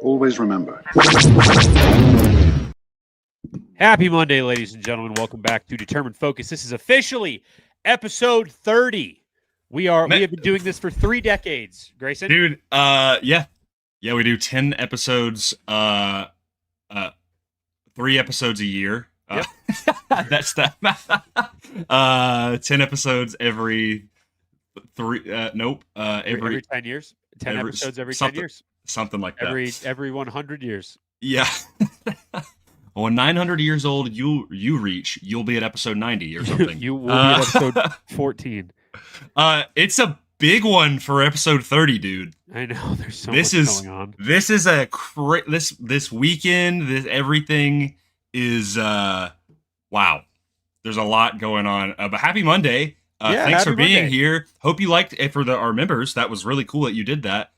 Always remember. Happy Monday, ladies and gentlemen. Welcome back to Determined Focus. This is officially episode 30. We have been doing this for 3 decades, Grayson. Dude, yeah, we do 10 episodes, 3 episodes a year. Yep. That's that. 10 episodes every 3. Nope. Every 10 years. 10 episodes every 10 years. Something like that. Every 100 years. Yeah. When 900 years old you'll be at episode 90 or something. You will be at episode 14. It's a big one for episode 30, dude. I know, there's so much going on. This is this weekend, everything is wow. There's a lot going on. But happy Monday. Thanks for being here. Hope you liked it for our members. That was really cool that you did that.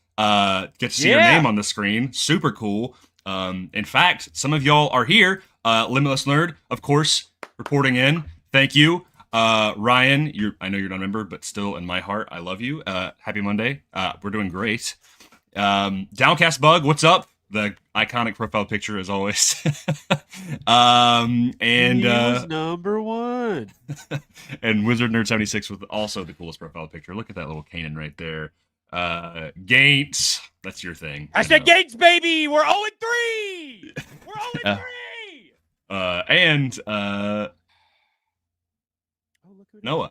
Get to see your name on the screen. Super cool. In fact, some of y'all are here. Limitless Nerd, of course, reporting in. Thank you. Ryan, I know you're not a member, but still in my heart, I love you. Happy Monday. We're doing great. Downcast Bug, what's up? The iconic profile picture as always. And he was number 1. And Wizard Nerd 76 with also the coolest profile picture. Look at that little Kanan right there. Gates, that's your thing. I said Gates, baby. We're 0-3. We're 0-3. And Noah.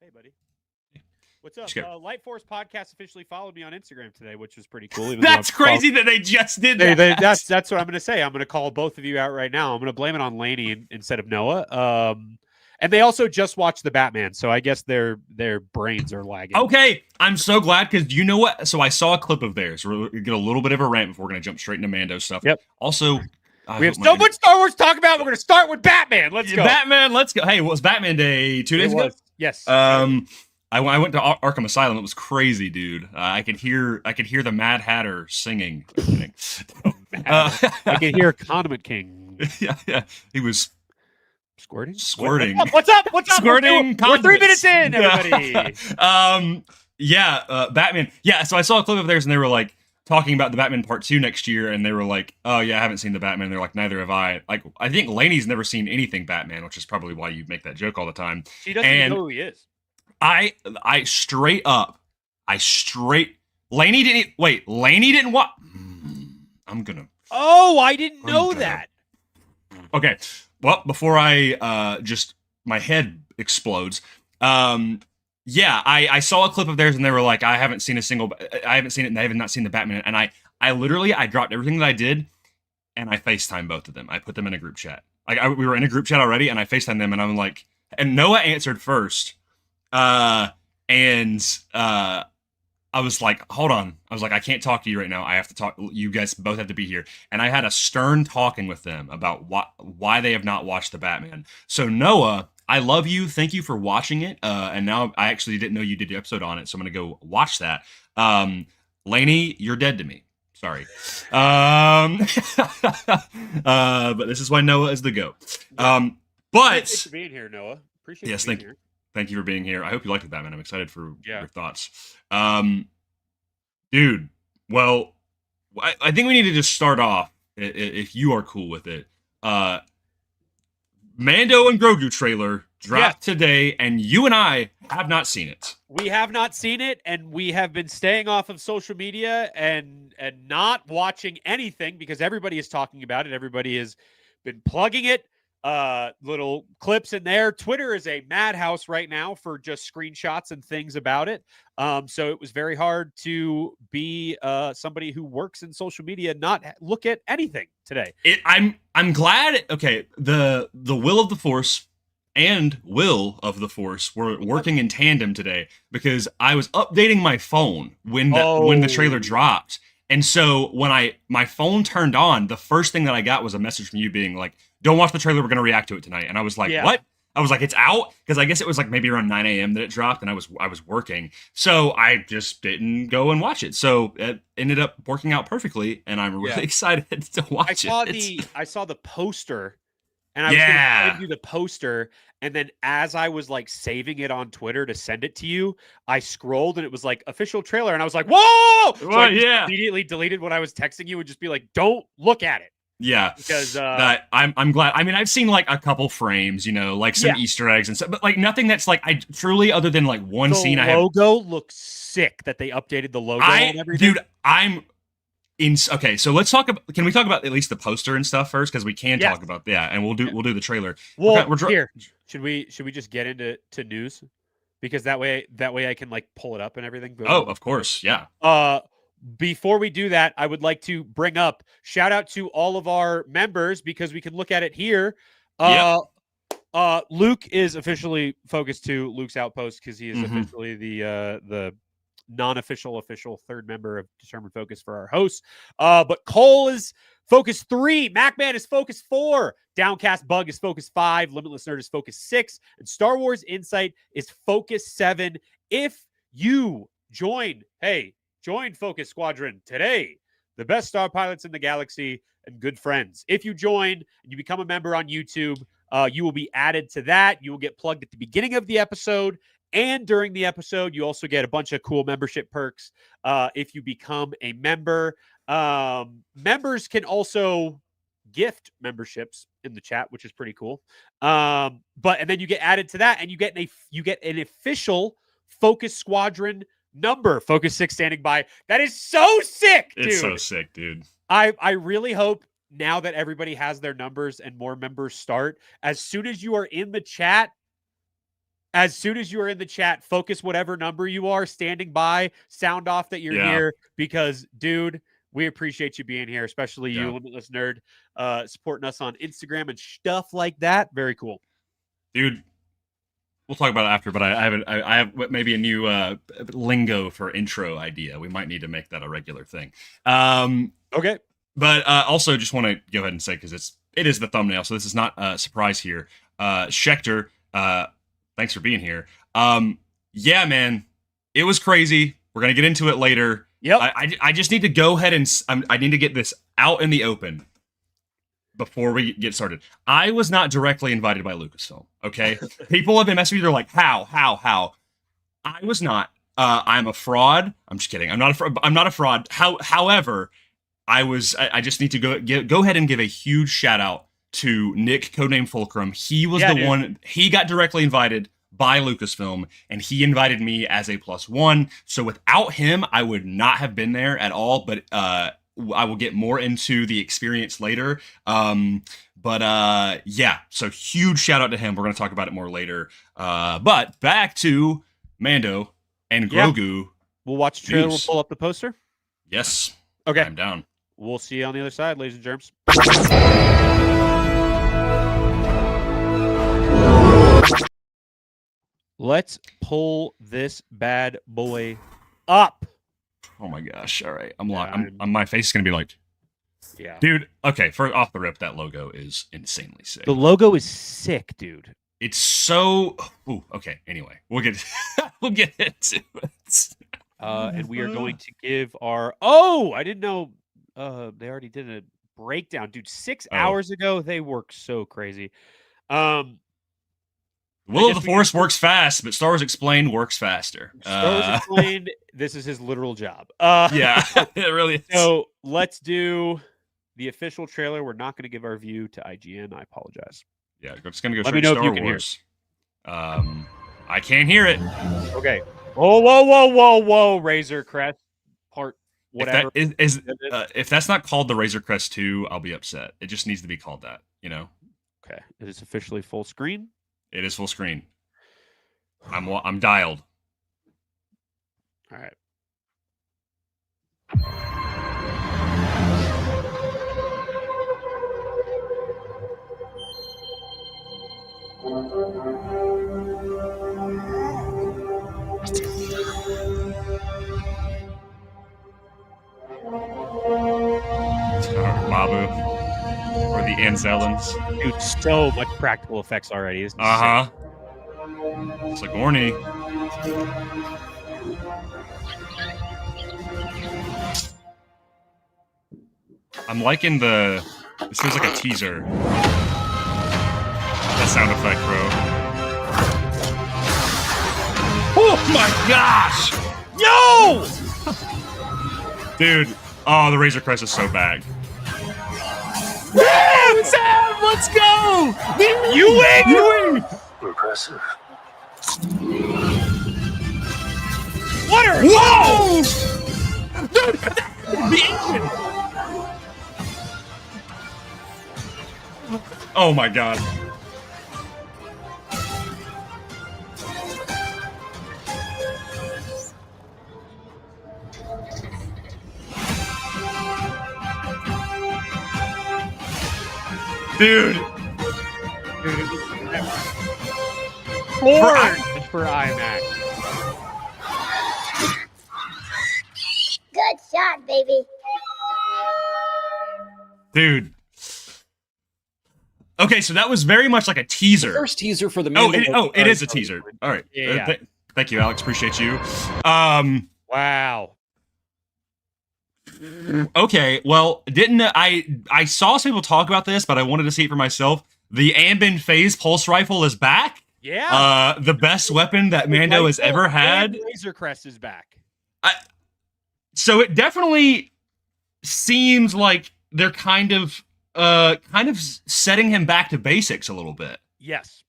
Hey, buddy. What's up? Light Force Podcast officially followed me on Instagram today, which was pretty cool. That's crazy that they just did that. That's what I'm going to say. I'm going to call both of you out right now. I'm going to blame it on Lainey instead of Noah. And they also just watched the Batman, so I guess their brains are lagging. Okay, I'm so glad because you know what? So I saw a clip of theirs. We're gonna get a little bit of a rant before we're gonna jump straight into Mando stuff. Yep. Also, we have so much Star Wars to talk about. We're gonna start with Batman. Let's go. Batman. Let's go. Hey, it was Batman Day 2 days ago. Yes. I went to Arkham Asylum. It was crazy, dude. I could hear the Mad Hatter singing. I could hear Condiment King. Yeah. He was. Squirting. What's up? Squirting. We're 3 minutes in, everybody. Batman. Yeah. So I saw a clip of theirs, and they were like talking about the Batman Part 2 next year, and they were like, "Oh yeah, I haven't seen the Batman." And they're like, "Neither have I." Like, I think Lainey's never seen anything Batman, which is probably why you make that joke all the time. She doesn't even know who he is. I straight up, Lainey didn't watch. I'm gonna. Oh, I didn't know that. Okay. Well, before I my head explodes. Yeah, I saw a clip of theirs and they were like, I haven't seen it and I have not seen the Batman. And I literally dropped everything that I did and I FaceTime both of them. I put them in a group chat. We were in a group chat already and I FaceTime them and I'm like, and Noah answered first. I was like, hold on. I was like, I can't talk to you right now. I have to talk. You guys both have to be here. And I had a stern talking with them about why they have not watched the Batman. So Noah, I love you. Thank you for watching it. And now I actually didn't know you did the episode on it. So I'm going to go watch that. Lainey, you're dead to me. Sorry. But this is why Noah is the GOAT. But Thanks for being here, Noah. Appreciate you being here. Thank you for being here. I hope you liked the Batman. I'm excited for your thoughts. Dude, well, I think we need to just start off, if you are cool with it. Mando and Grogu trailer dropped today, and you and I have not seen it. We have not seen it, and we have been staying off of social media and not watching anything because everybody is talking about it. Everybody has been plugging it. little clips in there. Twitter is a madhouse right now for just screenshots and things about it. So it was very hard to be somebody who works in social media not look at anything today. I'm glad. Okay, the will of the Force and will of the Force were working in tandem today, because I was updating my phone when the trailer dropped. And so when my phone turned on, the first thing that I got was a message from you being like, "Don't watch the trailer. We're going to react to it tonight." And I was like, "What?" I was like, "It's out?" Because I guess it was like maybe around 9 a.m. that it dropped, and I was working. So I just didn't go and watch it. So it ended up working out perfectly, and I'm really excited to watch it. I saw the poster, and I was going to send you the poster. And then as I was like saving it on Twitter to send it to you, I scrolled and it was like official trailer. And I was like, whoa! So I immediately deleted what I was texting you and just be like, don't look at it. Yeah. Because I'm glad. I mean, I've seen like a couple frames, like some Easter eggs and stuff, but like nothing that's like I truly, other than like one scene. The logo looks sick that they updated the logo and everything. Dude, okay, so let's talk about. Can we talk about at least the poster and stuff first? Because we can talk about and we'll do the trailer. Well, here, should we just get into news, because that way I can like pull it up and everything. Oh, of course, yeah. Before we do that, I would like to bring up shout out to all of our members, because we can look at it here. Luke is officially Focus 2, Luke's Outpost, because he is officially the non-official official third member of Determined Focus for our hosts. But Cole is Focus 3, MacMan is Focus 4, Downcast Bug is Focus 5, Limitless Nerd is Focus 6, and Star Wars Insight is Focus 7. If you join Focus Squadron today, the best star pilots in the galaxy and good friends. If you join and you become a member on YouTube, you will be added to that. You will get plugged at the beginning of the episode. And during the episode, you also get a bunch of cool membership perks if you become a member. Members can also gift memberships in the chat, which is pretty cool. And then you get added to that, and you get an official Focus Squadron number, Focus 6 standing by. That is so sick, dude. It's so sick, dude. I really hope now that everybody has their numbers and more members start, as soon as you are in the chat, Focus whatever number you are standing by, sound off that you're here, because, dude, we appreciate you being here, especially you, Limitless Nerd, supporting us on Instagram and stuff like that. Very cool. Dude, we'll talk about it after, but I have maybe a new lingo for intro idea. We might need to make that a regular thing. Okay. But also just want to go ahead and say, because it is the thumbnail, so this is not a surprise here. Schechter, thanks for being here. Yeah, man, it was crazy. We're gonna get into it later. Yep. I just need to go ahead and I need to get this out in the open before we get started. I was not directly invited by Lucasfilm. Okay, people have been messaging me. They're like, how? I was not. I'm a fraud. I'm just kidding. I'm not a fraud. However, I just need to go ahead and give a huge shout out to Nick, codename Fulcrum. He was one. He got directly invited by Lucasfilm, and he invited me as a +1. So without him, I would not have been there at all. But I will get more into the experience later. Yeah. So huge shout out to him. We're going to talk about it more later. But back to Mando and Grogu. We'll watch the trailer. We'll pull up the poster. Yes. Okay. I'm down. We'll see you on the other side, ladies and germs. Let's pull this bad boy up. Oh my gosh. All right. I'm locked. My face is going to be like, yeah. Dude, okay, for off the rip, that logo is insanely sick. The logo is sick, dude. It's so... Ooh, okay, anyway. We'll get into it. And we are going to give our... Oh, I didn't know they already did a breakdown. Dude, 6 hours ago, they worked so crazy. Will of the Force works fast, but Star Wars Explained works faster. Star Wars Explained, this is his literal job. Yeah, it really is. So let's do the official trailer. We're not going to give our view to IGN. I apologize. Yeah, I'm just going to go straight to Star Wars. I can't hear it. Okay. Whoa. Razor Crest part whatever. If that's not called the Razor Crest 2, I'll be upset. It just needs to be called that, Okay, it is officially full screen. It is full screen. I'm dialed. All right. Mabu or the Anzellans. Dude, so much practical effects already. Isn't Sigourney. I'm liking this feels like a teaser. That sound effect, bro. Oh my gosh! No! Dude, oh, the Razor Crest is so bad. Yeah, Sam, let's go! You win! Impressive. What are Whoa! Dude, the engine! Oh my god. Dude. For IMAX. Good shot, baby. Dude. Okay, so that was very much like a teaser. First teaser for the it is a teaser. All right. Yeah. Thank you, Alex. Appreciate you. Wow. Okay, well, I saw some people talk about this, but I wanted to see it for myself. The Ambin Phase Pulse Rifle is back. Yeah. The best weapon that Mando has ever had. Razor Crest is back. So it definitely seems like they're kind of setting him back to basics a little bit. Yes.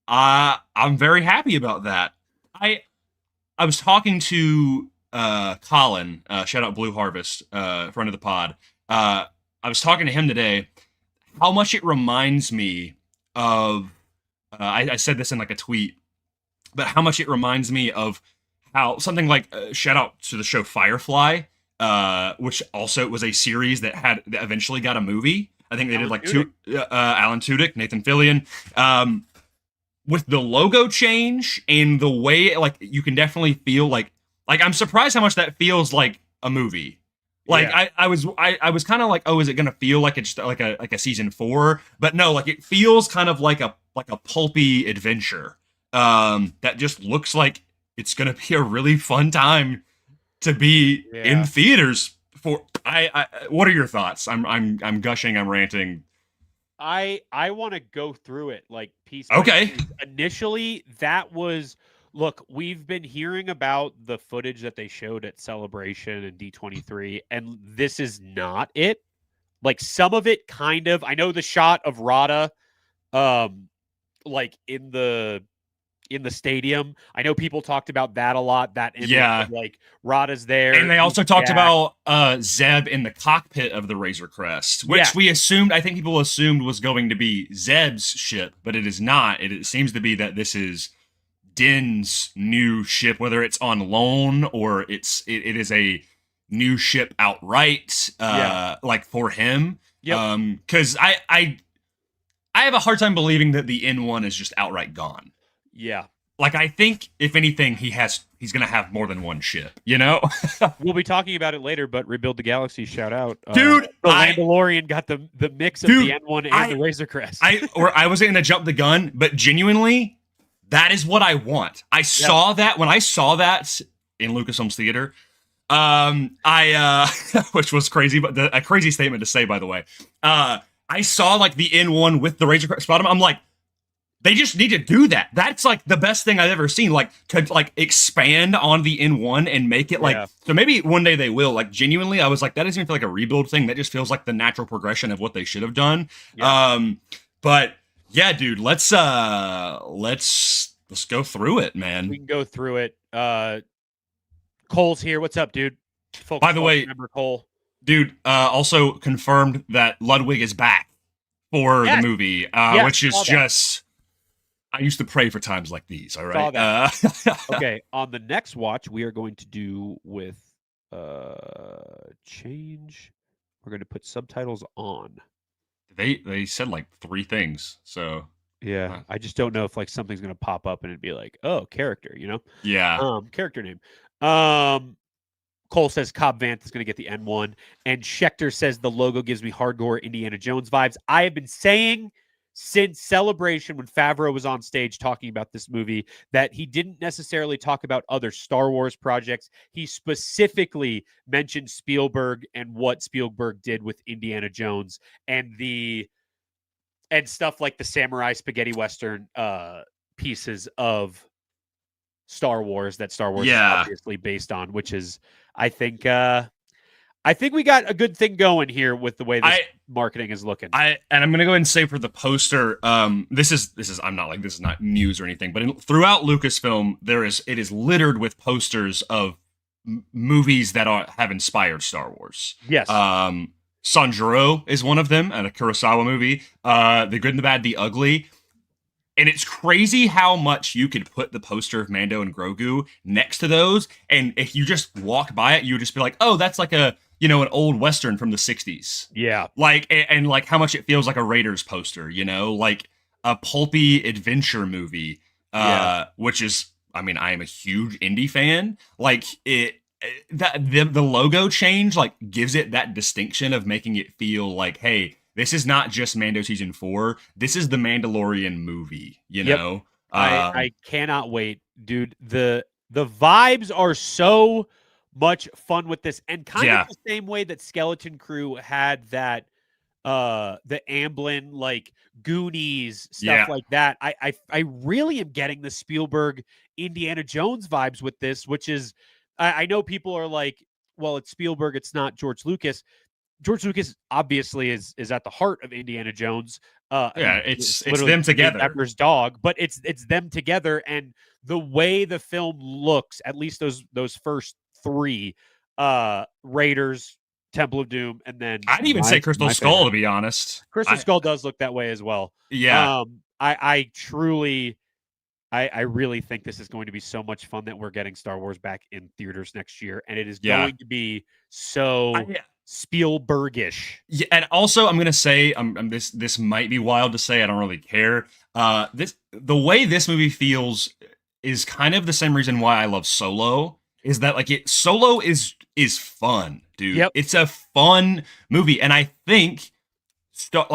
I'm very happy about that. I was talking to Colin, shout out Blue Harvest, friend of the pod. I was talking to him today. How much it reminds me of. I said this in like a tweet, but how much it reminds me of how something like shout out to the show Firefly, which also was a series that eventually got a movie. I think they did like two. Alan Tudyk, Nathan Fillion. With the logo change and the way, like, you can definitely feel like I'm surprised how much that feels like a movie. Like, yeah. I was kind of like, oh, is it gonna feel like it's like a season 4? But no, like, it feels kind of like a pulpy adventure. That just looks like it's gonna be a really fun time to be in theaters for. What are your thoughts? I'm gushing. I'm ranting. I want to go through it like piece. Okay. Piece. Initially, that was. Look, we've been hearing about the footage that they showed at Celebration and D23, and this is not it. Like, some of it kind of, I know the shot of Rada, like in the stadium. I know people talked about that a lot. That image of, like, Rada's there. And they also talked about Zeb in the cockpit of the Razor Crest, which we assumed, I think people assumed was going to be Zeb's ship, but it is not. It seems to be that this is Din's new ship, whether it's on loan or it is a new ship outright, like for him. Because I have a hard time believing that the N1 is just outright gone. Yeah. Like, I think if anything, he's gonna have more than one ship, you know? We'll be talking about it later, but Rebuild the Galaxy, shout out. Dude, the Mandalorian got the mix of the N1 and the Razor Crest. I was gonna jump the gun, but genuinely, that is what I want. I saw that when I saw that in Lucasfilm's theater. Which was crazy, but a crazy statement to say, by the way. I saw like the N1 with the Razor Crest bottom. I'm like, they just need to do that. That's like the best thing I've ever seen. Like, to like expand on the N1 and make it like. So maybe one day they will. Like, genuinely, I was like, that doesn't even feel like a rebuild thing. That just feels like the natural progression of what they should have done. But yeah, dude, let's go through it, man. We can go through it. Cole's here. What's up, dude? By the way, remember Cole, dude. Also confirmed that Ludwig is back for the movie, which is just. I used to pray for times like these. All right. Okay. On the next watch, we are going to do with change. We're going to put subtitles on. They said like 3 things. So yeah, I just don't know if like something's going to pop up and it'd be like, oh, character, you know? Yeah. Character name. Cole says Cobb Vanth is going to get the N1, and Schechter says the logo gives me hardcore Indiana Jones vibes. I have been saying since Celebration, when Favreau was on stage talking about this movie, that he didn't necessarily talk about other Star Wars projects. He specifically mentioned Spielberg and what Spielberg did with Indiana Jones and stuff like the samurai spaghetti western pieces of Star Wars that Star Wars is obviously based on, which is, I think we got a good thing going here with the way this marketing is looking. And I'm gonna go ahead and say for the poster, this is not news or anything, but throughout Lucasfilm, it is littered with posters of movies that have inspired Star Wars. Yes. Sanjuro is one of them, and a Kurosawa movie. The Good and the Bad, the Ugly. And it's crazy how much you could put the poster of Mando and Grogu next to those, and if you just walk by it, you would just be like, oh, that's like an old Western from the 60s. Yeah. Like, and like how much it feels like a Raiders poster, like a pulpy adventure movie, which is, I mean, I am a huge indie fan. Like, the logo change, like, gives it that distinction of making it feel like, hey, this is not just Mando Season 4. This is the Mandalorian movie, you know? I cannot wait, dude. The vibes are so much fun with this, and kind of the same way that Skeleton Crew had that the Amblin, like, Goonies stuff like that. I really am getting the Spielberg Indiana Jones vibes with this, which is, I know people are like, well, it's Spielberg, it's not George Lucas. George Lucas obviously is at the heart of Indiana Jones. It's them together. Pepper's dog, but it's them together, and the way the film looks, at least those first 3, Raiders, Temple of Doom, and then I'd even say Crystal Skull, to be honest. Crystal Skull does look that way as well. Yeah. I truly, I really think this is going to be so much fun that we're getting Star Wars back in theaters next year, and it is going to be so Spielbergish. Yeah, and also I'm gonna say, this might be wild to say. I don't really care. The way this movie feels is kind of the same reason why I love Solo. Is that like Solo is fun, dude. Yep. It's a fun movie, and I think Star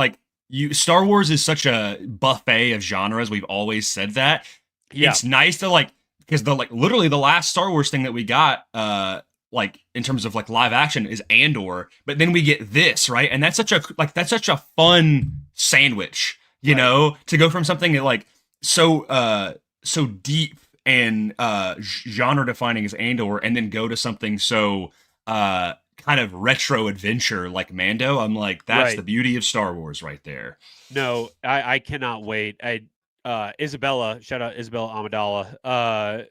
Wars is such a buffet of genres. We've always said that. Yeah. It's nice to because literally the last Star Wars thing that we got, in terms of like live action, is Andor, but then we get this, right? And that's such a fun sandwich, you know, to go from something that so deep and genre defining as Andor, and then go to something so kind of retro adventure like Mando. I'm like, that's the beauty of Star Wars right there. No, I cannot wait. Isabella, shout out Isabella Amidala,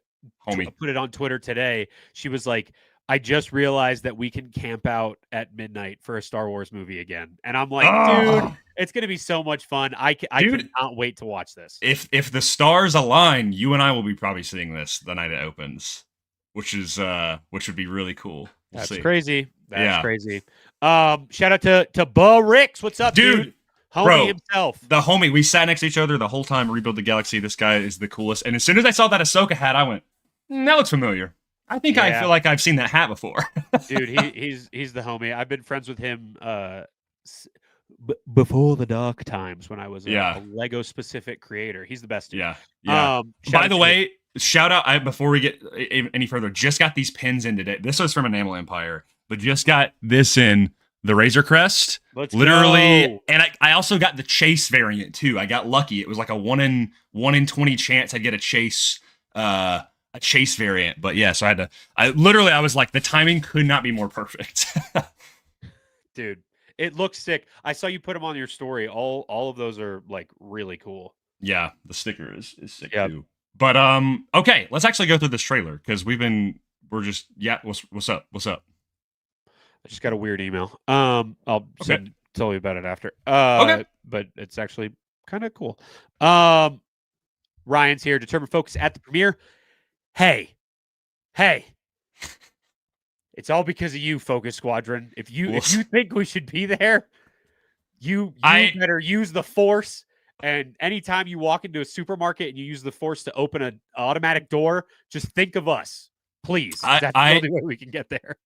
homie, put it on Twitter today. She was like, I just realized that we can camp out at midnight for a Star Wars movie again. And I'm like, dude, it's going to be so much fun. I cannot wait to watch this. If the stars align, you and I will be probably seeing this the night it opens, which would be really cool. We'll see. Crazy. That's crazy. Shout out to Bo Ricks. What's up, dude? Homie himself. The homie. We sat next to each other the whole time. Rebuild the Galaxy. This guy is the coolest. And as soon as I saw that Ahsoka hat, I went, that looks familiar. I think I feel like I've seen that hat before. Dude, he's the homie. I've been friends with him before the dark times when I was a Lego specific creator. He's the best dude. Yeah. By the way, shout out, before we get any further, just got these pins in today. This was from Enamel Empire, but just got this in the Razor Crest. Let's literally go. And I also got the Chase variant too. I got lucky. It was like a 1 in 20 chance I'd get a Chase variant. But yeah, so I was like, the timing could not be more perfect. Dude, it looks sick. I saw you put them on your story. All of those are like really cool. Yeah, the sticker is sick too. But okay, let's actually go through this trailer, because what's up? I just got a weird email. I'll tell you about it after. Okay. but it's actually kind of cool. Ryan's here. Determined focus at the premiere. Hey, it's all because of you, Focus Squadron. If you think we should be there, you better use the Force. And anytime you walk into a supermarket and you use the Force to open an automatic door, just think of us, please. That's the only way we can get there.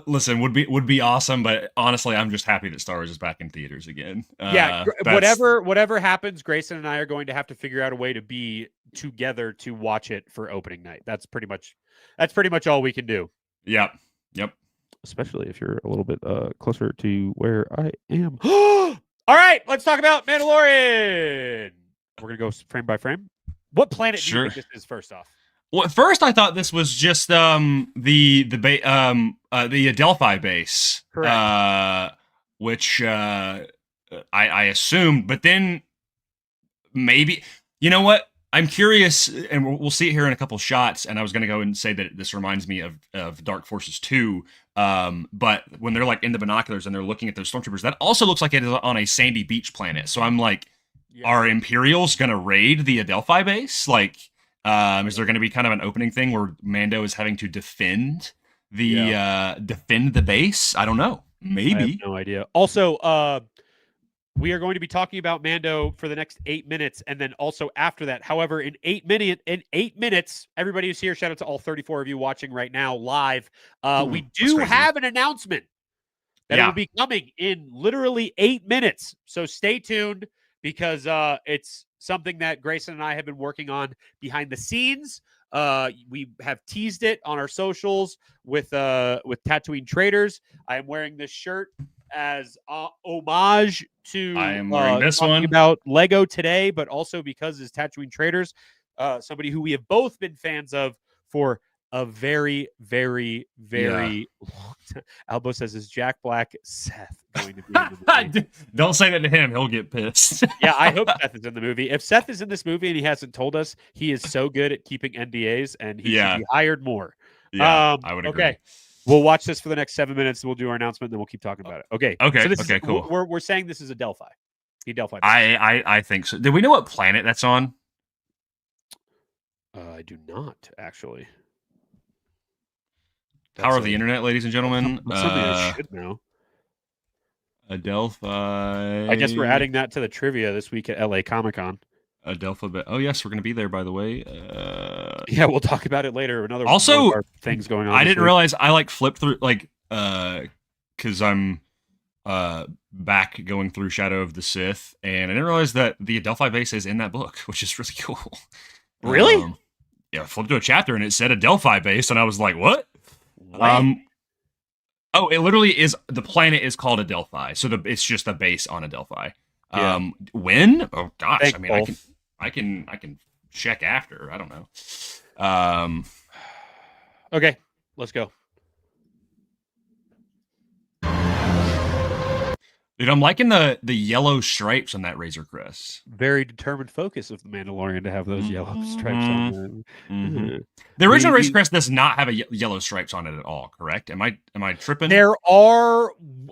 Listen, would be awesome, but honestly, I'm just happy that Star Wars is back in theaters again. Whatever happens, Grayson and I are going to have to figure out a way to be together to watch it for opening night. That's pretty much all we can do. Yep. Especially if you're a little bit closer to where I am. All right, let's talk about Mandalorian. We're gonna go frame by frame. What planet do you think this is first off? Well, at first I thought this was just the Adelphi base, correct? Which I assumed, but then maybe, you know what? I'm curious, and we'll see it here in a couple shots. And I was going to go and say that this reminds me of Dark Forces 2. But when they're like in the binoculars and they're looking at those stormtroopers, that also looks like it is on a sandy beach planet. So I'm like, are Imperials going to raid the Adelphi base? Like, is there going to be kind of an opening thing where Mando is having to defend the base? I don't know. Maybe. I have no idea. Also, we are going to be talking about Mando for the next 8 minutes, and then also after that. However, in 8 minutes, everybody who's here, shout out to all 34 of you watching right now live. We do have an announcement that will be coming in literally 8 minutes. So stay tuned, because it's something that Grayson and I have been working on behind the scenes. We have teased it on our socials with Tatooine Traders. I am wearing this shirt as homage to I am wearing this talking one about Lego today, but also because it's Tatooine Traders, somebody who we have both been fans of for a very, very, very long time. Albo says, is Jack Black Seth going to be in the movie? Don't say that to him. He'll get pissed. Yeah, I hope Seth is in the movie. If Seth is in this movie and he hasn't told us, he is so good at keeping NDAs, and he should be hired more. Yeah, I would agree. Okay. We'll watch this for the next 7 minutes. We'll do our announcement, and then we'll keep talking about it. Okay. Okay. Cool. We're saying this is a Delphi. I think so. Do we know what planet that's on? I do not, actually. Power of the internet, ladies and gentlemen. That's something I should know. Adelphi. I guess we're adding that to the trivia this week at LA Comic-Con. Adelphi. Oh yes, we're going to be there. By the way. Yeah, we'll talk about it later. Another also one of our things going on. I didn't realize I like flipped through because I'm back going through Shadow of the Sith, and I didn't realize that the Adelphi base is in that book, which is really cool. Really? Yeah, I flipped to a chapter and it said Adelphi base, and I was like, what? Oh, it literally is. The planet is called Adelphi, so it's just a base on Adelphi. Yeah. When? Oh gosh, Thank I mean, both. I can check after. I don't know. Okay, let's go. Dude, I'm liking the yellow stripes on that Razor Crest. Very determined focus of the Mandalorian to have those yellow stripes on them. Mm-hmm. The original Razor Crest does not have yellow stripes on it at all, correct? Am I tripping?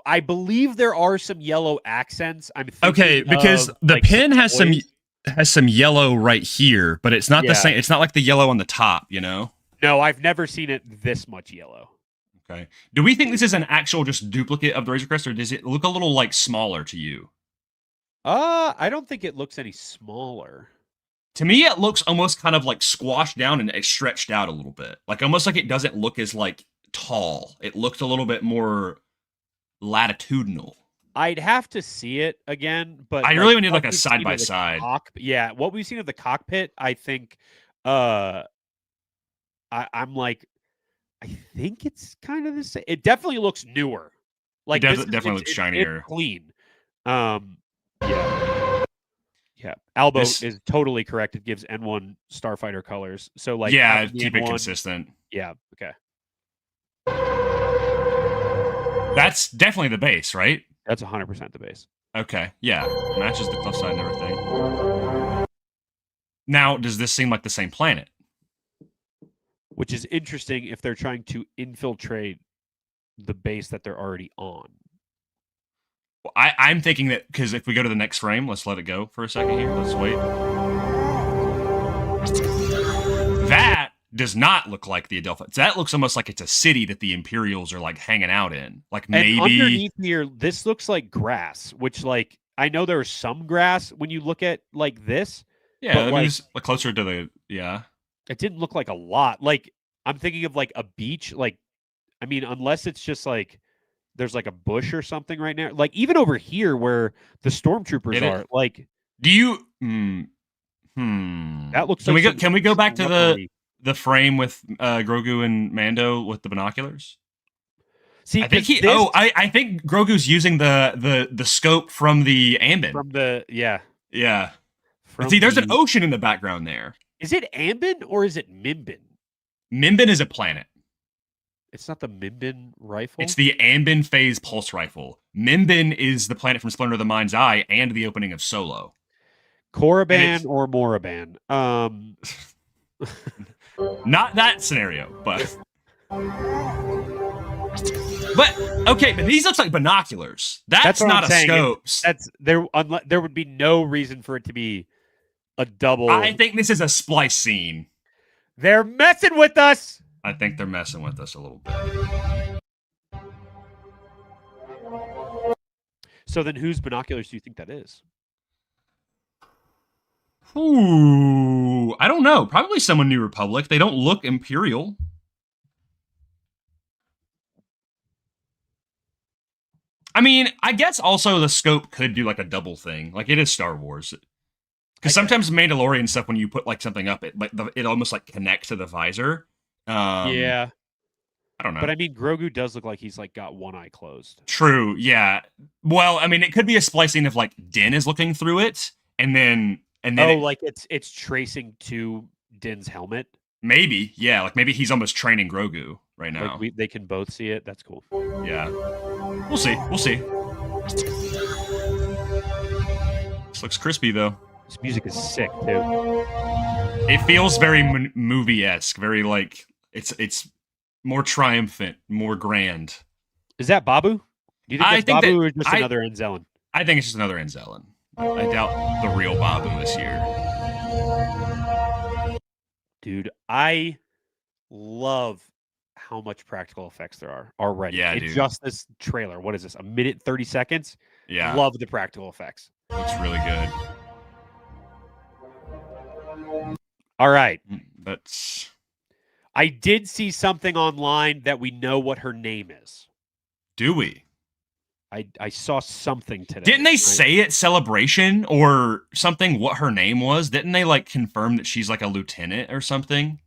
I believe there are some yellow accents. Okay, because the pin has some yellow right here, but it's not the same. It's not like the yellow on the top, you know? No, I've never seen it this much yellow. Okay. Do we think this is an actual just duplicate of the Razor Crest, or does it look a little like smaller to you? I don't think it looks any smaller. To me, it looks almost kind of like squashed down and stretched out a little bit. Like almost like it doesn't look as like tall. It looks a little bit more latitudinal. I'd have to see it again, but I really need like a side by side. Yeah, what we've seen of the cockpit, I think I'm like, I think it's kind of the same. It definitely looks newer. Like it definitely looks shinier. It's clean. Yeah. Albo is totally correct. It gives N1 Starfighter colors. So like, yeah, keep it consistent. Yeah. Okay. That's definitely the base, right? That's 100% the base. Okay. Yeah, matches the cliff side and everything. Now, does this seem like the same planet? Which is interesting if they're trying to infiltrate the base that they're already on. I'm thinking that because if we go to the next frame, let's let it go for a second here. Let's wait. That does not look like the Adelphi. That looks almost like it's a city that the Imperials are like hanging out in. Like maybe and underneath here, this looks like grass, which like I know there's some grass when you look at like this. Yeah, but like, like closer to the It didn't look like a lot. Like I'm thinking of like a beach. Like I mean, unless it's just like there's like a bush or something right now. Like even over here where the stormtroopers are. Like, do you? That looks. Can we go back to the frame with Grogu and Mando with the binoculars? See, I think I think Grogu's using the scope from the Ambin. From the yeah. See, there's an ocean in the background there. Is it Ambin or is it Mimbin? Mimbin is a planet. It's not the Mimbin rifle? It's the Ambin phase pulse rifle. Mimbin is the planet from Splinter of the Mind's Eye and the opening of Solo. Korriban or Moraban? Not that scenario, but okay, but these looks like binoculars. That's not a scope. There would be no reason for it to be a double. I think this is a splice scene. They're messing with us. I think they're messing with us a little bit. So then whose binoculars do you think that is? Ooh, I don't know. Probably someone New Republic. They don't look Imperial. I mean, I guess also the scope could do like a double thing. Like it is Star Wars. Because sometimes Mandalorian stuff, when you put like something up, it almost like connects to the visor. Yeah. I don't know. But I mean, Grogu does look like he's like got one eye closed. True. Yeah. Well, I mean, it could be a splicing of like Din is looking through it, and then like it's tracing to Din's helmet. Maybe. Yeah. Like maybe he's almost training Grogu right now. Like they can both see it. That's cool. Yeah. We'll see. We'll see. This looks crispy though. This music is sick too. It feels very movie-esque, very like it's more triumphant, more grand. Is that Babu? Do you think that's Babu or just another Anzellan? I think it's just another Anzellan. I doubt the real Babu is here. Dude, I love how much practical effects there are already. Yeah, dude. Just this trailer. What is this? 1:30 seconds? Yeah. Love the practical effects. Looks really good. All right. I did see something online that we know what her name is. Do we? I saw something today. Didn't they say at Celebration or something what her name was? Didn't they like confirm that she's like a lieutenant or something?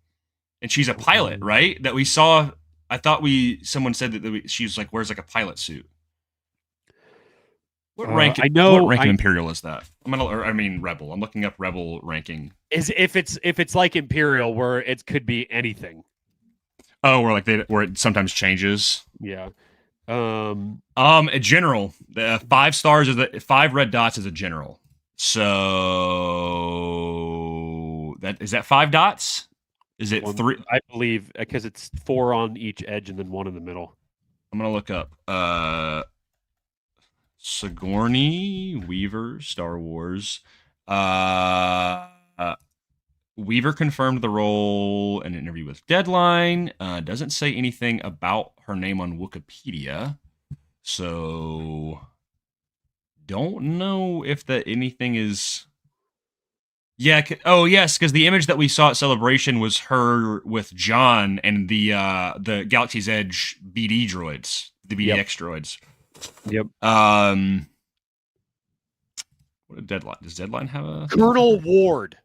And she's a pilot, right? That we saw. I thought someone said that she's like wears like a pilot suit. What rank? I know. What rank of Imperial is that? Rebel. I'm looking up Rebel ranking. Is if it's like Imperial, where it could be anything. Oh, where it sometimes changes. Yeah. A general. 5 stars is 5 red dots is a general. So is that 5 dots? Is it 3? I believe because it's 4 on each edge and then 1 in the middle. I'm gonna look up. Sigourney Weaver, Star Wars. Weaver confirmed the role in an interview with Deadline. Doesn't say anything about her name on Wikipedia. So don't know if that anything is. Yeah. Oh, yes, because the image that we saw at Celebration was her with John and the Galaxy's Edge BD droids, the BDX droids. Yep. What a Deadline? Does Deadline have a Colonel Ward?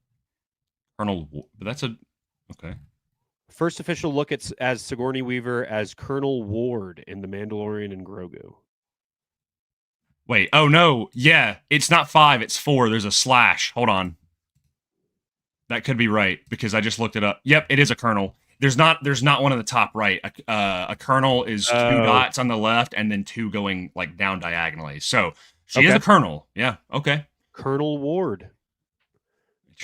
That's a okay. First official look at as Sigourney Weaver as Colonel Ward in The Mandalorian and Grogu. Wait. Oh no. Yeah, it's not 5. It's 4. There's a slash. Hold on. That could be right because I just looked it up. Yep, it is a colonel. There's not one on the top right. A colonel is 2 dots on the left and then 2 going like down diagonally. So she is a colonel. Yeah. Okay. Colonel Ward.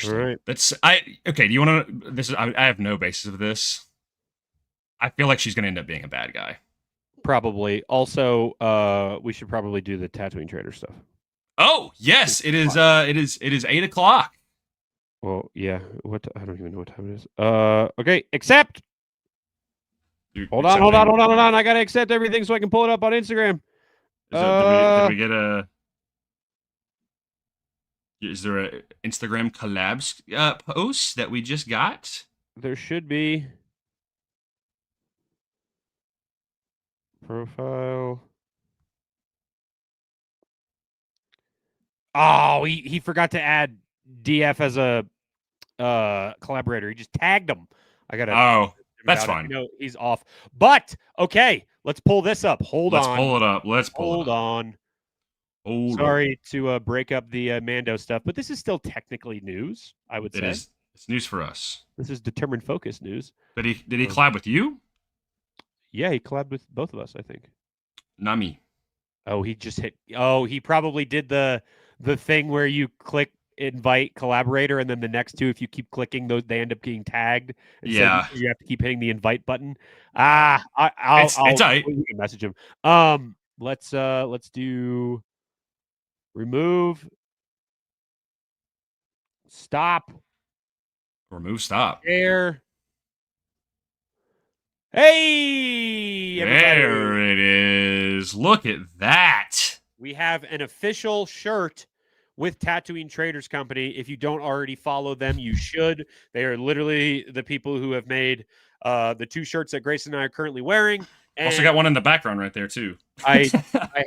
All right. Okay. Do you want to? I have no basis of this. I feel like she's going to end up being a bad guy. Probably. Also, we should probably do the Tatooine Trader stuff. Oh yes, it is. It is 8 o'clock. Well, yeah. I don't even know what time it is. Okay. Accept. Hold on. I gotta accept everything so I can pull it up on Instagram. Did we get a? Is there a Instagram collabs post that we just got? There should be. Profile. Oh, he forgot to add DF as a collaborator. He just tagged him. I gotta. Oh, that's fine. No, he's off. But okay, let's pull this up. Let's pull it up. Hold on. Sorry to break up the Mando stuff, but this is still technically news. I would say it is. It's news for us. This is determined focus news. Did he collab with you? Yeah, he collabed with both of us, I think. Not me. Oh, he just hit. Oh, he probably did the thing where you click invite collaborator, and then the next two, if you keep clicking those, they end up getting tagged. Yeah, so you have to keep hitting the invite button. I'll message him. Let's do remove, stop, share. Hey, everybody. There it is. Look at that. We have an official shirt with Tatooine Traders Company. If you don't already follow them, you should. They are literally the people who have made the two shirts that Grayson and I are currently wearing. And also got one in the background right there, too. I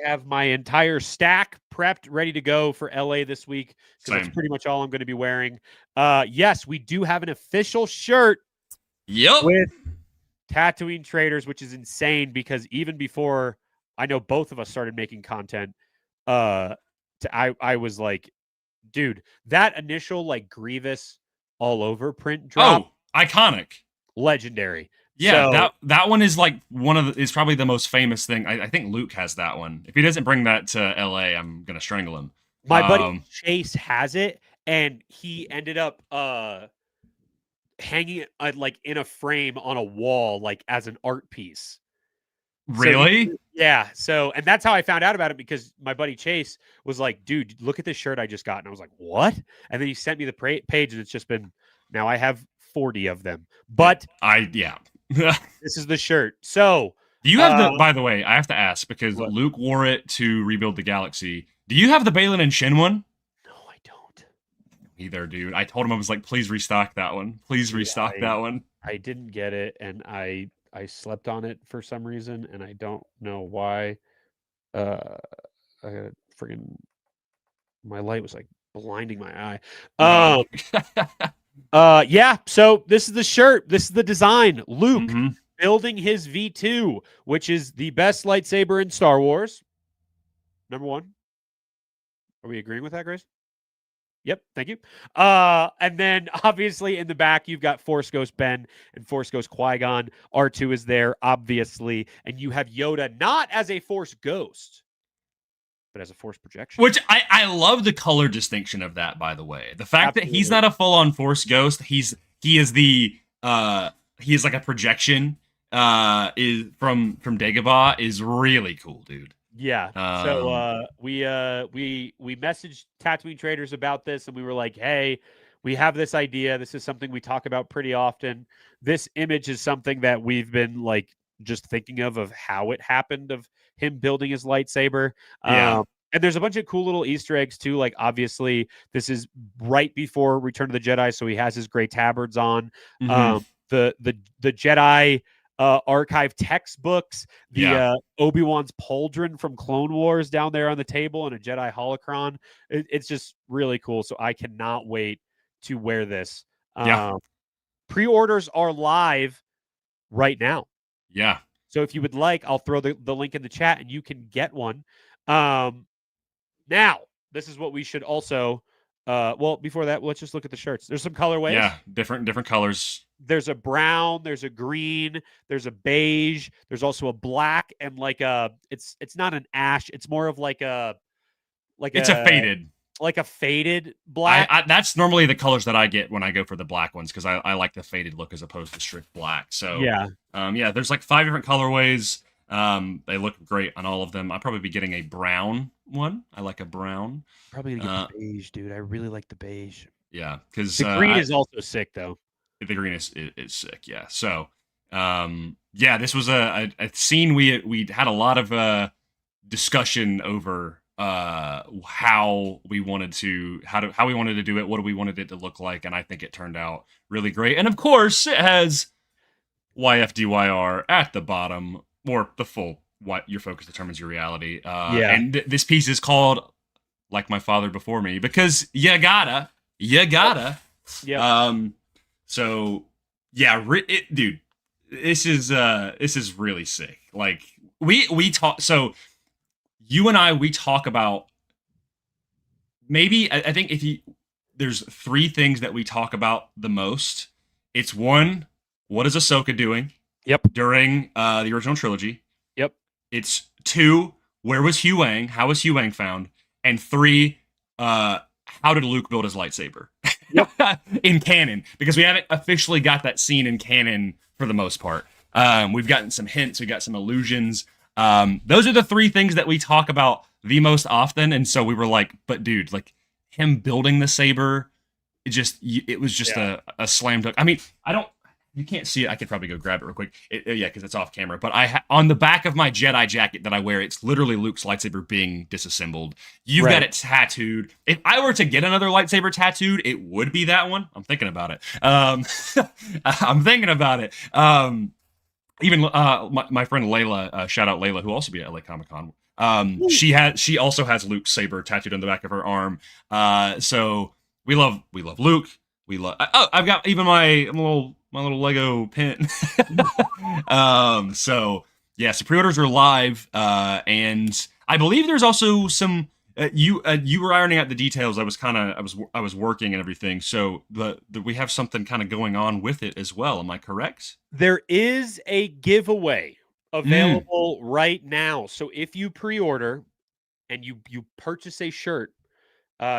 have my entire stack prepped, ready to go for LA this week, because that's pretty much all I'm going to be wearing. Yes, we do have an official shirt with Tatooine Traders, which is insane, because even before I know both of us started making content, I was like, dude, that initial like Grievous all over print drop. Oh, iconic. Legendary. Yeah, so, that one is like is probably the most famous thing. I think Luke has that one. If he doesn't bring that to LA, I'm gonna strangle him. My buddy Chase has it, and he ended up hanging it like in a frame on a wall, like as an art piece. Really? Yeah. So, and that's how I found out about it, because my buddy Chase was like, dude, look at this shirt I just got. And I was like, what? And then he sent me the page, and it's just been, now I have 40 of them. But this is the shirt. So do you have by the way, I have to ask, because Luke wore it to Rebuild the Galaxy. Do you have the Balin and Shin one? No, I don't. Either, dude. I told him, I was like, please restock that one. Please restock that one. I didn't get it, and I slept on it for some reason, and I don't know why. I got friggin' my light was like blinding my eye. Yeah. So this is the shirt. This is the design. Luke building his V2, which is the best lightsaber in Star Wars. Number one. Are we agreeing with that, Grace? Yep, thank you. And then obviously in the back, you've got Force Ghost Ben and Force Ghost Qui-Gon. R2 is there, obviously. And you have Yoda not as a Force Ghost, but as a Force projection. Which I love the color distinction of that, by the way. The fact that he's not a full-on Force Ghost, he is like a projection is from Dagobah is really cool, dude. Yeah. So we messaged Tatooine Traders about this, and we were like, hey, we have this idea. This is something we talk about pretty often. This image is something that we've been like just thinking of how it happened, of him building his lightsaber. Yeah. And there's a bunch of cool little Easter eggs too. Like, obviously this is right before Return of the Jedi, so he has his gray tabards on. The Jedi archive textbooks, the Obi-Wan's pauldron from Clone Wars down there on the table, and a Jedi holocron. It's just really cool. So I cannot wait to wear this. Pre-orders are live right now. Yeah. So if you would like, I'll throw the link in the chat, and you can get one. Now, this is what we should also well, before that, let's just look at the shirts. There's some colorways. Yeah, different colors. There's a brown, there's a green, there's a beige, there's also a black, and like it's not an ash, it's more of like a it's a faded. Like a faded black. That's normally the colors that I get when I go for the black ones, because I like the faded look as opposed to strict black. So yeah, there's like 5 different colorways. They look great on all of them. I'll probably be getting a brown one. I like a brown. Probably gonna get the beige, dude. I really like the beige. Yeah, because the green is also sick, though. The green is sick. Yeah. So, yeah, this was a scene we had a lot of discussion over how we wanted to do it, what we wanted it to look like, and I think it turned out really great. And of course, it has YFDYR at the bottom, or the full "What Your Focus Determines Your Reality." And this piece is called "Like My Father Before Me" because you gotta. Yeah. So yeah, dude, this is really sick. Like we talk. So you and we talk about maybe I think there's 3 things that we talk about the most. It's 1, what is Ahsoka doing? Yep. During the original trilogy. Yep. It's 2, where was Hugh Wang? How was Hugh Wang found? And 3, how did Luke build his lightsaber? Yep. In canon, because we haven't officially got that scene in canon for the most part. We've gotten some hints, we got some allusions. Those are the 3 things that we talk about the most often, and so we were like, but dude, like him building the saber, it was just a slam dunk. I mean, you can't see it. I could probably go grab it real quick. Yeah, because it's off camera. But on the back of my Jedi jacket that I wear, it's literally Luke's lightsaber being disassembled. You've got it tattooed. If I were to get another lightsaber tattooed, it would be that one. I'm thinking about it. I'm thinking about it. Even my friend Layla, shout out Layla, who also be at LA Comic Con. She also has Luke's saber tattooed on the back of her arm. So we love Luke. I've got even my little Lego pin. So yeah, so pre-orders are live, and I believe there's also some. You were ironing out the details. I was working and everything. So we have something kind of going on with it as well. Am I correct? There is a giveaway available right now. So if you pre-order and you purchase a shirt,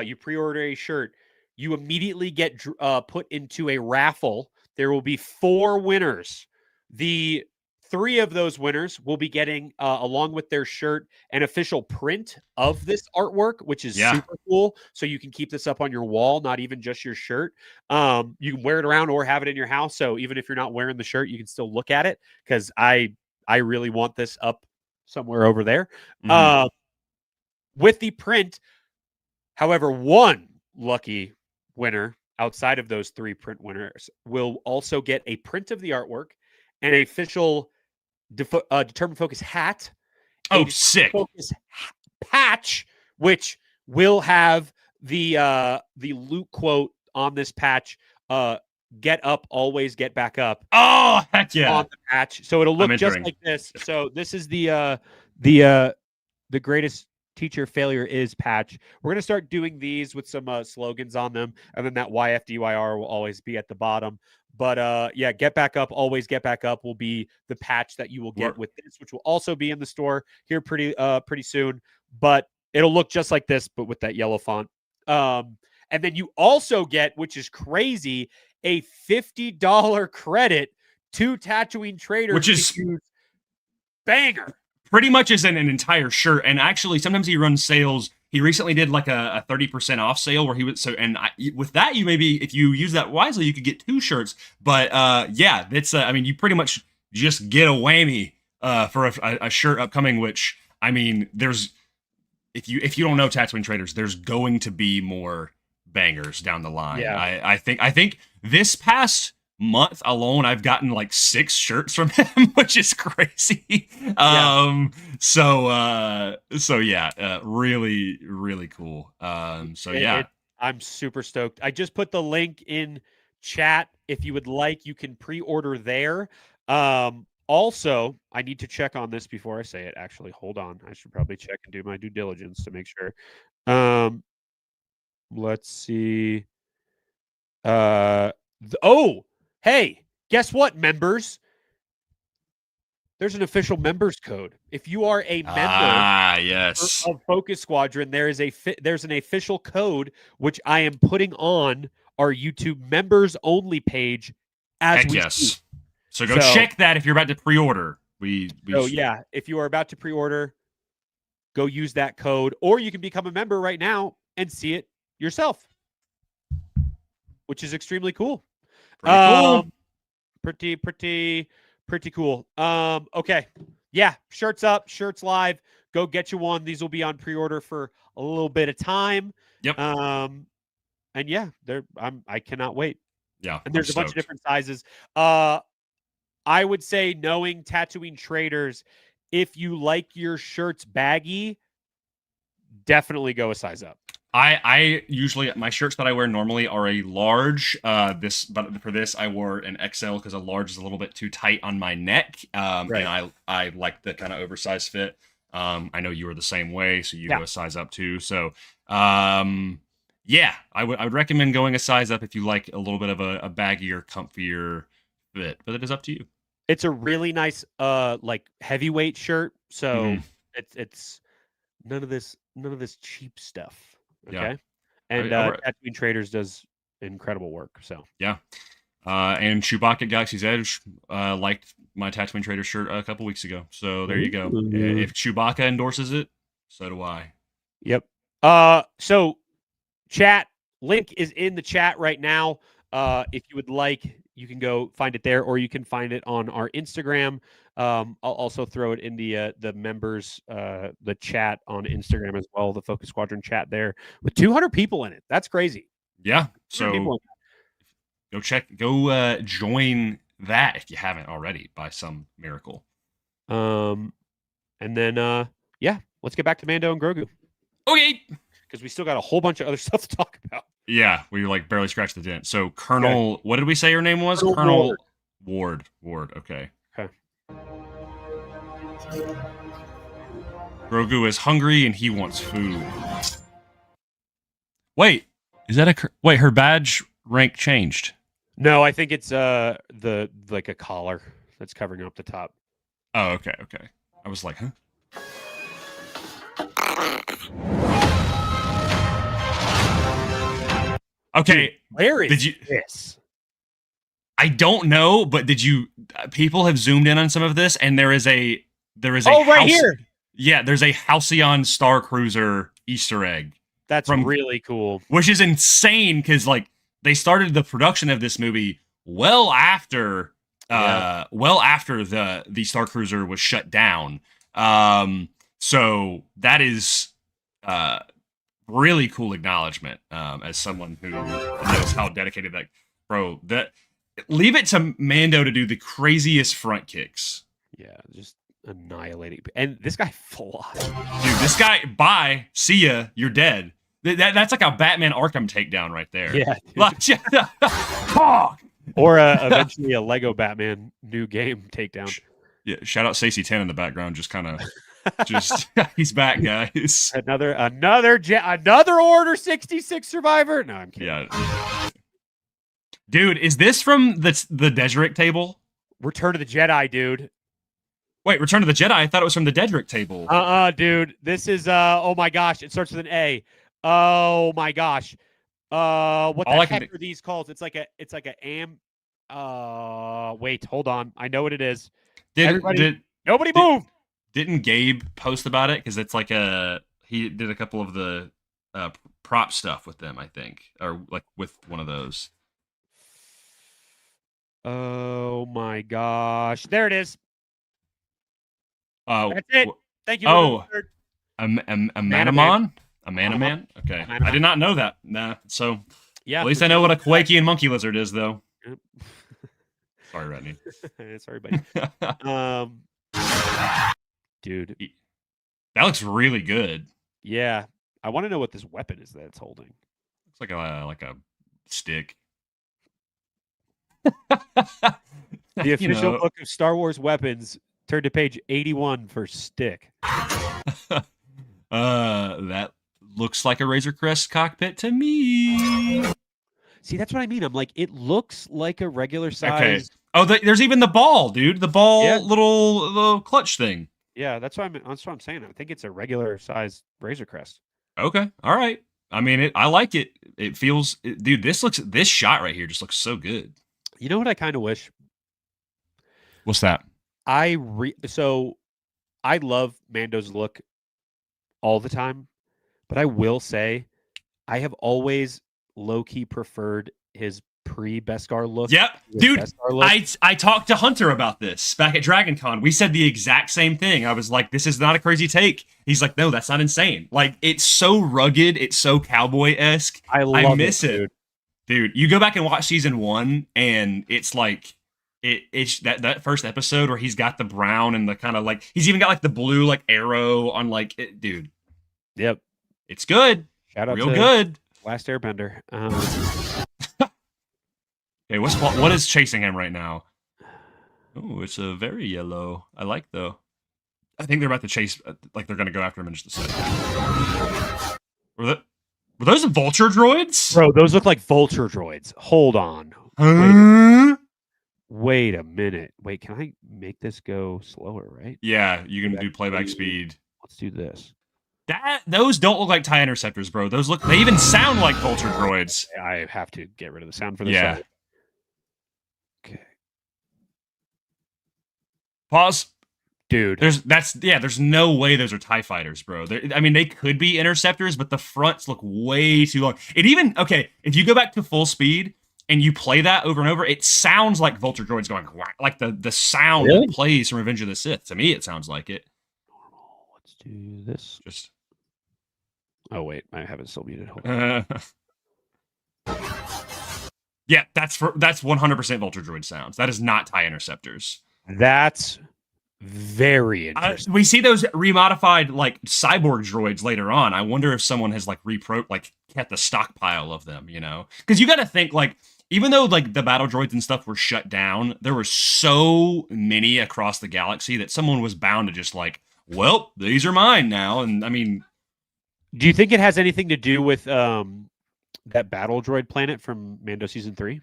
you pre-order a shirt, you immediately get put into a raffle. There will be 4 winners. The 3 of those winners will be getting, along with their shirt, an official print of this artwork, which is super cool. So you can keep this up on your wall, not even just your shirt. You can wear it around or have it in your house. So even if you're not wearing the shirt, you can still look at it, because I really want this up somewhere over there. With the print, however, 1 lucky winner outside of those 3 print winners will also get a print of the artwork, an official Determined Focus hat. Sick. Focus patch, which will have the Luke quote on this patch. Get up, always get back up. Oh, heck yeah. On the patch. So it'll look just like this. So this is the greatest teacher failure is patch. We're going to start doing these with some slogans on them, and then that YFDYR will always be at the bottom. But yeah, get back up, always get back up will be the patch that you will get with this, which will also be in the store here pretty soon. But it'll look just like this, but with that yellow font. And then you also get, which is crazy, a $50 credit to Tatooine Trader, which is banger. Pretty much is an entire shirt. And actually, sometimes he runs sales. He recently did like a 30% off sale where he would. So, and with that, you maybe, if you use that wisely, you could get 2 shirts. But yeah, it's I mean, you pretty much just get a whammy for a shirt upcoming. Which, I mean, there's if you don't know Tatooine Traders, there's going to be more bangers down the line. Yeah. I think this past month alone, I've gotten like 6 shirts from him, which is crazy. So yeah, really, really cool. I'm super stoked. I just put the link in chat. If you would like, you can pre-order there. Also, I need to check on this before I say it. Actually, hold on. I should probably check and do my due diligence to make sure. Let's see. Hey, guess what, members? There's an official members code. If you are a member of Focus Squadron, there's an official code which I am putting on our YouTube members only page as we speak. So go check that if you're about to pre-order. Yeah, if you are about to pre-order, go use that code, or you can become a member right now and see it yourself, which is extremely cool. Pretty cool. Pretty cool. Okay. Yeah, shirts up, shirts live. Go get you one. These will be on pre-order for a little bit of time. Yep. And yeah, I cannot wait. Yeah. And there's a bunch of different sizes. I would say, knowing Tatooine traders, if you like your shirts baggy, definitely go a size up. I usually, my shirts that I wear normally are a large. But for this I wore an XL because a large is a little bit too tight on my neck. Right. And I like the kind of oversized fit. I know you are the same way, so you go a size up too. So yeah, I would recommend going a size up if you like a little bit of a baggier, comfier fit. But it is up to you. It's a really nice like heavyweight shirt. So it's none of this cheap stuff. Okay. Yeah. And Tatooine Traders does incredible work. So yeah. And Chewbacca at Galaxy's Edge liked my Tatooine Trader shirt a couple weeks ago. So there you go. If Chewbacca endorses it, so do I. Yep. So chat link is in the chat right now. If you would like, you can go find it there, or you can find it on our Instagram. I'll also throw it in the members, the chat on Instagram as well, the Focus Squadron chat there with 200 people in it. That's crazy. Yeah. So go join that if you haven't already by some miracle. And then, yeah, let's get back to Mando and Grogu. Okay. Because we still got a whole bunch of other stuff to talk about. Yeah, we like barely scratched the dent. So Colonel, what did we say her name was? Colonel Ward. Okay. Okay. Grogu is hungry and he wants food. Wait, is that her badge rank changed? No, I think it's like a collar that's covering up the top. Oh, okay. I was like, huh? Okay, dude, where is this? I don't know, but did you? People have zoomed in on some of this, and there is a right here. Yeah, there's a Halcyon Star Cruiser Easter egg. That's really cool. Which is insane because like they started the production of this movie well after the Star Cruiser was shut down. So that is really cool acknowledgement as someone who knows how dedicated that leave it to Mando to do the craziest front kicks. Yeah, just annihilating. And this guy flies. Dude, this guy, bye, see ya, you're dead. That's like a Batman Arkham takedown right there. Yeah. Or eventually a Lego Batman new game takedown. Yeah, shout out Stacey 10 in the background, just kind of he's back, guys. Another Order 66 survivor. No, I'm kidding. Yeah. Dude, is this from the Dedrick table? Return of the Jedi, dude. Wait, Return of the Jedi? I thought it was from the Dedrick table. Dude. This is oh my gosh, it starts with an A. Oh my gosh. What the heck are these called? It's like a wait, hold on. I know what it is. Nobody move. Didn't Gabe post about it? Because it's like he did a couple of the prop stuff with them, I think, or like with one of those. Oh my gosh! There it is. That's it. Thank you. A Manaman? A Manaman? Okay. I did not know that. Nah. So yeah. At least I know what a Quakian monkey lizard is, though. Yep. Sorry, Rodney. Sorry, buddy. Dude, that looks really good. Yeah, I want to know what this weapon is that it's holding. Looks like a stick. The official book of Star Wars weapons. Turn to page 81 for stick. That looks like a Razor Crest cockpit to me. See, that's what I mean. I'm like, it looks like a regular size. Okay. Oh, there's even the ball, dude. The ball, little clutch thing. Yeah, that's what I'm saying. I think it's a regular size Razor Crest. Okay, all right. I mean, I like it. It feels, dude. This shot right here just looks so good. You know what I kind of wish? What's that? So I love Mando's look all the time, but I will say I have always low key preferred his pre-Beskar look. Yep, dude. I talked to Hunter about this back at DragonCon. We said the exact same thing. I was like, "This is not a crazy take." He's like, "No, that's not insane. Like, it's so rugged. It's so cowboy-esque. I miss it, dude." You go back and watch season 1, and it's like it's that first episode where he's got the brown and the kind of like he's even got like the blue like arrow on like it, dude. Yep, it's good. Shout out real to good. Last Airbender. Okay, what is chasing him right now? Oh, it's a very yellow. I like though. I think they're about to chase, like they're gonna go after him in just a second. Were those vulture droids? Bro, those look like vulture droids. Hold on. Wait a minute. Wait, can I make this go slower, right? Yeah, you can do playback speed. Let's do this. Those don't look like TIE interceptors, bro. They even sound like vulture droids. I have to get rid of the sound for this. Yeah. Side. Okay. Pause. Dude. There's no way those are TIE fighters, bro. I mean, they could be interceptors, but the fronts look way too long. If you go back to full speed and you play that over and over, it sounds like vulture droids going like the sound that plays from Revenge of the Sith. To me, it sounds like it. Normal. Let's do this. Just. Oh wait, I have it still muted. Yeah, that's 100% vulture droid sounds. That is not TIE interceptors. That's very interesting. We see those remodified like cyborg droids later on. I wonder if someone has like kept a stockpile of them, you know? Because you got to think like even though like the battle droids and stuff were shut down, there were so many across the galaxy that someone was bound to just like, well, these are mine now. And I mean, do you think it has anything to do with that battle droid planet from Mando season 3?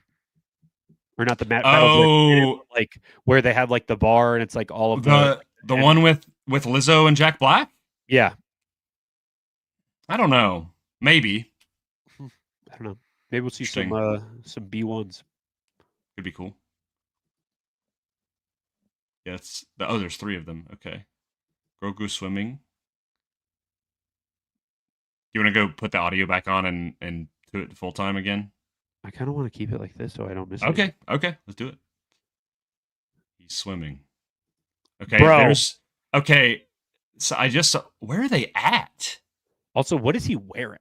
Or not the battle droid, like where they have like the bar and it's like all of the one with Lizzo and Jack Black? Yeah. I don't know. Maybe. I don't know. Maybe we'll see some B1s. Could be cool. Yeah, there's 3 of them. Okay. Grogu swimming. You want to go put the audio back on and do it full time again? I kind of want to keep it like this so I don't miss it. Okay, let's do it. He's swimming. Okay, bro. So where are they at? Also, what is he wearing?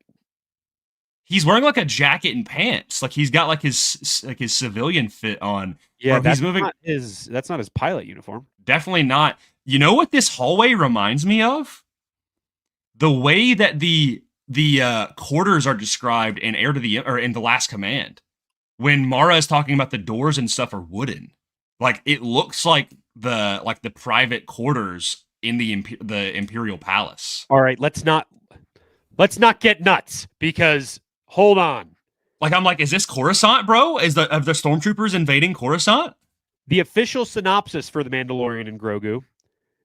He's wearing like a jacket and pants. Like he's got like his civilian fit on. Yeah, that's not his pilot uniform. Definitely not. You know what this hallway reminds me of? The way that the quarters are described in in The Last Command, when Mara is talking about the doors and stuff are wooden. Like it looks like the private quarters in the Imperial Palace. All right, let's not get nuts because hold on. Like I'm like, is this Coruscant, bro? Of the stormtroopers invading Coruscant? The official synopsis for The Mandalorian and Grogu.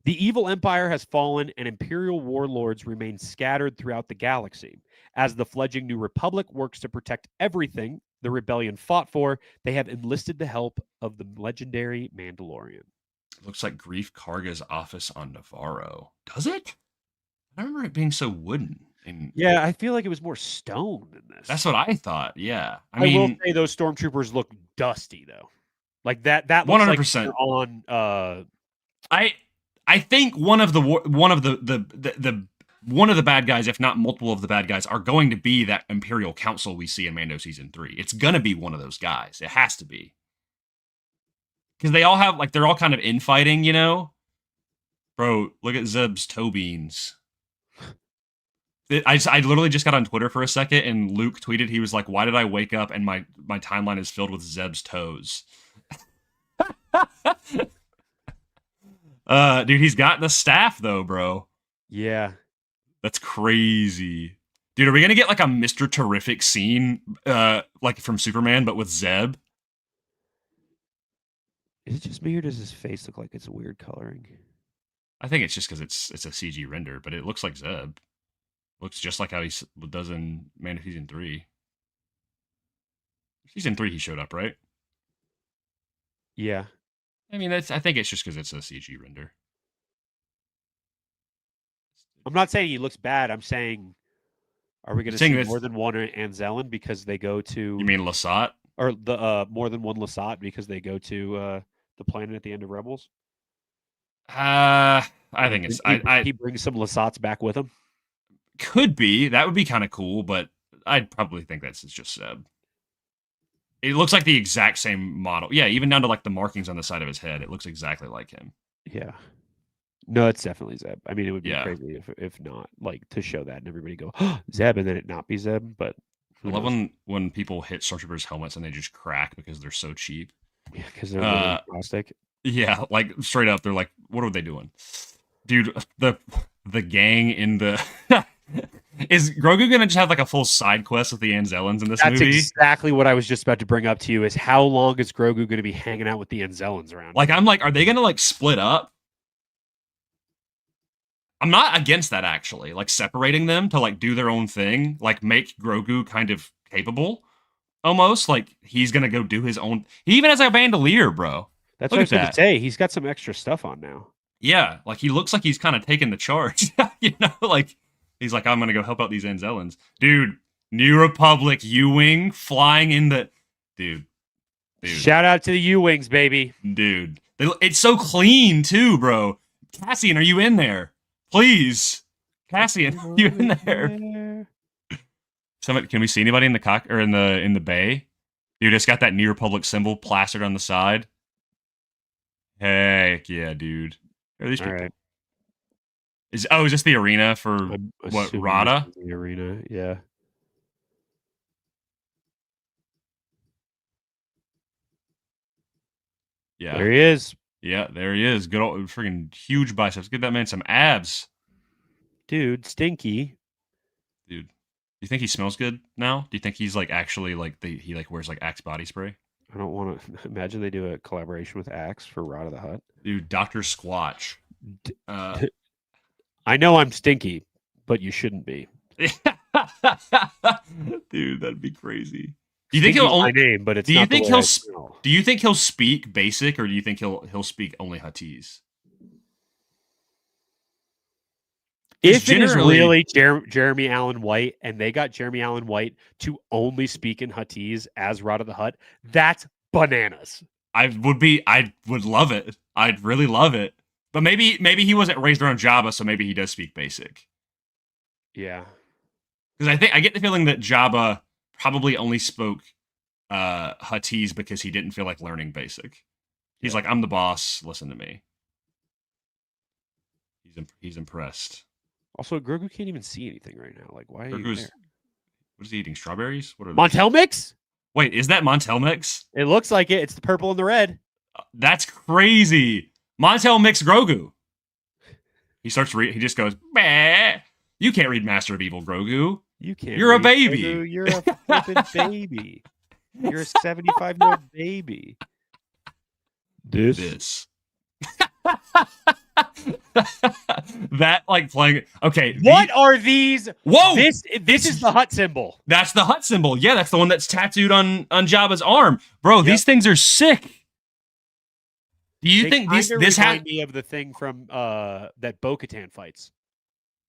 The evil empire has fallen and Imperial warlords remain scattered throughout the galaxy. As the fledgling New Republic works to protect everything the rebellion fought for, they have enlisted the help of the legendary Mandalorian. It looks like Grief Karga's office on Navarro. Does it? I remember it being so wooden. Yeah, I feel like it was more stone than this. That's what I thought. Yeah, I will say those stormtroopers look dusty though. Like that 100% like on. I think one of the bad guys, if not multiple of the bad guys, are going to be that Imperial Council we see in Mando season 3. It's gonna be one of those guys. It has to be. Because they all have they're all kind of infighting, you know? Bro, look at Zeb's toe beans. I literally just got on Twitter for a second and Luke tweeted, he was like, why did I wake up and my timeline is filled with Zeb's toes? Dude, he's got the staff though, bro. Yeah. That's crazy. Dude, are we gonna get like a Mr. Terrific scene like from Superman, but with Zeb? Is it just me or does his face look like it's a weird coloring? I think it's just because it's a CG render, but it looks like Zeb. Looks just like how he does in Mando season 3. Season 3 he showed up, right? Yeah. I mean, I think it's just because it's a CG render. I'm not saying he looks bad. I'm saying, are we going to see more than one Anzellan because they go to? You mean Lasat? Or the more than one Lasat because they go to the planet at the end of Rebels? I think it's he brings some Lasats back with him. Could be. That would be kind of cool, but I'd probably think that's just Zeb. It looks like the exact same model. Yeah, even down to like the markings on the side of his head. It looks exactly like him. Yeah. No, it's definitely Zeb. I mean, it would be crazy if not, like, to show that and everybody go, oh, Zeb, and then it not be Zeb. But I love when people hit Stormtroopers' helmets and they just crack because they're so cheap. Yeah, because they're really plastic. Yeah, like straight up, they're like, what are they doing? Dude, the gang in the is Grogu gonna just have like a full side quest with the Anzellans in this movie? That's exactly what I was just about to bring up to you. Is how long is Grogu going to be hanging out with the Anzellans around? Like, I'm like, are they gonna like split up? I'm not against that actually. Like separating them to like do their own thing, like make Grogu kind of capable, almost like he's gonna go do his own. He even has a bandolier, bro. That's what I was going to say. He's got some extra stuff on now. Yeah, like he looks like he's kind of taking the charge. You know, like he's like, I'm gonna go help out these Anzellans, dude. New Republic U-wing flying in the dude. Shout out to the U-wings, baby. Dude, it's so clean too, bro. Cassian, are you in there? Please, Cassian, are you in there? Can we see anybody in the cock or in the bay? Dude, it's got that New Republic symbol plastered on the side. Heck yeah, dude. Are these people? Right. Is this the arena for what, Rada? The arena, yeah. Yeah. There he is. Yeah, there he is. Good old freaking huge biceps. Give that man some abs. Dude, stinky. Dude. Do you think he smells good now? Do you think he's like actually like he like wears like Axe body spray? I don't want to imagine they do a collaboration with Axe for Rada the Hutt. Dude, Dr. Squatch. I know I'm stinky, but you shouldn't be. Dude, that'd be crazy. Do you think he'll only name, but it's do you think he'll do you think he'll speak basic, or do you think he'll speak only Huttese? If it is really Jeremy Allen White, and they got Jeremy Allen White to only speak in Huttese as Rada the Hutt, that's bananas. I would love it. I'd really love it. But maybe he wasn't raised around Jabba, so maybe he does speak basic. Yeah. Because I get the feeling that Jabba probably only spoke Huttese because he didn't feel like learning basic. He's like, I'm the boss, listen to me. He's impressed. Also, Grogu can't even see anything right now. Like, why are you there? What is he eating? Strawberries? What are Montel mix? Wait, is that Montel mix? It looks like it. It's the purple and the red. That's crazy. Montel mix Grogu. He starts he just goes, bah. You can't read Master of Evil, Grogu. You can't. You're a baby. Grogu. You're a flippin' baby. You're a 75-year-old baby. This. That like playing. Okay. What are these? Whoa! This is the Hutt symbol. That's the Hutt symbol. Yeah, that's the one that's tattooed on Jabba's arm, bro. Yep. These things are sick. Do you think this remind me of the thing from that Bo-Katan fights?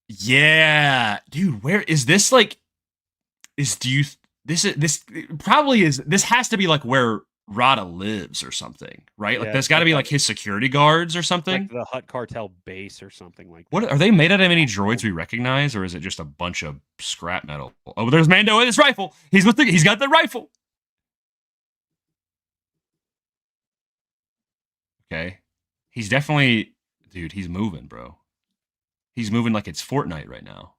Yeah, dude. Where is this? Like, this probably is. This has to be like where Rada lives or something, right? Yeah, like there's got to be like his security guards or something. Like the Hutt cartel base or something like that. What are they made out of? Any droids we recognize, or is it just a bunch of scrap metal? Oh, there's Mando with his rifle. He's got the rifle. Okay. He's definitely, dude, he's moving, bro. He's moving like it's Fortnite right now.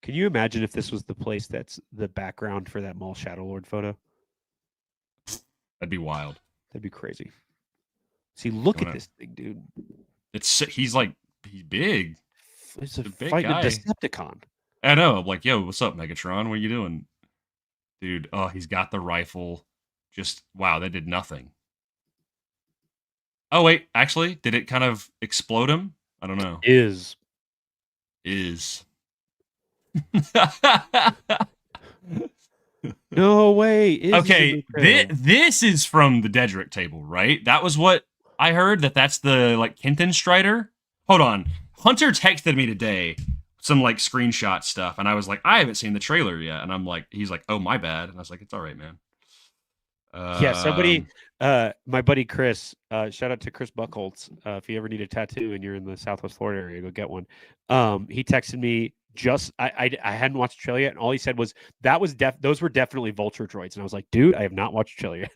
Can you imagine if this was the place that's the background for that Maul Shadow Lord photo? That'd be wild. That'd be crazy. See, look at this thing, dude. He's big. It's a big guy. A Decepticon. I know. I'm like, yo, what's up, Megatron? What are you doing? Dude, oh, he's got the rifle. Just, wow, that did nothing. Oh, wait, actually, did it kind of explode him? I don't know. Is. No way. Okay, this is from the Dedrick table, right? That was what I heard. That's the like Kenton Strider. Hold on, Hunter texted me today some like screenshot stuff, and I was like, I haven't seen the trailer yet, and I'm like, he's like, oh my bad, and I was like, it's all right, man. Yeah, somebody, my buddy Chris, shout out to Chris Buckholtz. If you ever need a tattoo and you're in the Southwest Florida area, go get one. He texted me I hadn't watched the trailer yet, and all he said was those were definitely vulture droids, and I was like, dude, I have not watched the trailer yet.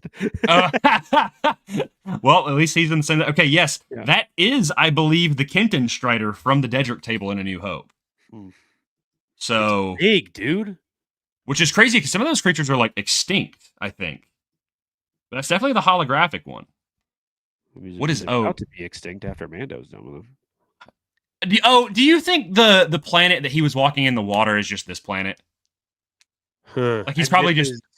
Well, at least he's in the same. Okay, yes, yeah. That is, I believe, the Kenton Strider from the Dedrick table in A New Hope. So it's big, dude. Which is crazy because some of those creatures are like extinct, I think. But that's definitely the holographic one. What is about to be extinct after Mando's done with them? Do you think the planet that he was walking in the water is just this planet? Like he probably went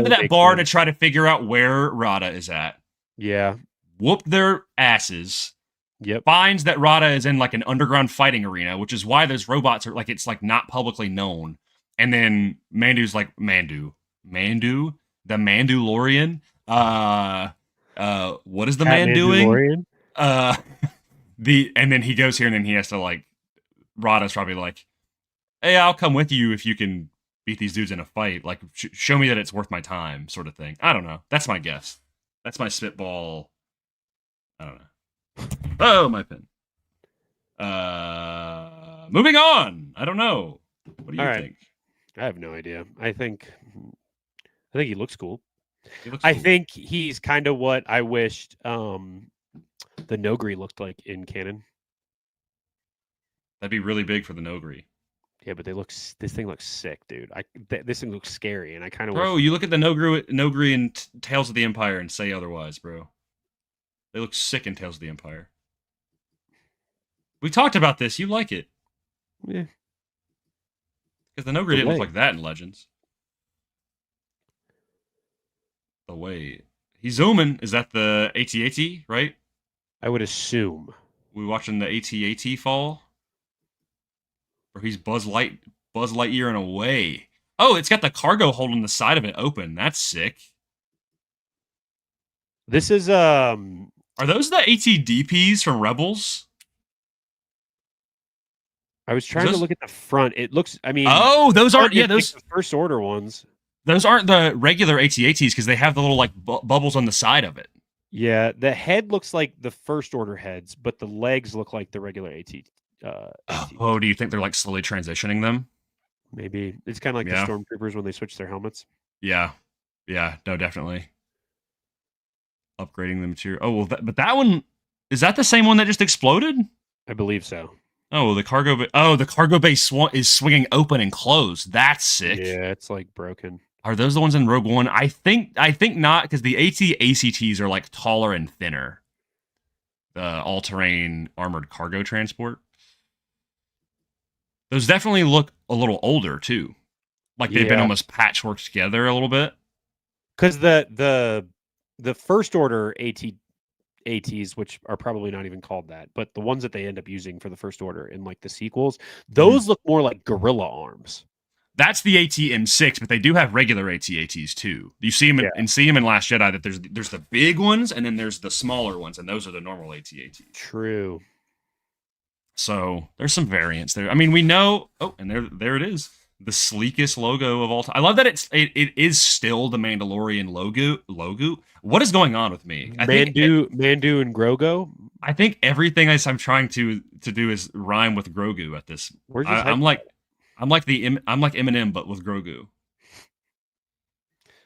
to that bar to try to figure out where Rada is at. Yeah. Whooped their asses. Yep. Finds that Rada is in like an underground fighting arena, which is why those robots are like, it's like not publicly known. And then Mandu's like, Mandu, the Mandalorian. What is the man doing? And then he goes here, and then he has to like, Rada's probably like, hey, I'll come with you if you can beat these dudes in a fight. Like, show me that it's worth my time, sort of thing. I don't know. That's my guess. That's my spitball. I don't know. Oh, my pen. Moving on. I don't know. What do you think? I have no idea. I think he looks cool. I think he's kind of what I wished the Nogri looked like in canon. That'd be really big for the Nogri. Yeah, but this thing looks sick, dude. This thing looks scary, and I kind of you look at the Nogri in Tales of the Empire and say otherwise, bro. They look sick in Tales of the Empire. We talked about this. You like it. Yeah. Because the Nogri didn't look like that in Legends. The way he's zooming, is that the AT-AT, right? I would assume. We watching the AT-AT fall? Or he's Buzz Lightyear in a way. Oh, it's got the cargo holding the side of it open. That's sick. This is Are those the AT-DPs from Rebels? I was trying to look at the front. It looks, I mean... Oh, those aren't... Yeah, those... the First Order ones. Those aren't the regular AT-ATs because they have the little, like, bubbles on the side of it. Yeah, the head looks like the First Order heads, but the legs look like the regular AT. Oh, do you think they're, like, slowly transitioning them? Maybe. It's kind of like the Stormtroopers when they switch their helmets. Yeah. Yeah, no, definitely. Upgrading the material. Oh, well, but that one... Is that the same one that just exploded? I believe so. Oh, the cargo bay is swinging open and closed. That's sick. Yeah, it's like broken. Are those the ones in Rogue One? I think not, because the AT-ACTs are like taller and thinner. The all-terrain armored cargo transport. Those definitely look a little older too. Like they've been almost patchworked together a little bit. Because the First Order ATs, which are probably not even called that, but the ones that they end up using for the First Order in like the sequels, those look more like gorilla arms. That's the AT-M6, but they do have regular AT-ATs too. You see them in Last Jedi that there's the big ones and then there's the smaller ones, and those are the normal AT-ATs. True. So there's some variants there. I mean, we know. Oh, and there it is. The sleekest logo of all time. I love that it is still the Mandalorian logo. What is going on with me? Mando and Grogu. I think everything I'm trying to do is rhyme with Grogu at this. I'm like Eminem, but with Grogu.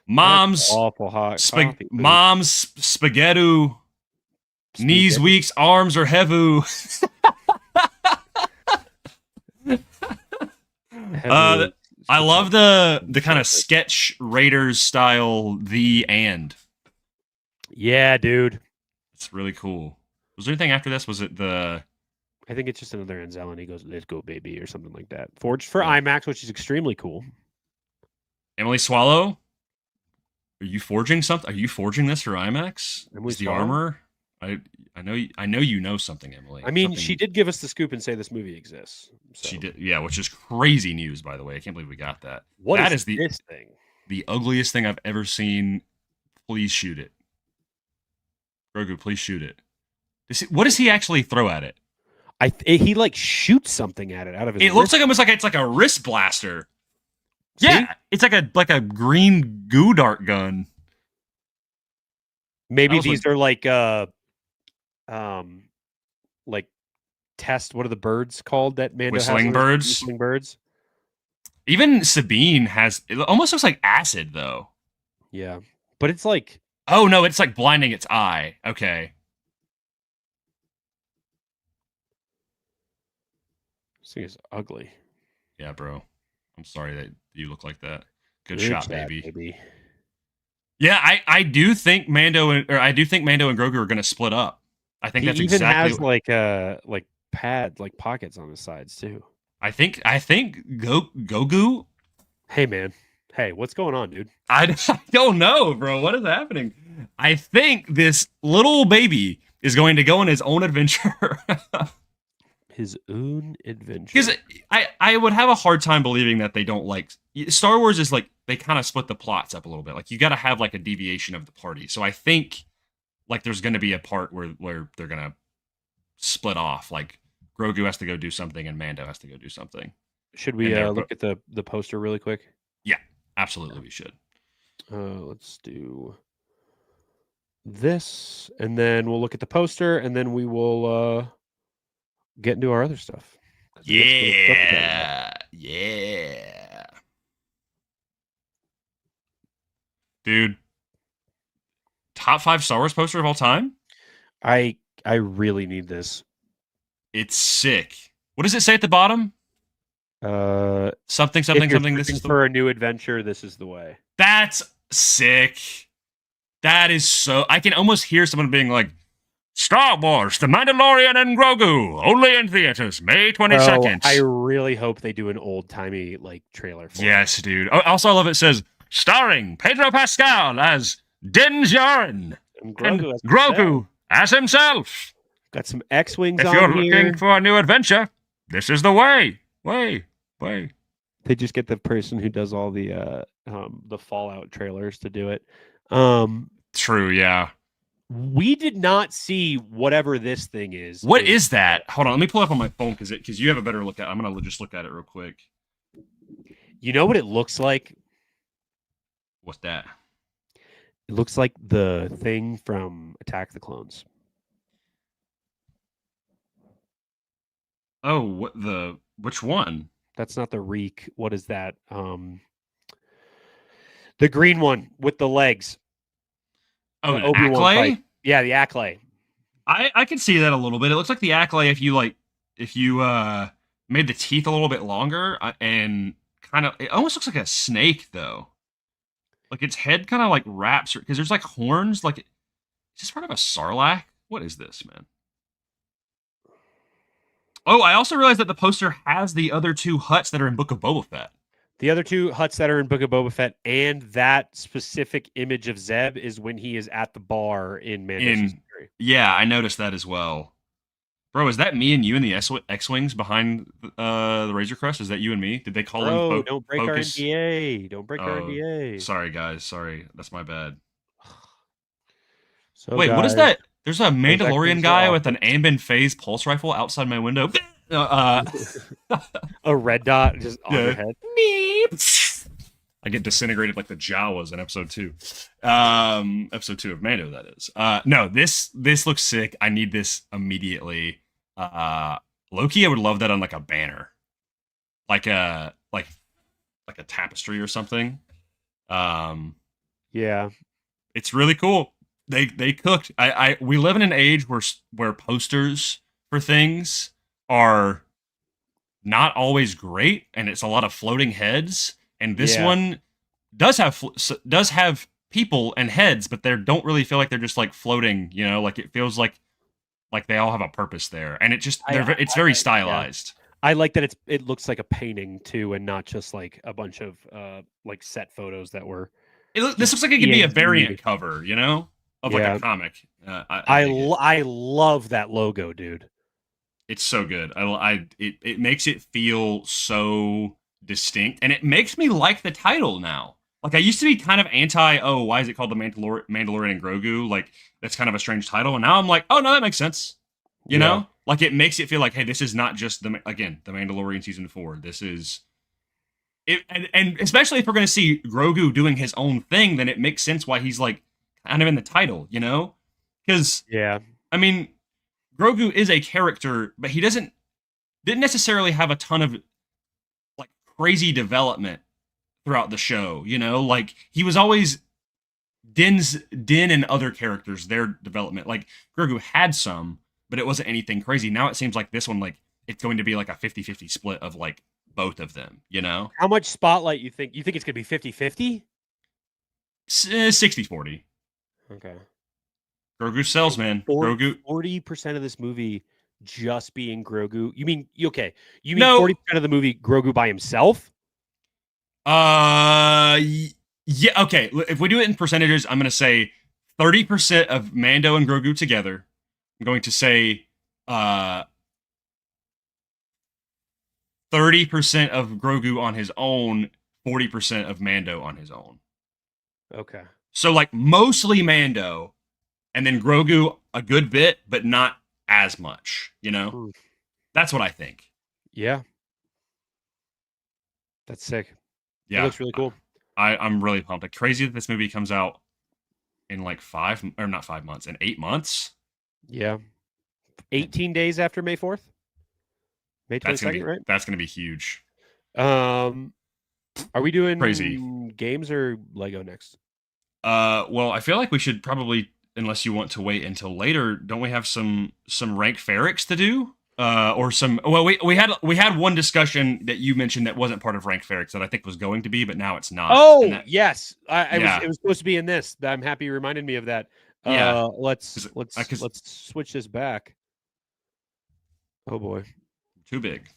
Mom's awful hot. Mom's spaghetti. Knees weak, arms are heavy. I love the kind of sketch Raiders style and. Yeah, dude. It's really cool. Was there anything after this? Was it the... I think it's just another Enzel, and he goes, "Let's go, baby," or something like that. Forged for IMAX, which is extremely cool. Emily Swallow? Are you forging something? Are you forging this for IMAX? Emily the armor? I know you know something, Emily. I mean, Something she did give us the scoop and say this movie exists. So. she did, yeah, which is crazy news, by the way. I can't believe we got that. What That is is this thing? the ugliest thing I've ever seen. Please shoot it, Grogu. Please shoot it. What does he actually throw at it? He like shoots something at it out of his. It looks like almost like it's like a wrist blaster. See? Yeah, it's like a green goo dart gun. Maybe these are like test. What are the birds called that Mando whistling has? Birds. Whistling birds. Even Sabine has. It almost looks like acid though. Yeah, but it's like. Oh no, it's like blinding its eye. Okay. This thing is ugly. Yeah, bro. I'm sorry that you look like that. Good shot, baby. Yeah, I do think Mando and Grogu are going to split up. I think that's exactly. He even has like pad like pockets on his sides too. I think Grogu. Hey man, hey, what's going on, dude? I don't know, bro. What is happening? I think this little baby is going to go on his own adventure. His own adventure. Because I would have a hard time believing that they don't like Star Wars is like they kind of split the plots up a little bit. Like you got to have like a deviation of the party. So I think like there's going to be a part where they're going to split off. Like Grogu has to go do something and Mando has to go do something. Should we look at the poster really quick? Yeah, absolutely, we should. Let's do this, and then we'll look at the poster, and then we will get into our other stuff. Yeah. Dude, top 5 Star Wars poster of all time? I really need this. It's sick. What does it say at the bottom? Something. This is for a new adventure. This is the way. That's sick. That is so. I can almost hear someone being like, Star Wars, The Mandalorian and Grogu, only in theaters, May 22nd. I really hope they do an old-timey like trailer for Yes, dude. Also, I love it says, starring Pedro Pascal as Din Djarin and Grogu as himself. Got some X-Wings on here. If here. you're looking for a new adventure, this is the way. They just get the person who does all the Fallout trailers to do it. True, yeah. We did not see whatever this thing is. What is that? Hold on, let me pull it up on my phone because you have a better look at it. I'm going to just look at it real quick. You know what it looks like? What's that? It looks like the thing from Attack of the Clones. Oh, which one? That's not the Reek. What is that? The green one with the legs. Oh, an Acklay? Yeah, the Acklay. I can see that a little bit. It looks like the Acklay if you made the teeth a little bit longer and kind of. It almost looks like a snake though. Like its head kind of like wraps because there's like horns. Like, is this part of a sarlacc? What is this, man? Oh, I also realized that the poster has the other 2 huts that are in Book of Boba Fett. The other 2 huts that are in Book of Boba Fett, and that specific image of Zeb is when he is at the bar in Mando's History. Yeah, I noticed that as well. Bro, is that me and you in the X-Wings behind the Razor Crest? Is that you and me? Did they call in don't break focus? our NDA. Don't break our NDA. Sorry, guys. Sorry. That's my bad. So wait, guys, what is that? There's a Mandalorian guy with an Ambin Phase pulse rifle outside my window. A red dot just on your head. I get disintegrated like the Jawas in episode 2. Episode 2 of Mando, that is. No, this looks sick. I need this immediately. Loki, I would love that on like a banner. Like a tapestry or something. Yeah. It's really cool. They cooked. We live in an age where posters for things are not always great, and it's a lot of floating heads. And this one does have people and heads, but they don't really feel like they're just like floating. You know, like it feels like they all have a purpose there, and it's very stylized. Yeah. I like that it looks like a painting too, and not just like a bunch of like set photos that were. This looks like it could be a variant cover, you know? of like a comic. I love that logo, dude. It's so good. It makes it feel so distinct, and it makes me like the title now. Like I used to be kind of anti. Oh, why is it called the Mandalorian and Grogu? Like that's kind of a strange title. And now I'm like, oh no, that makes sense. You know, like it makes it feel like, hey, this is not just the Mandalorian season 4. This is it, and especially if we're going to see Grogu doing his own thing, then it makes sense why he's like kind of in the title. You know, because I mean, Grogu is a character, but he didn't necessarily have a ton of like crazy development throughout the show. You know, like he was always Din and other characters, their development. Like Grogu had some, but it wasn't anything crazy. Now it seems like this one, like it's going to be like a 50-50 split of like both of them, you know? How much spotlight you think it's going to be 50-50? 60-40. Okay. Grogu sells, man. Grogu 40% of this movie just being Grogu. You mean 40% of the movie Grogu by himself? Yeah, okay. If we do it in percentages, I'm going to say 30% of Mando and Grogu together. I'm going to say 30% of Grogu on his own, 40% of Mando on his own. Okay. So like mostly Mando, and then Grogu a good bit, but not as much, you know? That's what I think. Yeah. That's sick. Yeah. It looks really cool. I'm really pumped. Like crazy that this movie comes out in like 8 months. Yeah. 18 days after May 4th. May 22nd, right? That's going to be huge. Are we doing crazy games or Lego next? Well, I feel like we should probably, unless you want to wait until later, don't we have some rank Ferrix to do? Or some. Well, we had one discussion that you mentioned that wasn't part of Rank Ferrix that I think was going to be, but now it's not. Oh, yes, it was supposed to be in this. I'm happy you reminded me of that. Let's switch this back. Oh boy, too big.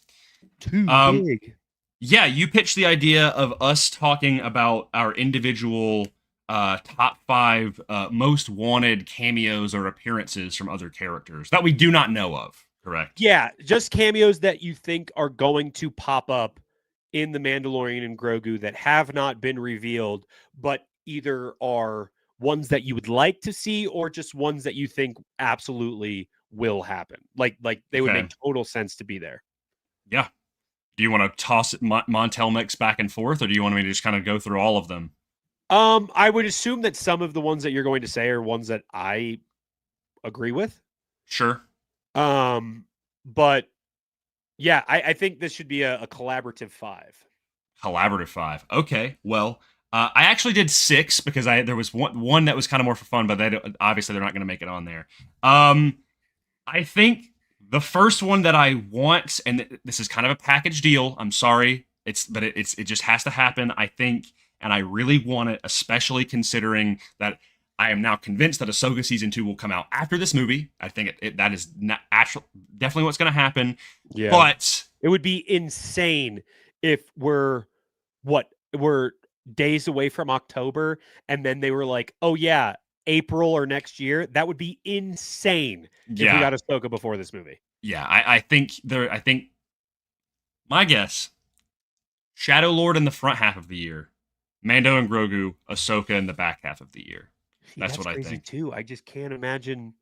Too big. Yeah, you pitched the idea of us talking about our individual top 5 most wanted cameos or appearances from other characters that we do not know of. Correct. Yeah, just cameos that you think are going to pop up in The Mandalorian and Grogu that have not been revealed, but either are ones that you would like to see or just ones that you think absolutely will happen. Like they would make total sense to be there. Yeah. Do you want to toss it Montel mix back and forth, or do you want me to just kind of go through all of them? I would assume that some of the ones that you're going to say are ones that I agree with. Sure. But yeah, I think this should be a collaborative 5. Collaborative 5. Okay. Well, I actually did 6 because there was one that was kind of more for fun, but obviously they're not going to make it on there. I think the first one that I want, and this is kind of a package deal. I'm sorry. It just has to happen. I think, and I really want it, especially considering that I am now convinced that Ahsoka season 2 will come out after this movie. I think that is definitely what's going to happen. Yeah, but it would be insane if we're days away from October, and then they were like, "Oh yeah, April or next year." That would be insane if we got Ahsoka before this movie. Yeah, I think my guess, Shadow Lord in the front half of the year, Mando and Grogu, Ahsoka in the back half of the year. That's what I think too. I just can't imagine.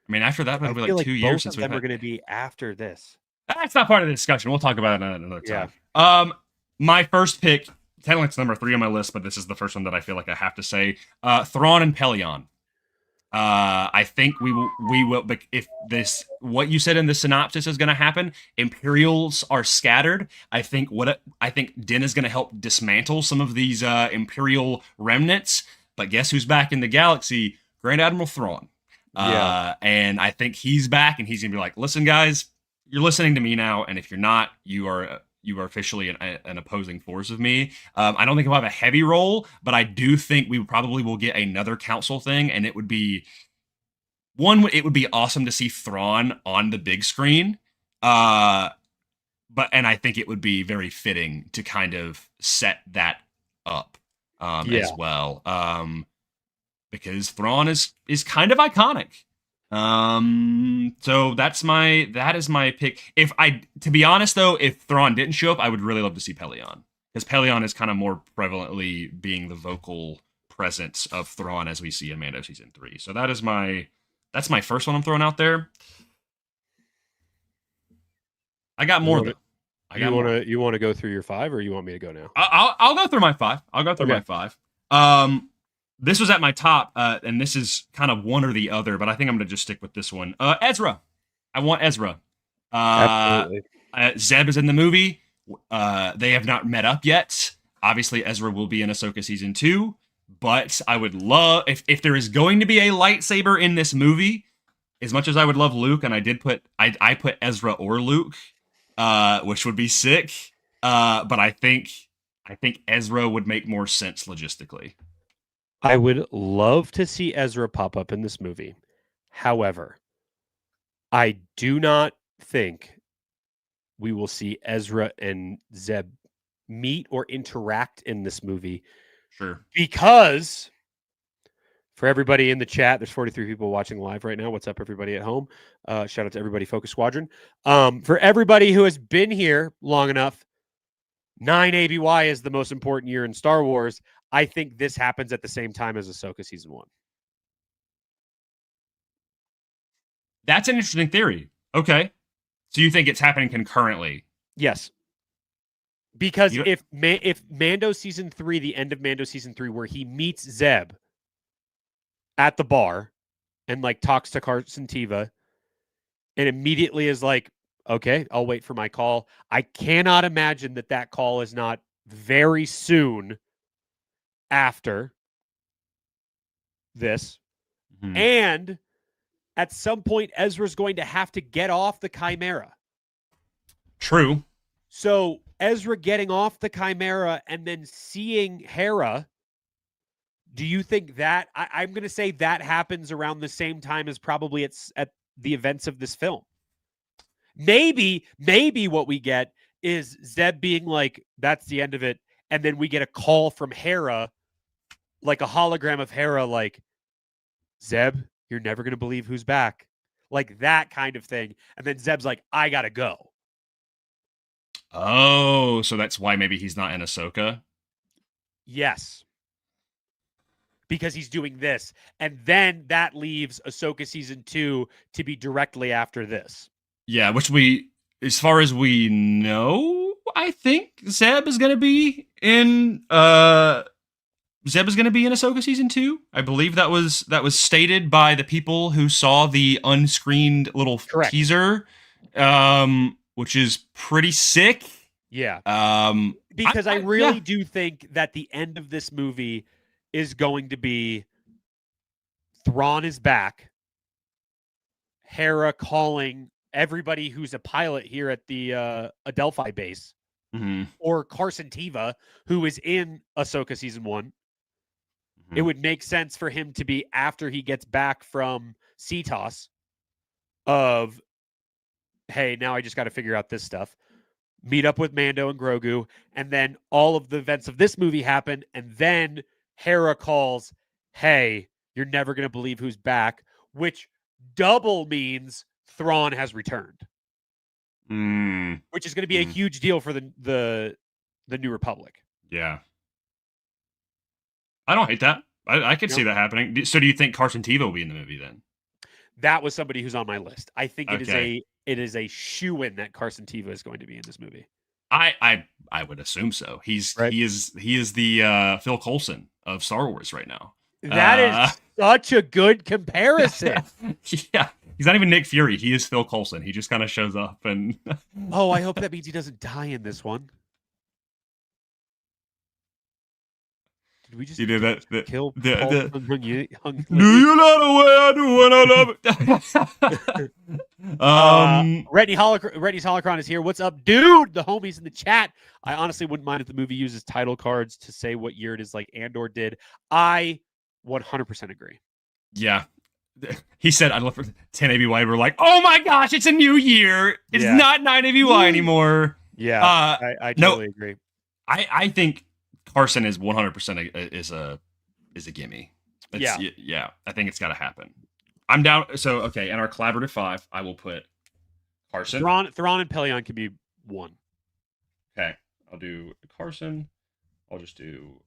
I mean, after that, it'll be like 2 years since we're going to be after this. That's not part of the discussion. We'll talk about it another time. Yeah. My first pick, technically it's number 3 on my list, but this is the first one that I feel like I have to say. Thrawn and Pelion. I think we will. But if what you said in the synopsis is going to happen, Imperials are scattered. I think Din is going to help dismantle some of these Imperial remnants. But guess who's back in the galaxy? Grand Admiral Thrawn. And I think he's back, and he's gonna be like, "Listen, guys, you're listening to me now, and if you're not, you are officially an opposing force of me." I don't think he'll have a heavy role, but I do think we probably will get another council thing, and it would be awesome to see Thrawn on the big screen. And I think it would be very fitting to kind of set that up as well. because Thrawn is kind of iconic. So that is my pick. To be honest though, if Thrawn didn't show up, I would really love to see Pelion, because Pelion is kind of more prevalently being the vocal presence of Thrawn as we see in Mando season 3. So that's my first one I'm throwing out there. I got more though. You want to go through your 5, or you want me to go now? I'll go through my 5. I'll go through my 5. This was at my top, and this is kind of one or the other, but I think I'm going to just stick with this one. Ezra. I want Ezra. Absolutely. Zeb is in the movie. They have not met up yet. Obviously, Ezra will be in Ahsoka season 2, but I would love, if there is going to be a lightsaber in this movie, as much as I would love Luke, and I put Ezra or Luke, which would be sick. But I think Ezra would make more sense logistically. I would love to see Ezra pop up in this movie. However, I do not think we will see Ezra and Zeb meet or interact in this movie. Sure. Because for everybody in the chat, there's 43 people watching live right now. What's up, everybody at home? Shout out to everybody, Focus Squadron. For everybody who has been here long enough, 9 ABY is the most important year in Star Wars. I think this happens at the same time as Ahsoka season 1. That's an interesting theory. Okay. So you think it's happening concurrently? Yes. Because if Mando season 3, the end of Mando season 3, where he meets Zeb at the bar and like talks to Carson Teva and immediately is like, okay, I'll wait for my call. I cannot imagine that call is not very soon after this. Mm-hmm. And at some point, Ezra's going to have to get off the Chimera. True. So Ezra getting off the Chimera and then seeing Hera, do you think that I'm going to say that happens around the same time as probably it's at the events of this film? Maybe what we get is Zeb being like, that's the end of it. And then we get a call from Hera, like a hologram of Hera, like, Zeb, you're never going to believe who's back. Like that kind of thing. And then Zeb's like, I got to go. Oh, so that's why maybe he's not in Ahsoka? Yes. Because he's doing this. And then that leaves Ahsoka season 2 to be directly after this. Yeah, which as far as we know, I think Zeb is going to be in Ahsoka season 2. I believe that was stated by the people who saw the unscreened little teaser, which is pretty sick. Yeah. Because I really do think that the end of this movie is going to be Thrawn is back, Hera calling everybody who's a pilot here at the Adelphi base, mm-hmm. or Carson Teva, who is in Ahsoka season 1. Mm-hmm. It would make sense for him to be after he gets back from CTOS of, hey, now I just got to figure out this stuff. Meet up with Mando and Grogu, and then all of the events of this movie happen, and then Hera calls, hey, you're never going to believe who's back, which double means Thrawn has returned. Which is going to be a huge deal for the New Republic. Yeah. I don't hate that. I could see that happening. So do you think Carson Teva will be in the movie then? That was somebody who's on my list. I think it is a shoo-in that Carson Teva is going to be in this movie. I would assume so. He is the Phil Coulson of Star Wars right now. That is such a good comparison. Yeah. He's not even Nick Fury. He is Phil Coulson. He just kind of shows up and oh, I hope that means he doesn't die in this one. Did we just kill Paul? Do you know the way I do when I love it? Reddy's Holocron is here. What's up, dude? The homies in the chat. I honestly wouldn't mind if the movie uses title cards to say what year it is, like Andor did. I 100% agree. Yeah. He said, I love 10 ABY. We're like, oh my gosh, it's a new year. It's not 9 ABY anymore. Yeah, I totally agree. I think Carson is 100% is a gimme. Yeah. I think it's got to happen. I'm down. So okay, in our collaborative 5, I will put Carson. Thrawn and Pelion can be 1. Okay, I'll do Carson. I'll just do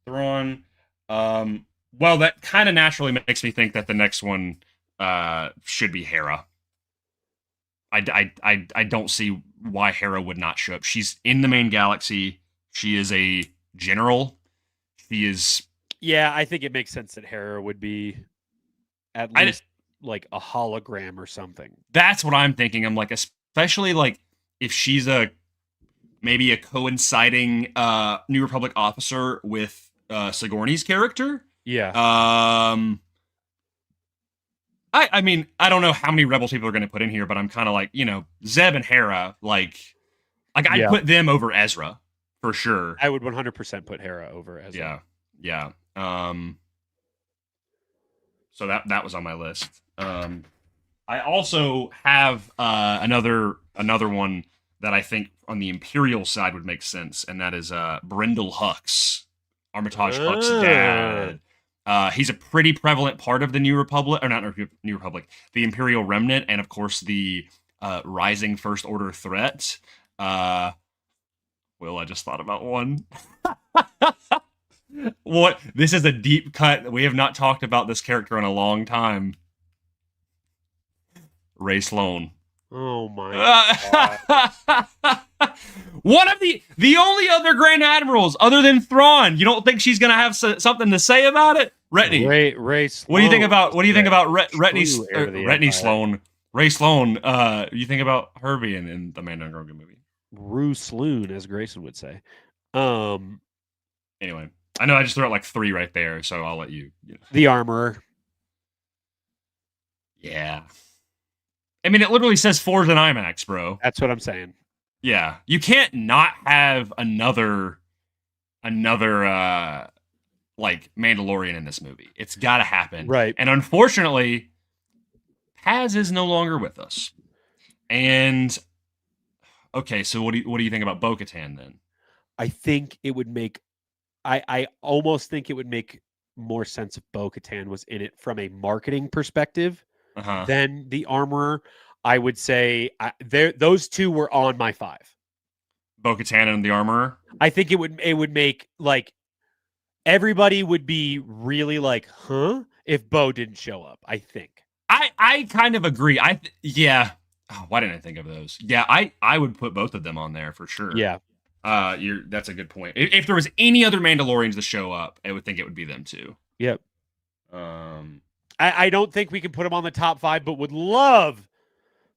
Thrawn. Well, that kind of naturally makes me think that the next one should be Hera. I don't see why Hera would not show up. She's in the main galaxy. She is a general. She is. Yeah, I think it makes sense that Hera would be at least like a hologram or something. That's what I'm thinking. I'm like, especially like if she's maybe a coinciding New Republic officer with Sigourney's character. Yeah. I mean, I don't know how many Rebels people are going to put in here, but I'm kind of like, Zeb and Hera, like I'd put them over Ezra for sure. I would 100% put Hera over Ezra. Yeah. So that was on my list. I also have another one that I think on the Imperial side would make sense, and that is Brendel Hux, Armitage Hux's dad. He's a pretty prevalent part of the New Republic, or not New Republic, the Imperial Remnant, and of course the rising First Order threat. Will, I just thought about one. What? This is a deep cut. We have not talked about this character in a long time. Ray Sloan. Oh my god. One of the only other Grand Admirals other than Thrawn. You don't think she's gonna have something to say about it? Retney. Ray Sloan. What do you think about Retney Sloan? Ray Sloan. You think about her being in the Mando Grogu movie? Rue Sloan, as Grayson would say. Anyway, I know I just threw out like 3 right there, so I'll let you. The Armorer. Yeah. I mean, it literally says Forge and IMAX, bro. That's what I'm saying. Yeah, you can't not have another like Mandalorian in this movie. It's got to happen, right? And unfortunately, Paz is no longer with us. And okay, so what do you think about Bo-Katan then? I think it would make. I almost think it would make more sense if Bo-Katan was in it from a marketing perspective. Then the Armorer. I would say those 2 were on my 5. Bo-Katan and the Armorer. I think it would make like everybody would be really like, huh? If Bo didn't show up. I think. I kind of agree. Yeah. Oh, why didn't I think of those? Yeah, I would put both of them on there for sure. Yeah. That's a good point. If there was any other Mandalorians to show up, I would think it would be them too. Yep. I don't think we can put him on the top 5, but would love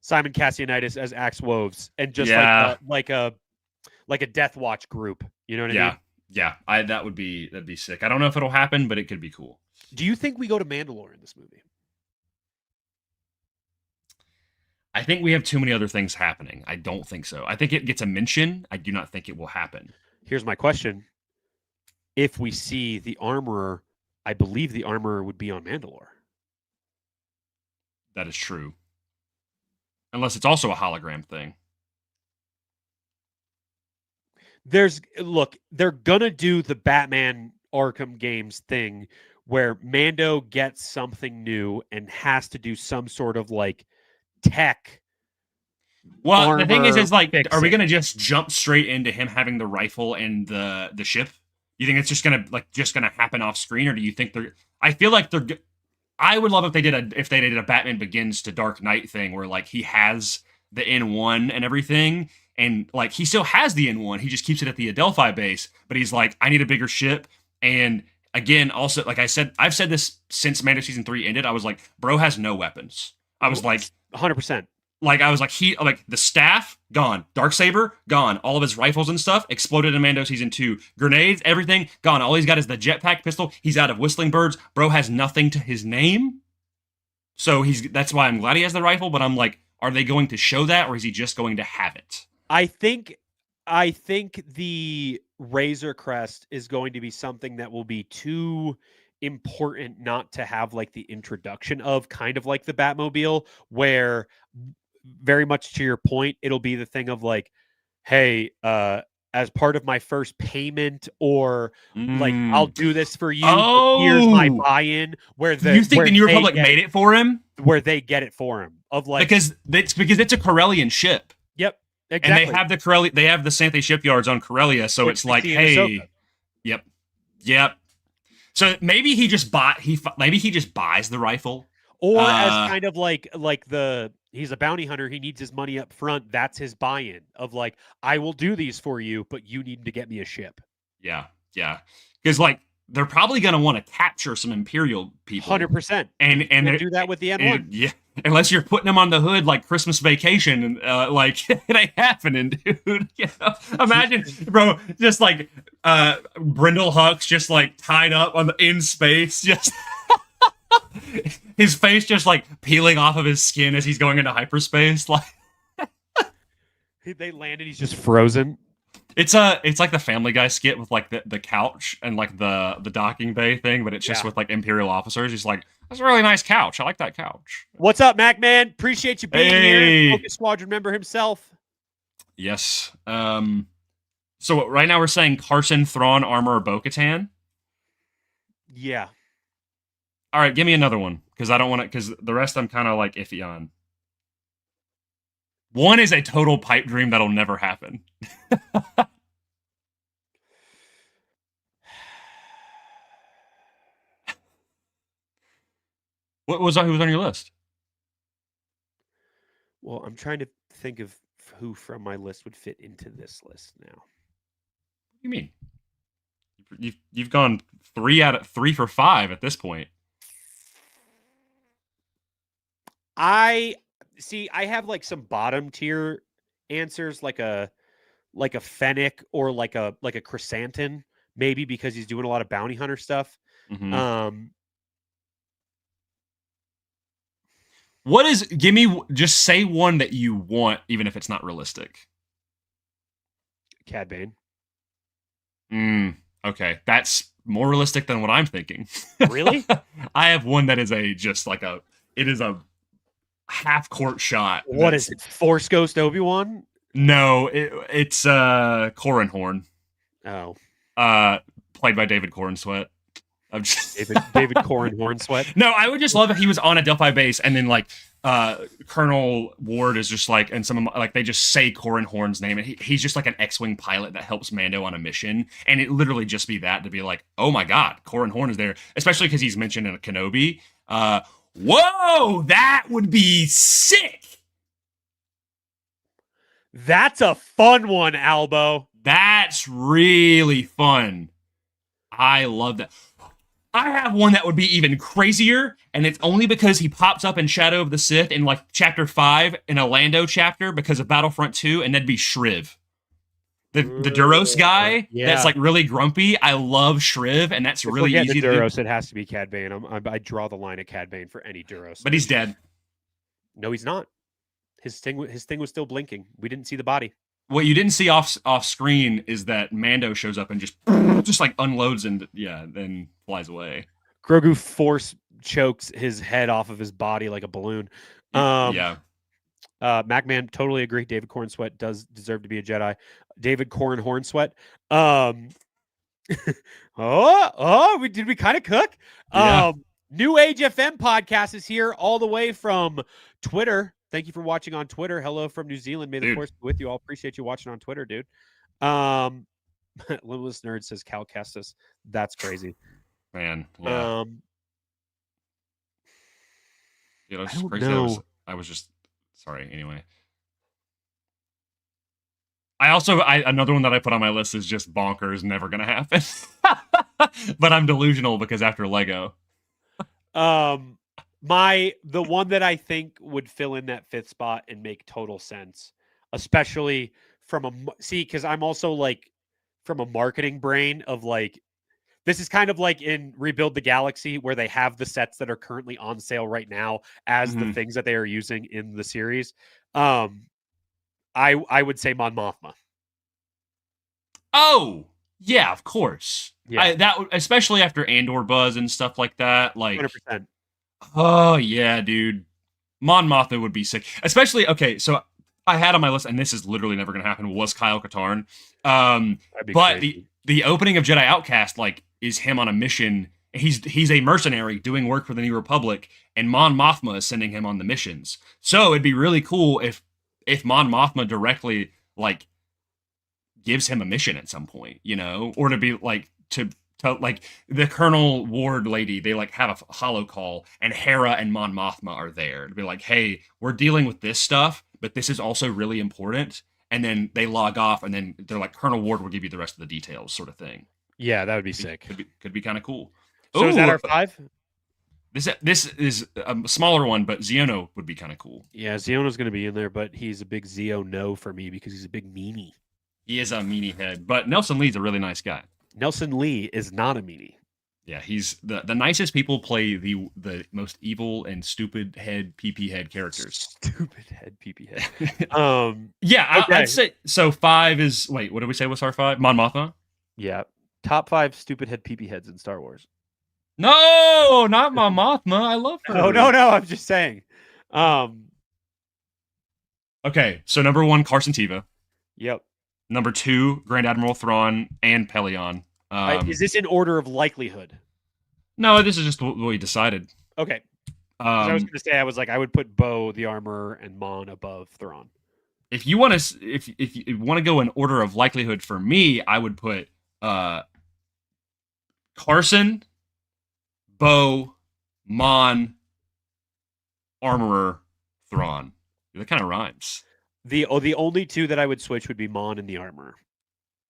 Simon Cassianitis as Axe Woves and just like a Death Watch group. You know what I mean? Yeah. That'd be sick. I don't know if it'll happen, but it could be cool. Do you think we go to Mandalore in this movie? I think we have too many other things happening. I don't think so. I think it gets a mention. I do not think it will happen. Here's my question. If we see the Armorer, I believe the Armorer would be on Mandalore. That is true. Unless it's also a hologram thing. They're gonna do the Batman Arkham games thing where Mando gets something new and has to do some sort of like tech. Well, the thing is like, are we gonna just jump straight into him having the rifle and the ship? You think it's just gonna happen off screen, or do you think they're? I feel like they're. I would love if they did a Batman Begins to Dark Knight thing where like he has the N1 and everything, and like he still has the N1, he just keeps it at the Adelphi base, but he's like, I need a bigger ship. And again, also, like I said, I've said this since Mando season 3 ended. I was like, bro has no weapons. I was like 100%. Like I was like, the staff gone, Darksaber gone, all of his rifles and stuff exploded in Mando season 2, grenades, everything gone. All he's got is the jetpack pistol. He's out of whistling birds. Bro has nothing to his name, so that's why I'm glad he has the rifle. But I'm like, are they going to show that, or is he just going to have it? I think the Razor Crest is going to be something that will be too important not to have like the introduction of, kind of like the Batmobile, where very much to your point, it'll be the thing of like, hey, as part of my first payment, or like I'll do this for you. Oh, here's my buy-in. Where you think the New Republic made it for him? Where they get it for him, of like because it's a Corellian ship. Yep, exactly. And they have the Santhe shipyards on Corellia, so it's like, hey, yep. So maybe he just buys the rifle, or as kind of like he's a bounty hunter. He needs his money up front. That's his buy-in of like, I will do these for you, but you need to get me a ship. Yeah. Because like they're probably going to want to capture some Imperial people. 100%. And they do that with the N1. Yeah. Unless you're putting them on the hood like Christmas Vacation, like it ain't happening, dude. You know? Imagine, bro, just like Brindle Hux just like tied up in space, just his face just like peeling off of his skin as he's going into hyperspace. Like they landed, he's just frozen. It's like the Family Guy skit with like the couch and like the docking bay thing, but it's just with like Imperial officers. He's like, that's a really nice couch. I like that couch. What's up, Mac Man? Appreciate you being here. Focus Squadron member himself. Yes. So right now we're saying Carson, Thrawn, Armor, or Bo-Katan. Yeah. All right, give me another one because I don't want to. Because the rest I'm kind of like iffy on. One is a total pipe dream that'll never happen. Who was on your list? Well, I'm trying to think of who from my list would fit into this list now. What do you mean? You've gone 3 for 5 at this point. I have like some bottom tier answers, like a Fennec or like a Chrysanthemum, maybe because he's doing a lot of bounty hunter stuff. Mm-hmm. Just say one that you want, even if it's not realistic. Cad Bane. Okay, that's more realistic than what I'm thinking. Really? I have one that is a half court shot. What is it? Force Ghost Obi-Wan? No, it's Corran Horn. Oh. Played by David Cornsweet. David Corran Hornsweat. No, I would just love if he was on a Delphi base and then like Colonel Ward is just like, and some of like they just say Corran Horn's name and he's just like an X-wing pilot that helps Mando on a mission, and it literally just be that to be like, oh my god, Corran Horn is there, especially because he's mentioned in a Kenobi. Whoa, that would be sick. That's a fun one, Albo. That's really fun. I love that. I have one that would be even crazier, and it's only because he pops up in Shadow of the Sith in like Chapter 5 in a Lando chapter because of Battlefront 2, and that'd be Shriv. The Duros guy that's like really grumpy. I love Shriv, and that's really easy to Duros, it has to be Cad Bane. I draw the line at Cad Bane for any Duros. But he's dead. No, he's not. His thing was still blinking. We didn't see the body. What you didn't see off screen is that Mando shows up and just like unloads and then flies away. Grogu force chokes his head off of his body like a balloon. Macman, totally agree. David Cornsweat does deserve to be a Jedi. David Corran Hornsweat. Did we kind of cook? Yeah. New Age FM podcast is here all the way from Twitter. Thank you for watching on Twitter. Hello from New Zealand. May the force be with you all. Appreciate you watching on Twitter, dude. Limitless Nerd says Cal Kestis. That's crazy. Man. Yeah. That's crazy. I was just sorry. Anyway. Another one that I put on my list is just bonkers, never gonna happen. But I'm delusional because after Lego. The one that I think would fill in that 5th spot and make total sense, especially because I'm also like from a marketing brain of like, this is kind of like in Rebuild the Galaxy where they have the sets that are currently on sale right now as the things that they are using in the series. I would say Mon Mothma. Oh yeah, of course. Yeah, that especially after Andor buzz and stuff like that. Like 100%. Oh yeah, dude. Mon Mothma would be sick. Especially, okay, so I had on my list, and this is literally never going to happen, was Kyle Katarn. But crazy. the opening of Jedi Outcast is him on a mission. He's a mercenary doing work for the New Republic, and Mon Mothma is sending him on the missions. So it'd be really cool if Mon Mothma directly gives him a mission at some point, or to be to the Colonel Ward lady, they have a holo call, and Hera and Mon Mothma are there to be like, hey, we're dealing with this stuff, but this is also really important. And then they log off, and then they're like, Colonel Ward will give you the rest of the details, sort of thing. Yeah, that would be sick. Could be kind of cool. So is that our 5? This is a smaller one, but Xiono would be kind of cool. Yeah, Xiono's going to be in there, but he's a big Xio no for me because he's a big meanie. He is a meanie head, but Nelson Lee's a really nice guy. Nelson Lee is not a meanie. Yeah, he's the nicest people play the most evil and stupid head PP head characters. Stupid head PP head. Yeah, okay. I'd say so. 5 is what did we say was our 5? Mon Mothma. Yeah, top 5 stupid head PP heads in Star Wars. No, not Mon Mothma. I love her. No. I'm just saying. Okay, so number 1, Carson Teva. Yep. Number 2, Grand Admiral Thrawn and Pelion. Is this in order of likelihood? No, this is just what we decided. Okay. I was going to say, I would put Bo the Armorer and Mon above Thrawn. If you want to, if you want to go in order of likelihood for me, I would put Carson, Bo, Mon, Armorer, Thrawn. That kind of rhymes. The only 2 that I would switch would be Mon and the Armorer.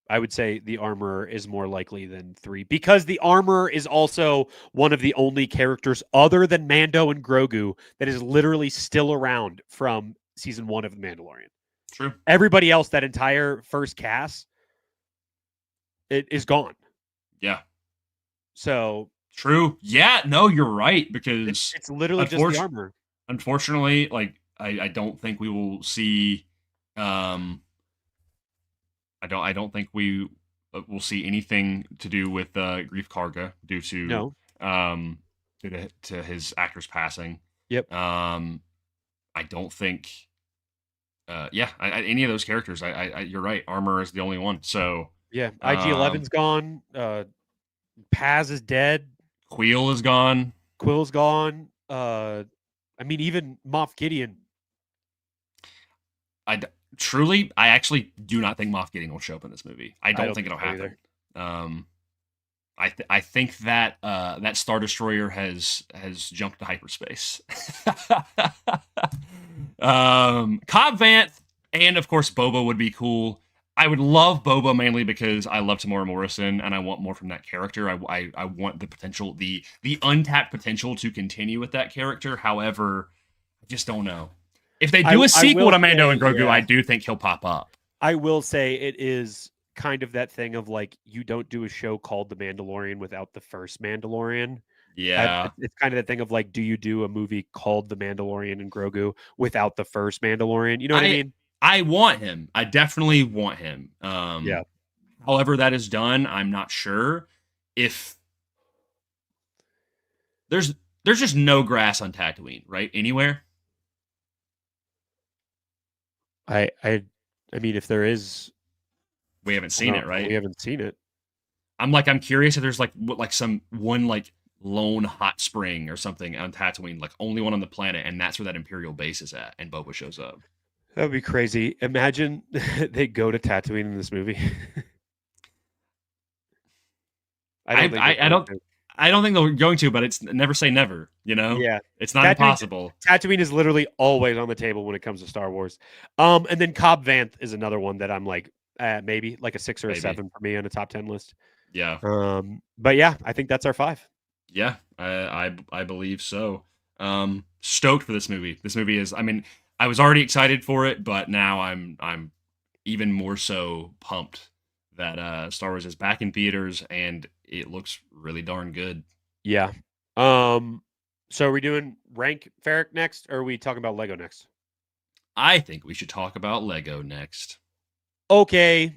I would say the Armorer is more likely than 3 because the Armorer is also one of the only characters other than Mando and Grogu that is literally still around from season 1 of The Mandalorian. True. Everybody else, that entire first cast, it is gone. Yeah. So true. Yeah. No, you're right, because it's literally just the Armorer. Unfortunately, I don't think we will see. I don't think we will see anything to do with Grief Karga due to to his actor's passing. Yep. I don't think. Any of those characters. You're right. Armor is the only one. So yeah, IG-11's gone. Paz is dead. Queel is gone. Quill's gone. Even Moff Gideon. I actually do not think Moff Gideon will show up in this movie. I don't think it'll happen. I think that that Star Destroyer has jumped to hyperspace. Cobb Vanth and of course Boba would be cool. I would love Boba mainly because I love Tamora Morrison and I want more from that character. I want the potential, the untapped potential to continue with that character. However, I just don't know. If they do a sequel to Mando and Grogu, I do think he'll pop up. I will say it is kind of that thing of you don't do a show called The Mandalorian without the first Mandalorian. Yeah. It's kind of the thing of do you do a movie called The Mandalorian and Grogu without the first Mandalorian? You know what I mean? I want him. I definitely want him. Yeah. However that is done, I'm not sure. If there's just no grass on Tatooine, right? Anywhere. I mean, if there is, we haven't seen it, right? We haven't seen it. I'm curious if there's some one lone hot spring or something on Tatooine, only one on the planet, and that's where that Imperial base is at, and Boba shows up. That would be crazy. Imagine they go to Tatooine in this movie. I don't think they're going to, but it's never say never, Yeah. It's not impossible. Tatooine is literally always on the table when it comes to Star Wars. And then Cobb Vanth is another one that I'm maybe a 6 or a 7 for me on a top 10 list. Yeah. But yeah, I think that's our 5. Yeah, I believe so. Stoked for this movie. This movie is, I was already excited for it, but now I'm even more so pumped that Star Wars is back in theaters and it looks really darn good. Yeah. So are we doing rank Ferric next, or are we talking about Lego next? I think we should talk about Lego next. Okay.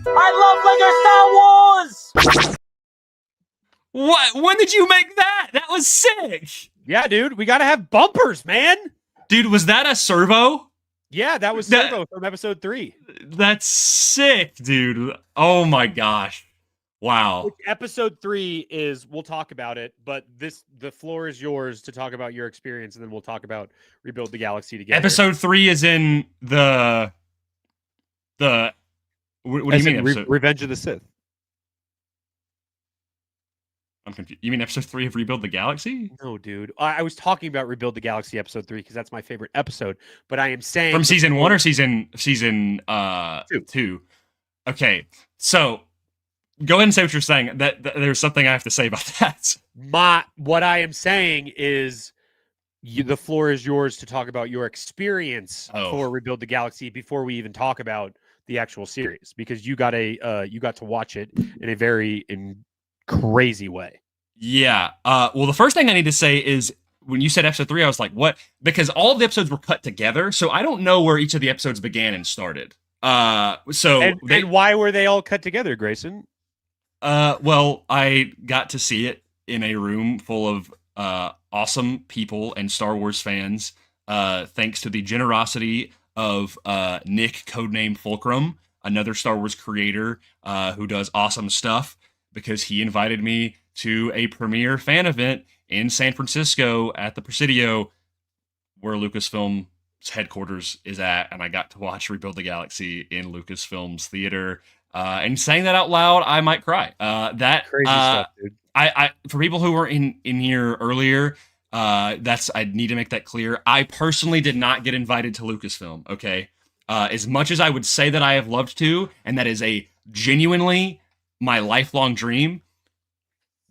I love Lego Star Wars! What? When did you make that? That was sick. Yeah, dude, we got to have bumpers, man. Dude, was that a servo? Yeah, that was servo from episode 3. That's sick, dude. Oh my gosh. Wow. Which episode 3 is, we'll talk about it, but the floor is yours to talk about your experience, and then we'll talk about Rebuild the Galaxy together. Episode 3 is in the what do you mean? Revenge of the Sith. I'm confused. You mean episode 3 of Rebuild the Galaxy? No, dude. I was talking about Rebuild the Galaxy episode 3 because that's my favorite episode. But I am saying from season 1 or season 2. Okay, so go ahead and say what you're saying. That there's something I have to say about that. What I am saying is, the floor is yours to talk about your experience for Rebuild the Galaxy before we even talk about the actual series, because you got to watch it in a very crazy way. Yeah. Well, the first thing I need to say is, when you said episode 3, I was like, what? Because all of the episodes were cut together, so I don't know where each of the episodes began and started. And why were they all cut together, Grayson? Well, I got to see it in a room full of awesome people and Star Wars fans, thanks to the generosity of Nick, codename Fulcrum, another Star Wars creator who does awesome stuff, because he invited me to a premiere fan event in San Francisco at the Presidio, where Lucasfilm's headquarters is at, and I got to watch Rebuild the Galaxy in Lucasfilm's theater. And saying that out loud, I might cry. That crazy stuff, dude. I for people who were in here earlier, I need to make that clear. I personally did not get invited to Lucasfilm. Okay, as much as I would say that I have loved to, and that is a genuinely my lifelong dream.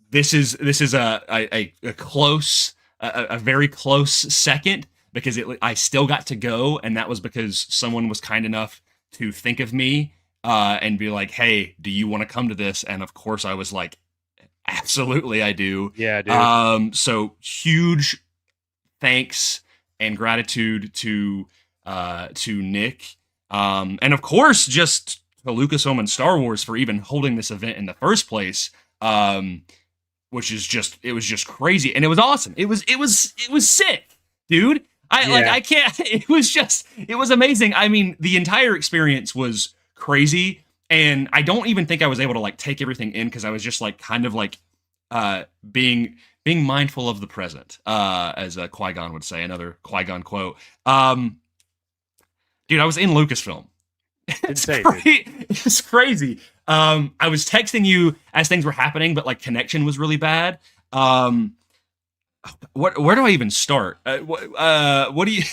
This is a close, a very close second, because I still got to go, and that was because someone was kind enough to think of me and be like, "Hey, do you want to come to this?" And of course, I was like, "Absolutely, I do." Yeah, dude. So huge thanks and gratitude to Nick, and of course, just to Lucasfilm and Star Wars for even holding this event in the first place. Which is it was just crazy, and it was awesome. It was sick, dude. I can't. It was amazing. I mean, the entire experience was crazy, and I don't even think I was able to like take everything in, because I was just like kind of like being mindful of the present, as Qui-Gon would say, another Qui-Gon quote. Dude, I was in Lucasfilm. Insane, it was crazy. I was texting you as things were happening, but like connection was really bad. Where do I even start? What do you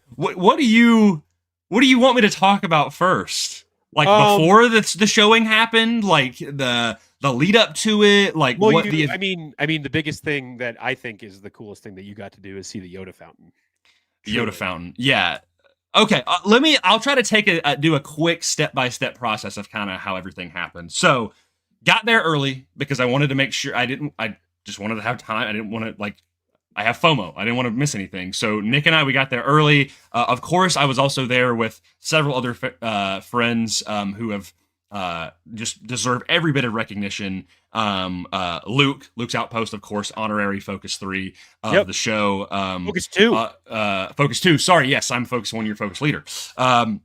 what do you want me to talk about first? Like before the showing happened, like the lead up to it, like I mean, the biggest thing that I think is the coolest thing that you got to do is see the Yoda fountain. The Yoda fountain, yeah. Okay, I'll try to do a quick step-by-step process of kind of how everything happened. So, got there early because I wanted to make sure I just wanted to have time. I didn't want to, I have FOMO. I didn't want to miss anything. So, Nick and we got there early. Of course, I was also there with several other friends who have just deserve every bit of recognition. Luke's Outpost, of course, honorary Focus 3 of the show. Focus 2. Focus 2. Sorry, yes, I'm Focus 1, your Focus leader. So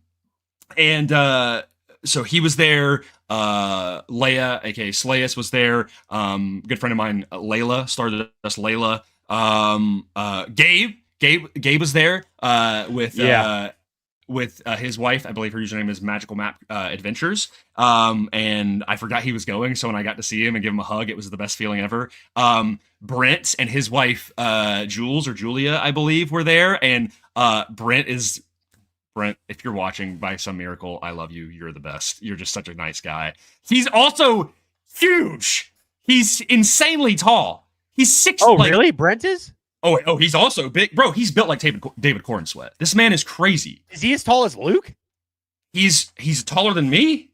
he was there. Leia, aka Slayus, was there. Good friend of mine, Layla, started us Layla. Gabe was there with his wife. I believe her username is Magical Map Adventures. And I forgot he was going, so when I got to see him and give him a hug, it was the best feeling ever. Brent and his wife, Jules or Julia, I believe, were there. And Brent, if you're watching by some miracle, I love you. You're the best. You're just such a nice guy. He's also huge. He's insanely tall. He's 6. Really? Brent is? Oh, he's also big. Bro, he's built like David Cornsweat. This man is crazy. Is he as tall as Luke? He's taller than me.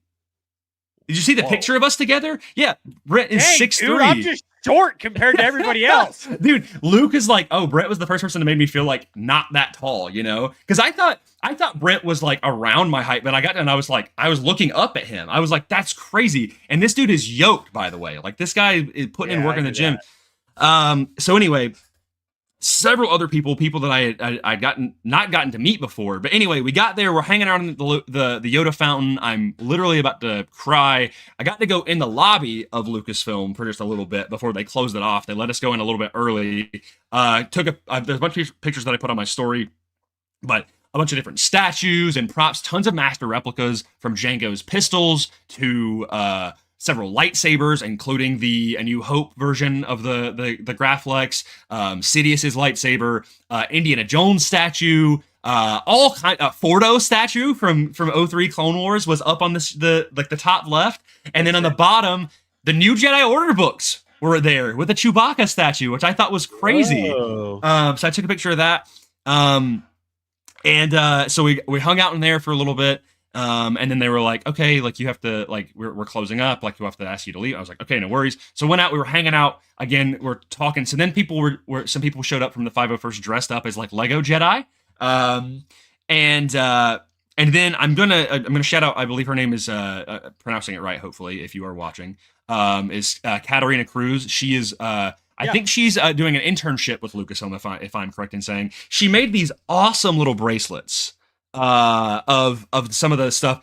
Did you see the picture of us together? Yeah, Brent is 6'3". I'm just short compared to everybody else. Dude, Luke is like, oh, Brent was the first person that made me feel like not that tall, you know? Because I thought Brent was like around my height, but I got and I was looking up at him. I was like, that's crazy. And this dude is yoked, by the way. Like this guy is putting in work in the gym. So anyway, several other people that I'd not gotten to meet before. But anyway, we got there. We're hanging out in the Yoda fountain. I'm literally about to cry. I got to go in the lobby of Lucasfilm for just a little bit before they closed it off. They let us go in a little bit early. There's a bunch of pictures that I put on my story, but a bunch of different statues and props, tons of master replicas from Jango's pistols to several lightsabers, including the A New Hope version of the Graflex, Sidious's lightsaber, Indiana Jones statue, all kind Fordo statue from 03 Clone Wars was up on the top left, and then on the bottom, the New Jedi Order books were there with a Chewbacca statue, which I thought was crazy. So I took a picture of that, so we hung out in there for a little bit. And then they were like, okay, like you have to, like, we're closing up, like we'll have to ask you to leave. I was like, okay, no worries. So went out, we were hanging out again, we're talking. So then some people showed up from the 501st dressed up as like Lego Jedi. And then I'm gonna shout out, I believe her name is, pronouncing it right, hopefully, if you are watching, is Katarina Cruz. She is, I think she's doing an internship with Lucasfilm, if I'm correct in saying. She made these awesome little bracelets of some of the stuff.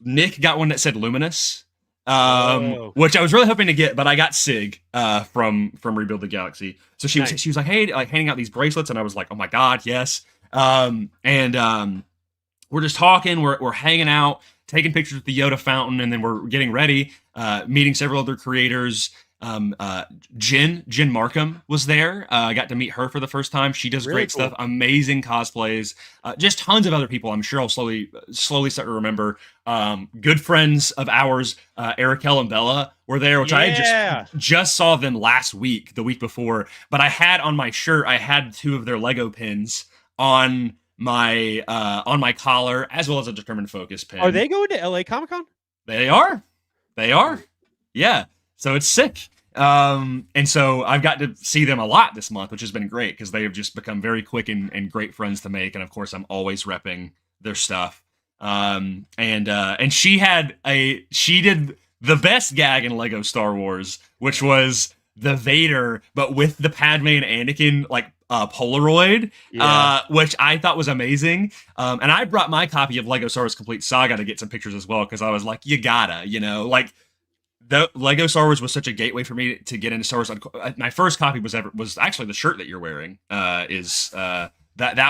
Nick got one that said Luminous, which I was really hoping to get, but I got Sig from Rebuild the Galaxy. So she was like, hey, like handing out these bracelets, and I was like, oh my god, yes. We're just talking, we're hanging out, taking pictures at the Yoda fountain, and then we're getting ready, meeting several other creators. Jen Markham was there. I got to meet her for the first time. She does really great stuff, amazing cosplays. Just tons of other people. I'm sure I'll slowly start to remember. Good friends of ours, Erikel and Bella were there, which I just saw them last week, the week before. But I had on my shirt, I had 2 of their Lego pins on my collar, as well as a Determined Focus pin. Are they going to LA Comic-Con? They are. Yeah. So it's sick. And so I've got to see them a lot this month, which has been great because they have just become very quick and great friends to make. And of course, I'm always repping their stuff. And she did the best gag in Lego Star Wars, which was the Vader, but with the Padme and Anakin, like, Polaroid, which I thought was amazing. And I brought my copy of Lego Star Wars Complete Saga to get some pictures as well, because I was like, you gotta, like, the Lego Star Wars was such a gateway for me to get into Star Wars. My first copy was actually the shirt that you're wearing. That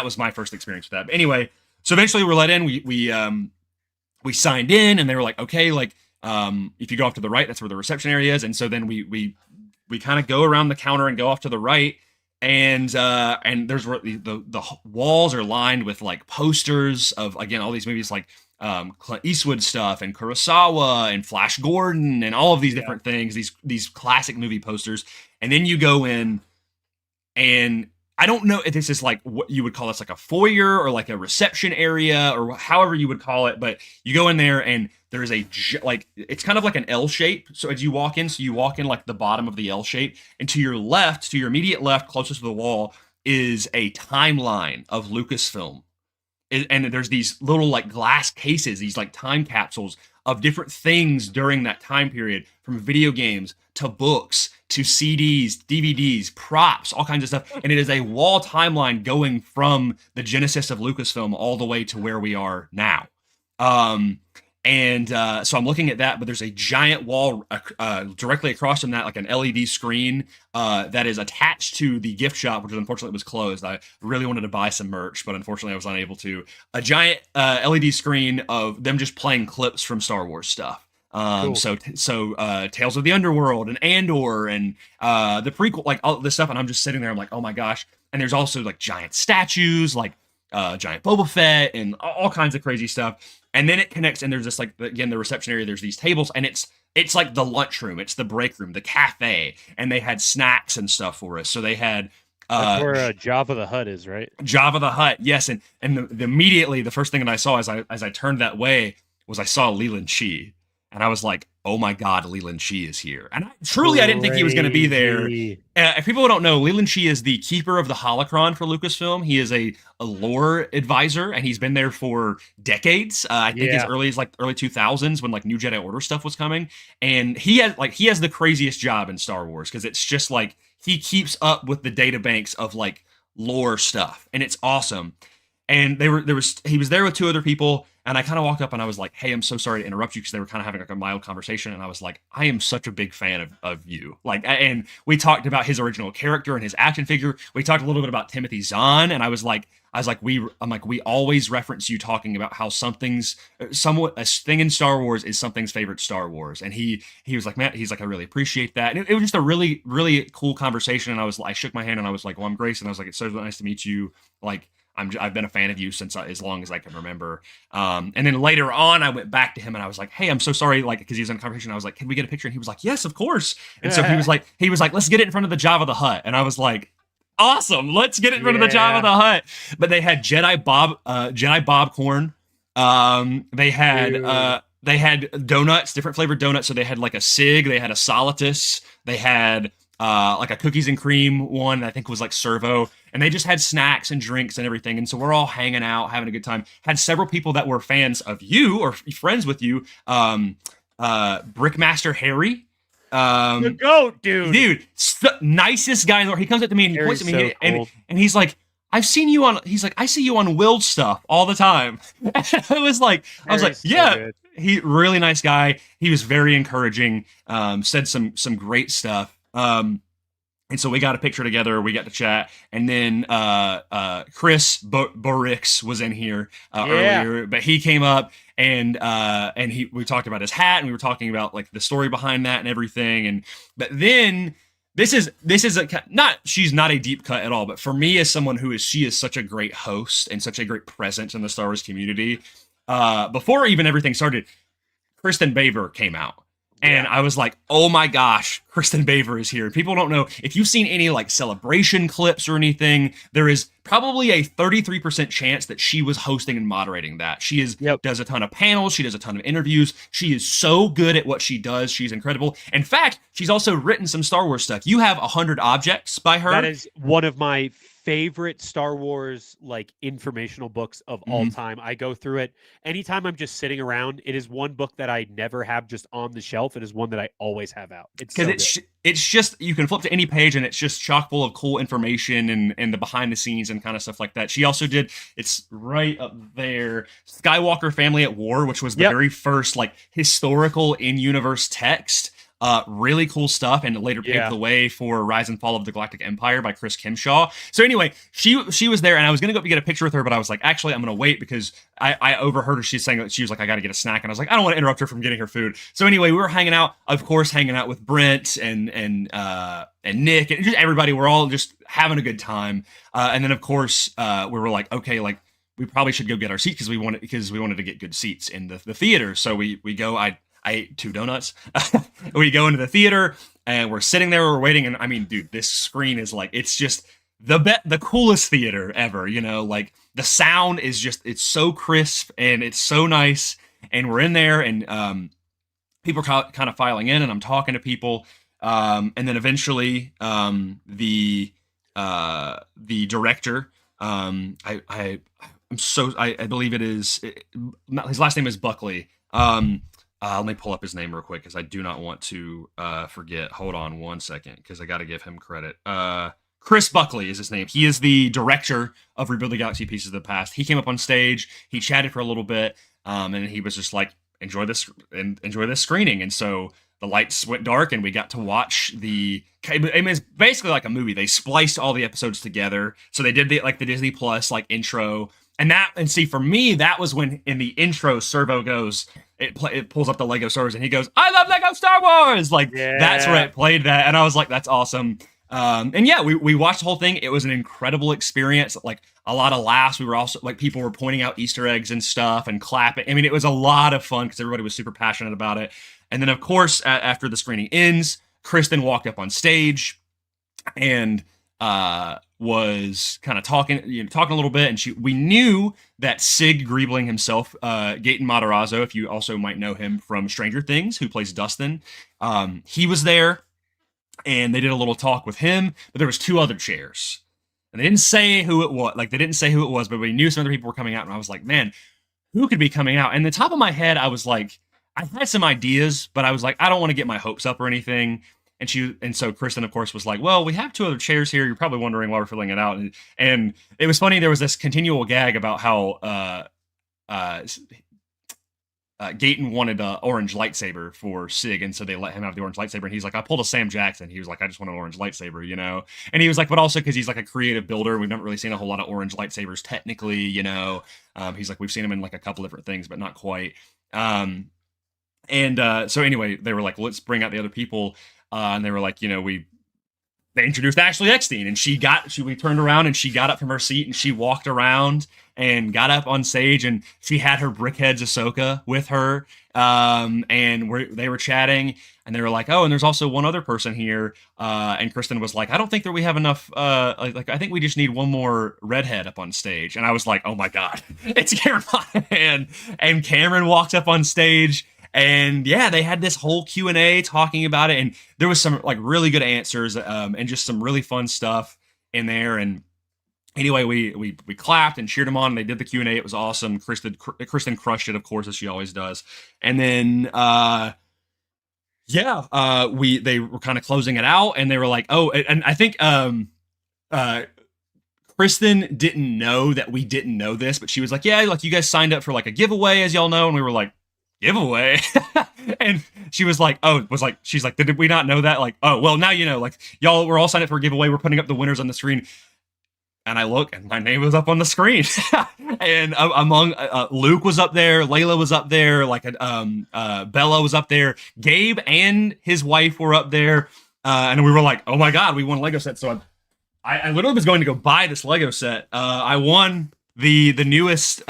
was my first experience with that. But anyway, so eventually we're let in. We signed in, and they were like, okay, like, if you go off to the right, that's where the reception area is. And so then we kind of go around the counter and go off to the right, and there's the walls are lined with like posters of, again, all these movies, like Clint Eastwood stuff and Kurosawa and Flash Gordon and all of these different things, these classic movie posters. And then you go in, and I don't know if this is like what you would call this, like a foyer or like a reception area or however you would call it, but you go in there and there's it's kind of like an L shape. So as you walk in, like the bottom of the L shape, and to your left, to your immediate left, closest to the wall, is a timeline of Lucasfilm. And there's these little like glass cases, these like time capsules of different things during that time period, from video games to books to CDs, DVDs, props, all kinds of stuff. And it is a wall timeline going from the genesis of Lucasfilm all the way to where we are now. So I'm looking at that, but there's a giant wall directly across from that, like an LED screen that is attached to the gift shop, which unfortunately was closed. I really wanted to buy some merch, but unfortunately I was unable to. A giant LED screen of them just playing clips from Star Wars stuff. Cool. So Tales of the Underworld and Andor and the prequel, like all this stuff, and I'm just sitting there, I'm like, oh my gosh. And there's also like giant statues, like giant Boba Fett and all kinds of crazy stuff. And then it connects, and there's this, like, again, the reception area, there's these tables, and it's like the lunchroom, it's the break room, the cafe, and they had snacks and stuff for us. So they had that's where Jabba the Hutt is, right? Jabba the Hutt, yes. And immediately the first thing that I saw as I turned that way was I saw Leland Chi, and I was like, oh my God, Leland Shee is here. And I didn't think he was going to be there. If people don't know, Leland Shee is the keeper of the holocron for Lucasfilm. He is a lore advisor, and he's been there for decades. I think as early as like early 2000s when like New Jedi Order stuff was coming. And he has the craziest job in Star Wars because it's just like he keeps up with the data banks of like lore stuff, and it's awesome. And he was there with two other people, and I kind of walked up and I was like, "Hey, I'm so sorry to interrupt you," because they were kind of having like a mild conversation, and I was like, "I am such a big fan of you." Like, and we talked about his original character and his action figure. We talked a little bit about Timothy Zahn, and we always reference you talking about how a thing in Star Wars is something's favorite Star Wars, and he was like, "Man," he's like, "I really appreciate that," and it was just a really really cool conversation. And I shook my hand and I was like, "Well, I'm Grayson." I was like, "It's so nice to meet you." Like, I've been a fan of you since as long as I can remember. And then later on, I went back to him and I was like, "Hey, I'm so sorry," like, because he was in a conversation. I was like, "Can we get a picture?" And he was like, "Yes, of course." And so he was like, "Let's get it in front of the Jabba the Hutt." And I was like, "Awesome, let's get it in front of the Jabba the Hutt." But they had Jedi Bobcorn. They had donuts, different flavored donuts. So they had like a Sig, they had a Solitus, they had like a cookies and cream one that I think was like Servo, and they just had snacks and drinks and everything. And so we're all hanging out, having a good time. Had several people that were fans of you or friends with you. Brickmaster Harry. The goat, dude. Nicest guy in the world. He comes up to me and he points at me and he's like, I see you on Will's stuff all the time. I was like, yeah. Good. He really nice guy. He was very encouraging. Said some great stuff. And so we got a picture together. We got to chat, and then Chris Borix was in here earlier, but he came up and we talked about his hat, and we were talking about like the story behind that and everything. But then this is she's not a deep cut at all, but for me as someone she is such a great host and such a great presence in the Star Wars community. Before even everything started, Kristen Baver came out. And I was like, oh my gosh, Kristen Baver is here. People don't know. If you've seen any like celebration clips or anything, there is probably a 33% chance that she was hosting and moderating that. She does a ton of panels. She does a ton of interviews. She is so good at what she does. She's incredible. In fact, she's also written some Star Wars stuff. You have 100 Objects by her. That is one of my favorite Star Wars like informational books of all time. I go through it anytime I'm just sitting around. It is one book that I never have just on the shelf. It is one that I always have out. It's because it's just, you can flip to any page and it's just chock full of cool information and the behind the scenes and kind of stuff like that. She also did, it's right up there, Skywalker Family at War, which was the very first like historical in-universe text. Really cool stuff, and it later paved the way for Rise and Fall of the Galactic Empire by Chris Kimshaw. So anyway, she was there, and I was gonna go up to get a picture with her, but I was like, actually, I'm gonna wait because I overheard her. She's saying, she was like, I gotta get a snack, and I was like, I don't want to interrupt her from getting her food. So anyway, we were hanging out with Brent and Nick and just everybody. We're all just having a good time, and then of course we were like, okay, like we probably should go get our seat because we wanted to get good seats in the theater. So we go. I ate 2 donuts. We go into the theater and we're sitting there, we're waiting. And I mean, dude, this screen is like, it's just the coolest theater ever, you know, like the sound is just, it's so crisp and it's so nice. And we're in there and people are kind of filing in and I'm talking to people. And then eventually the director, I believe it is, his last name is Buckley. Let me pull up his name real quick because I do not want to forget. Hold on one second because I got to give him credit. Chris Buckley is his name. He is the director of Rebuild the Galaxy Pieces of the Past. He came up on stage. He chatted for a little bit, and he was just like, enjoy this screening. And so the lights went dark, and we got to watch it's basically like a movie. They spliced all the episodes together. So they did the Disney Plus like intro. And see, for me, that was when in the intro, Servo goes, it pulls up the Lego Star Wars and he goes, I love Lego Star Wars! Like, that's where it played that. And I was like, that's awesome. And yeah, we watched the whole thing. It was an incredible experience. Like, a lot of laughs. We were also, like, people were pointing out Easter eggs and stuff and clapping. I mean, it was a lot of fun because everybody was super passionate about it. And then, of course, after the screening ends, Kristen walked up on stage and was kind of talking a little bit, and we knew that Sig Griebling himself, Gaten Matarazzo, if you also might know him from Stranger Things, who plays Dustin, he was there, and they did a little talk with him, but there was 2 other chairs. And they didn't say who it was. Like, they didn't say who it was, but we knew some other people were coming out, and I was like, man, who could be coming out? And the top of my head, I was like, I had some ideas, but I was like, I don't want to get my hopes up or anything. And so Kristen, of course, was like, well, we have 2 other chairs here. You're probably wondering why we're filling it out. And it was funny. There was this continual gag about how Gaten wanted an orange lightsaber for Sig, and so they let him have the orange lightsaber. And he's like, I pulled a Sam Jackson. He was like, I just want an orange lightsaber, you know? And he was like, but also because he's like a creative builder. We've never really seen a whole lot of orange lightsabers technically, you know? He's like, we've seen them in like a couple different things, but not quite. So anyway, they were like, let's bring out the other people. And they were like, you know, they introduced Ashley Eckstein, and we turned around and she got up from her seat and she walked around and got up on stage, and she had her Brickheads Ahsoka with her. And they were chatting, and they were like, oh, and there's also one other person here. And Kristen was like, I don't think that we have enough. I think we just need one more redhead up on stage. And I was like, oh my God, it's Cameron Monaghan. And Cameron walked up on stage. And yeah, they had this whole Q&A talking about it, and there was some like really good answers, and just some really fun stuff in there. And anyway, we clapped and cheered them on, and they did the Q&A. It was awesome. Kristen crushed it, of course, as she always does. And then they were kind of closing it out, and they were like, oh, and I think Kristen didn't know that we didn't know this, but she was like, yeah, like you guys signed up for like a giveaway, as y'all know. And we were like, giveaway? And she was like, she's like, did we not know that? Like, oh, well, now you know, like, y'all, we're all signed up for a giveaway. We're putting up the winners on the screen. And I look, and my name was up on the screen. And among Luke was up there, Layla was up there, like Bella was up there, Gabe and his wife were up there, and we were like, oh my God, we won a Lego set. So I literally was going to go buy this Lego set. I won the newest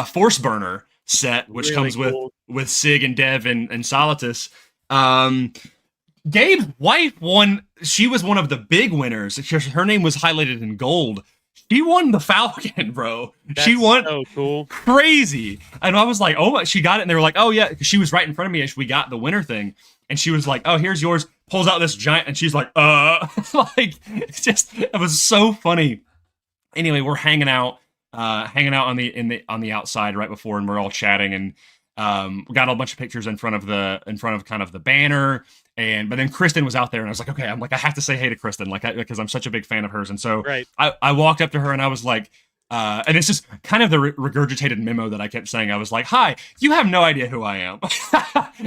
Force Burner set, which really comes cool with Sig and Dev and Solitus. Gabe's wife won. She was one of the big winners. Her name was highlighted in gold. She won the Falcon, bro. She won. So cool. Crazy. And I was like, oh, she got it. And they were like, oh yeah, because she was right in front of me as we got the winner thing. And she was like, oh, here's yours. Pulls out this giant, and she's like, like, it was so funny. Anyway, we're hanging out on the outside right before, and we're all chatting, and we got a bunch of pictures in front of kind of the banner, but then Kristen was out there, and I was like, okay, I have to say hey to Kristen, because I'm such a big fan of hers. And so right. I walked up to her, and I was like, and it's just kind of the regurgitated memo that I kept saying. I was like, hi, you have no idea who I am.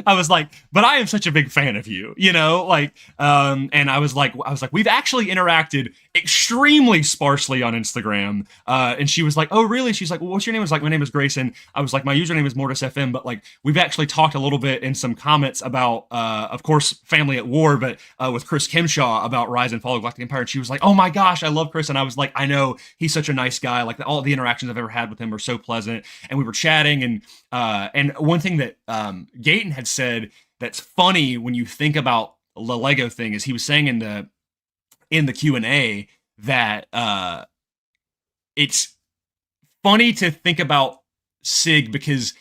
I was like, but I am such a big fan of you, you know, like, and I was like, we've actually interacted extremely sparsely on Instagram. And she was like, oh, really? She's like, well, what's your name? I was like, my name is Grayson. I was like, my username is Mortis FM, but like, we've actually talked a little bit in some comments about, of course, Family at War, but with Chris Kimshaw about Rise and Fall of Galactic Empire. And she was like, oh my gosh, I love Chris. And I was like, I know, he's such a nice guy. Like, all the interactions I've ever had with him were so pleasant. And we were chatting, and one thing that Gaten had said that's funny when you think about the Lego thing is he was saying in the Q&A that it's funny to think about Sig because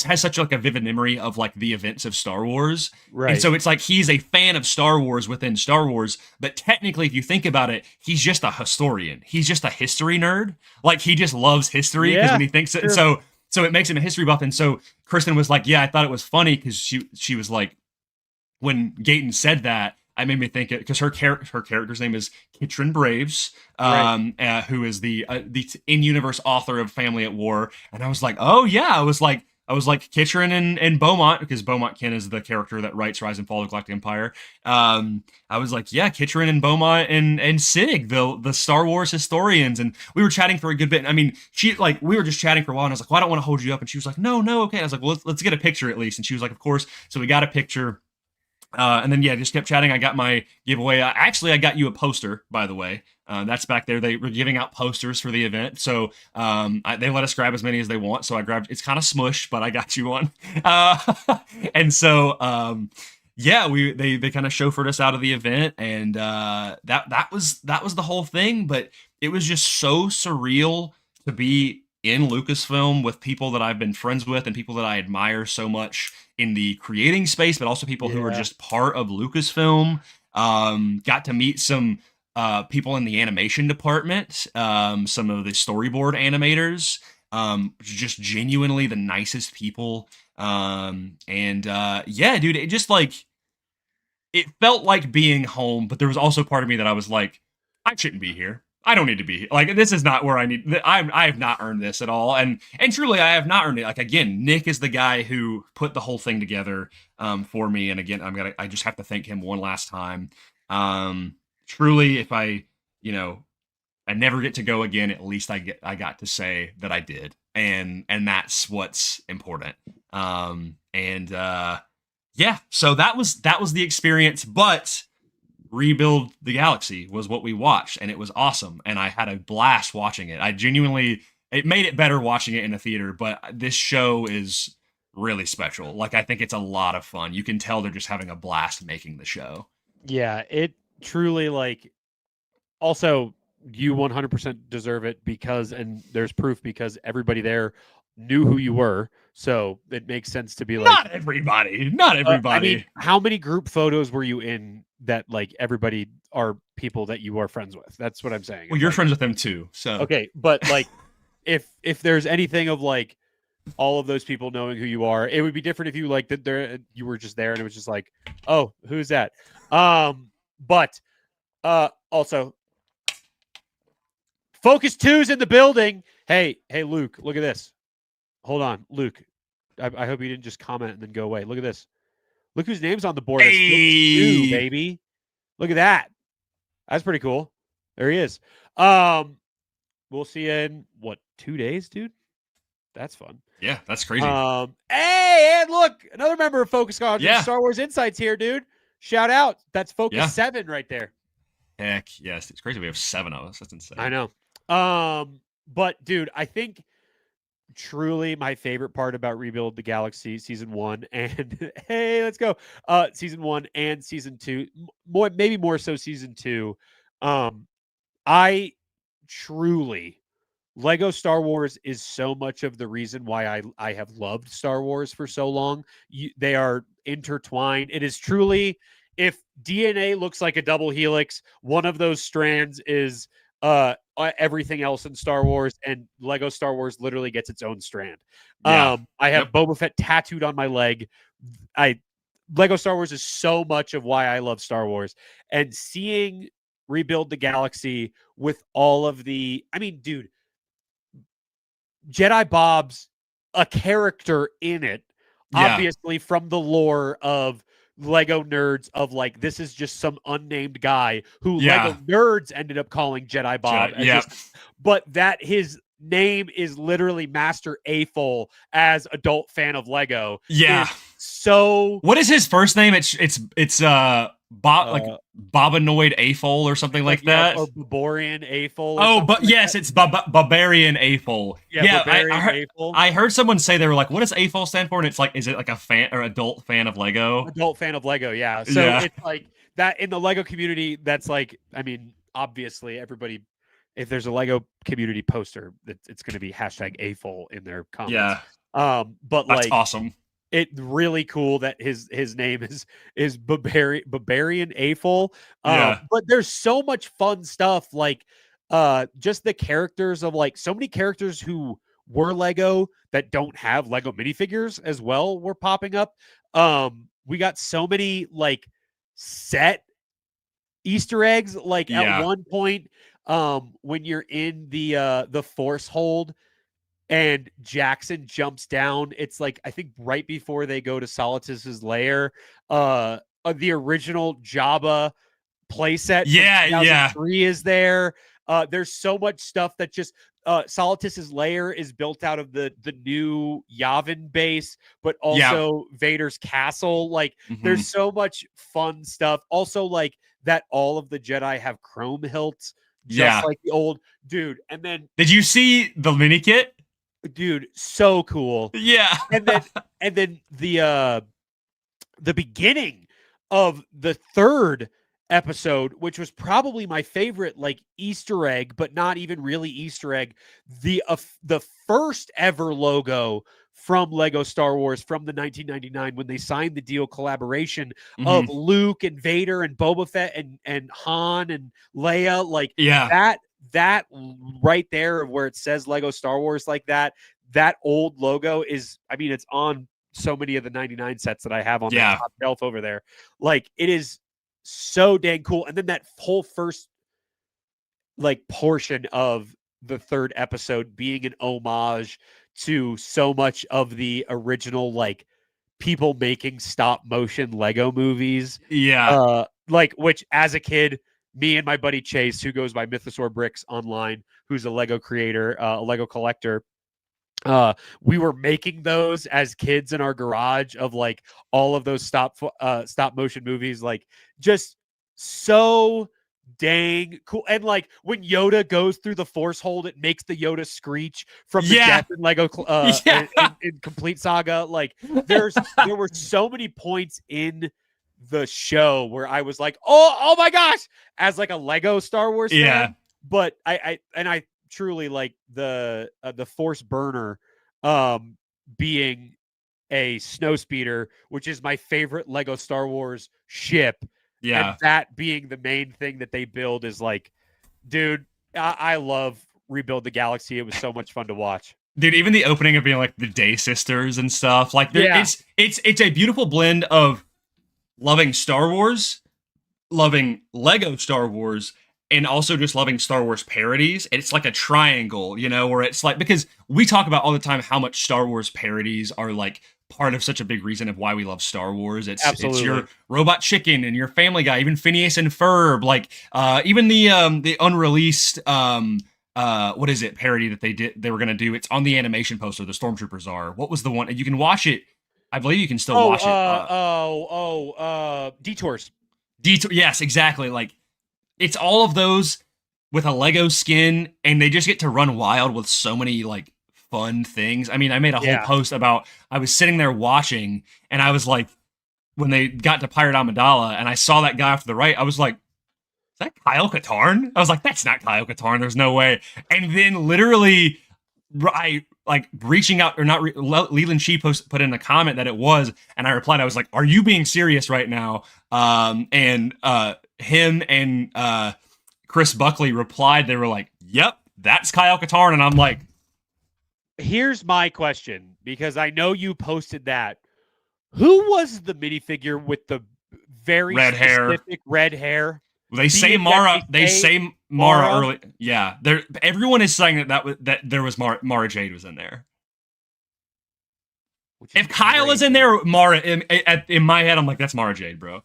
has such like a vivid memory of like the events of Star Wars. Right. And so it's like he's a fan of Star Wars within Star Wars, but technically if you think about it, he's just a historian. He's just a history nerd. Like he just loves history because when he thinks it. Sure. So it makes him a history buff. And so Kristen was like, yeah, I thought it was funny because she was like, when Gaten said that, I made me think it because her character's name is Kitrin Braves, who is the in-universe author of Family at War. And I was like, oh yeah, I was like Kitrin and Beaumont, because Beaumont Ken is the character that writes Rise and Fall of Galactic Empire. I was like, yeah, Kitrin and Beaumont and Sig, the Star Wars historians. And we were chatting for a good bit. I mean, we were just chatting for a while, and I was like, well, I don't want to hold you up. And she was like, no, okay. I was like, well, let's get a picture at least. And she was like, of course. So we got a picture. And then, just kept chatting. I got my giveaway. Actually, I got you a poster, by the way. That's back there. They were giving out posters for the event. So they let us grab as many as they want. So I grabbed, it's kind of smush, but I got you one. And so, Yeah, they kind of chauffeured us out of the event, and that was the whole thing. But it was just so surreal to be in Lucasfilm with people that I've been friends with and people that I admire so much in the creating space, but also people who are just part of Lucasfilm. Got to meet some people in the animation department, some of the storyboard animators, just genuinely the nicest people. Yeah, dude, it just like it felt like being home, but there was also part of me that I was like, I shouldn't be here. I don't need to be here. Like, this is not where I need. I have not earned this at all, and truly, I have not earned it. Like, again, Nick is the guy who put the whole thing together for me, and again, I just have to thank him one last time. Truly, if I, I never get to go again, at least I got to say that I did, and that's what's important. Yeah, so that was the experience, but Rebuild the Galaxy was what we watched, and it was awesome, and I had a blast watching it. It made it better watching it in a theater, but this show is really special. Like, I think it's a lot of fun. You can tell they're just having a blast making the show. Yeah, it truly, like, also, you 100% deserve it because, and there's proof because everybody there knew who you were, so it makes sense to be like, not everybody. I mean, how many group photos were you in that like everybody are people that you are friends with? That's what I'm saying. Well, you're friends with them too, so okay, but like if there's anything of like all of those people knowing who you are, it would be different if you like that there you were just there and it was just like, oh, who's that? But also Focus 2's in the building. Hey, Luke, look at this. Hold on, Luke. I hope you didn't just comment and then go away. Look at this. Look whose name's on the board. It's Focus 2, baby. Look at that. That's pretty cool. There he is. We'll see you in, 2 days, dude? That's fun. Yeah, that's crazy. Hey, and look, another member of Focus Conference, Star Wars Insights here, dude. Shout out. That's Focus 7 right there. Heck yes. It's crazy we have 7 of us. That's insane. I know. But dude, I think truly my favorite part about Rebuild the Galaxy season 1 and hey, let's go. Season 1 and season 2, maybe more so season 2. I truly Lego Star Wars is so much of the reason why I have loved Star Wars for so long. They are intertwined. It is truly, if DNA looks like a double helix, one of those strands is everything else in Star Wars, and Lego Star Wars literally gets its own strand. I have Boba Fett tattooed on my leg. Lego Star Wars is so much of why I love Star Wars, and seeing Rebuild the Galaxy with all of the, I mean, dude, Jedi Bob's a character in it, obviously from the lore of Lego nerds, of like, this is just some unnamed guy who Lego nerds ended up calling Jedi Bob. But that his name is literally Master Afol as adult fan of Lego. So what is his first name? It's Bobanoid Afol or something like that. Or Baborian Afol. Oh, but yes, it's Barbarian Afol. I heard someone say, they were like, what does Afol stand for? And it's like, is it like a fan or adult fan of Lego? Adult fan of Lego, yeah. So it's like that in the Lego community. That's like, I mean, obviously everybody, if there's a Lego community poster, it's going to be #Afol in their comments. Yeah. But that's like, awesome. It's really cool that his name is Barbarian Afol. But there's so much fun stuff, like just the characters of like so many characters who were Lego that don't have Lego minifigures as well were popping up. We got so many like set Easter eggs. Like at one point, when you're in the Force hold, and Jackson jumps down. It's like, I think right before they go to Solitus's lair, the original Jabba playset from 2003 is there. There's so much stuff that just Solitus's lair is built out of the new Yavin base, but also Vader's castle. Like there's so much fun stuff. Also, like that all of the Jedi have chrome hilts, just like the old dude. And then did you see the mini kit? Dude, so cool. Yeah. and then the beginning of the third episode, which was probably my favorite, like Easter egg, but not even really Easter egg. The first ever logo from Lego Star Wars from the 1999 when they signed the deal collaboration of Luke and Vader and Boba Fett and Han and Leia, like that right there where it says Lego Star Wars like that old logo is, I mean, it's on so many of the 99 sets that I have on the top shelf over there. Like, it is so dang cool. And then that whole first like portion of the third episode being an homage to so much of the original, like, people making stop motion Lego movies. Like, which as a kid, me and my buddy Chase, who goes by Mythosaur Bricks online, who's a Lego creator, a Lego collector, we were making those as kids in our garage of like all of those stop motion movies, like just so dang cool. And like when Yoda goes through the force hold, it makes the Yoda screech from the death in Lego in Complete Saga. Like there were so many points in the show where I was like, oh my gosh, as like a Lego Star Wars fan. But I truly like the Force Burner being a snowspeeder, which is my favorite Lego Star Wars ship. And that being the main thing that they build is like, dude, I love Rebuild the Galaxy. It was so much fun to watch. Dude, even the opening of being like the Day Sisters and stuff, like it's a beautiful blend of loving Star Wars, loving Lego Star Wars, and also just loving Star Wars parodies. It's like a triangle, you know, where it's like, because we talk about all the time how much Star Wars parodies are like part of such a big reason of why we love Star Wars. It's your Robot Chicken and your Family Guy, even Phineas and Ferb, like even the unreleased what is it parody that they were gonna do. It's on the animation poster. The Stormtroopers are. What was the one? You can watch it. I believe you can still watch it. Detours. Yes, exactly. Like, it's all of those with a Lego skin, and they just get to run wild with so many like fun things. I mean, I made a whole post about, I was sitting there watching, and I was like, when they got to Pirate Amidala, and I saw that guy off to the right, I was like, is that Kyle Katarn? I was like, that's not Kyle Katarn. There's no way. And then literally, I like reaching out, or not, Leland Shee put in a comment that it was, and I replied, I was like, are you being serious right now? And him and Chris Buckley replied, they were like, yep, that's Kyle Katarn. And I'm like, here's my question, because I know you posted that. Who was the minifigure with the very specific red hair? They say Mara. They say Mara early. Yeah, everyone is saying that there was Mara Jade was in there. If Kyle is in there, Mara in my head, I'm like, that's Mara Jade, bro.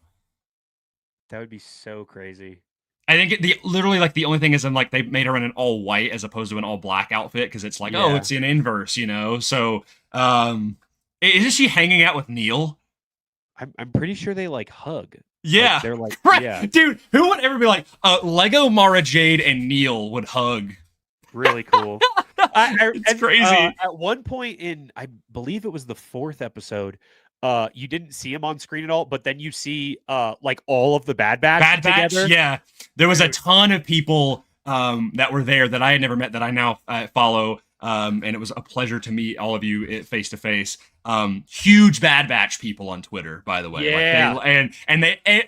That would be so crazy. I think literally like the only thing is, like, they made her in an all white as opposed to an all black outfit, because it's like, oh, it's an inverse, you know. So, isn't she hanging out with Neil? I'm pretty sure they like hug. Yeah, like, they're like, right. Dude, who would ever be like, Lego Mara Jade and Neil would hug? Really cool. It's crazy. At one point in, I believe it was the 4th episode, you didn't see him on screen at all, but then you see like all of the Bad Batch together. Yeah, there was a ton of people that were there that I had never met, that I now follow, and it was a pleasure to meet all of you face to face. Huge Bad Batch people on Twitter, by the way. Yeah,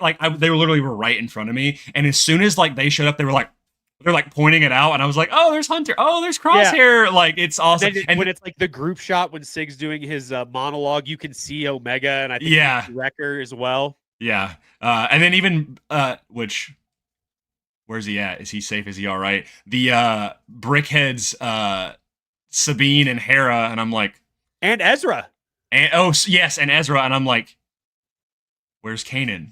like they were literally right in front of me, and as soon as like they showed up, they're like pointing it out, and I was like, oh, there's Hunter, oh, there's Crosshair. Like, it's awesome. And when it's like the group shot when Sig's doing his monologue, you can see Omega, and I think Wrecker as well. Yeah, and then even which, where's he at? Is he safe? Is he all right? The Brickheads, Sabine and Hera, and I'm like, and Ezra. And and Ezra, and I'm like, where's Kanan?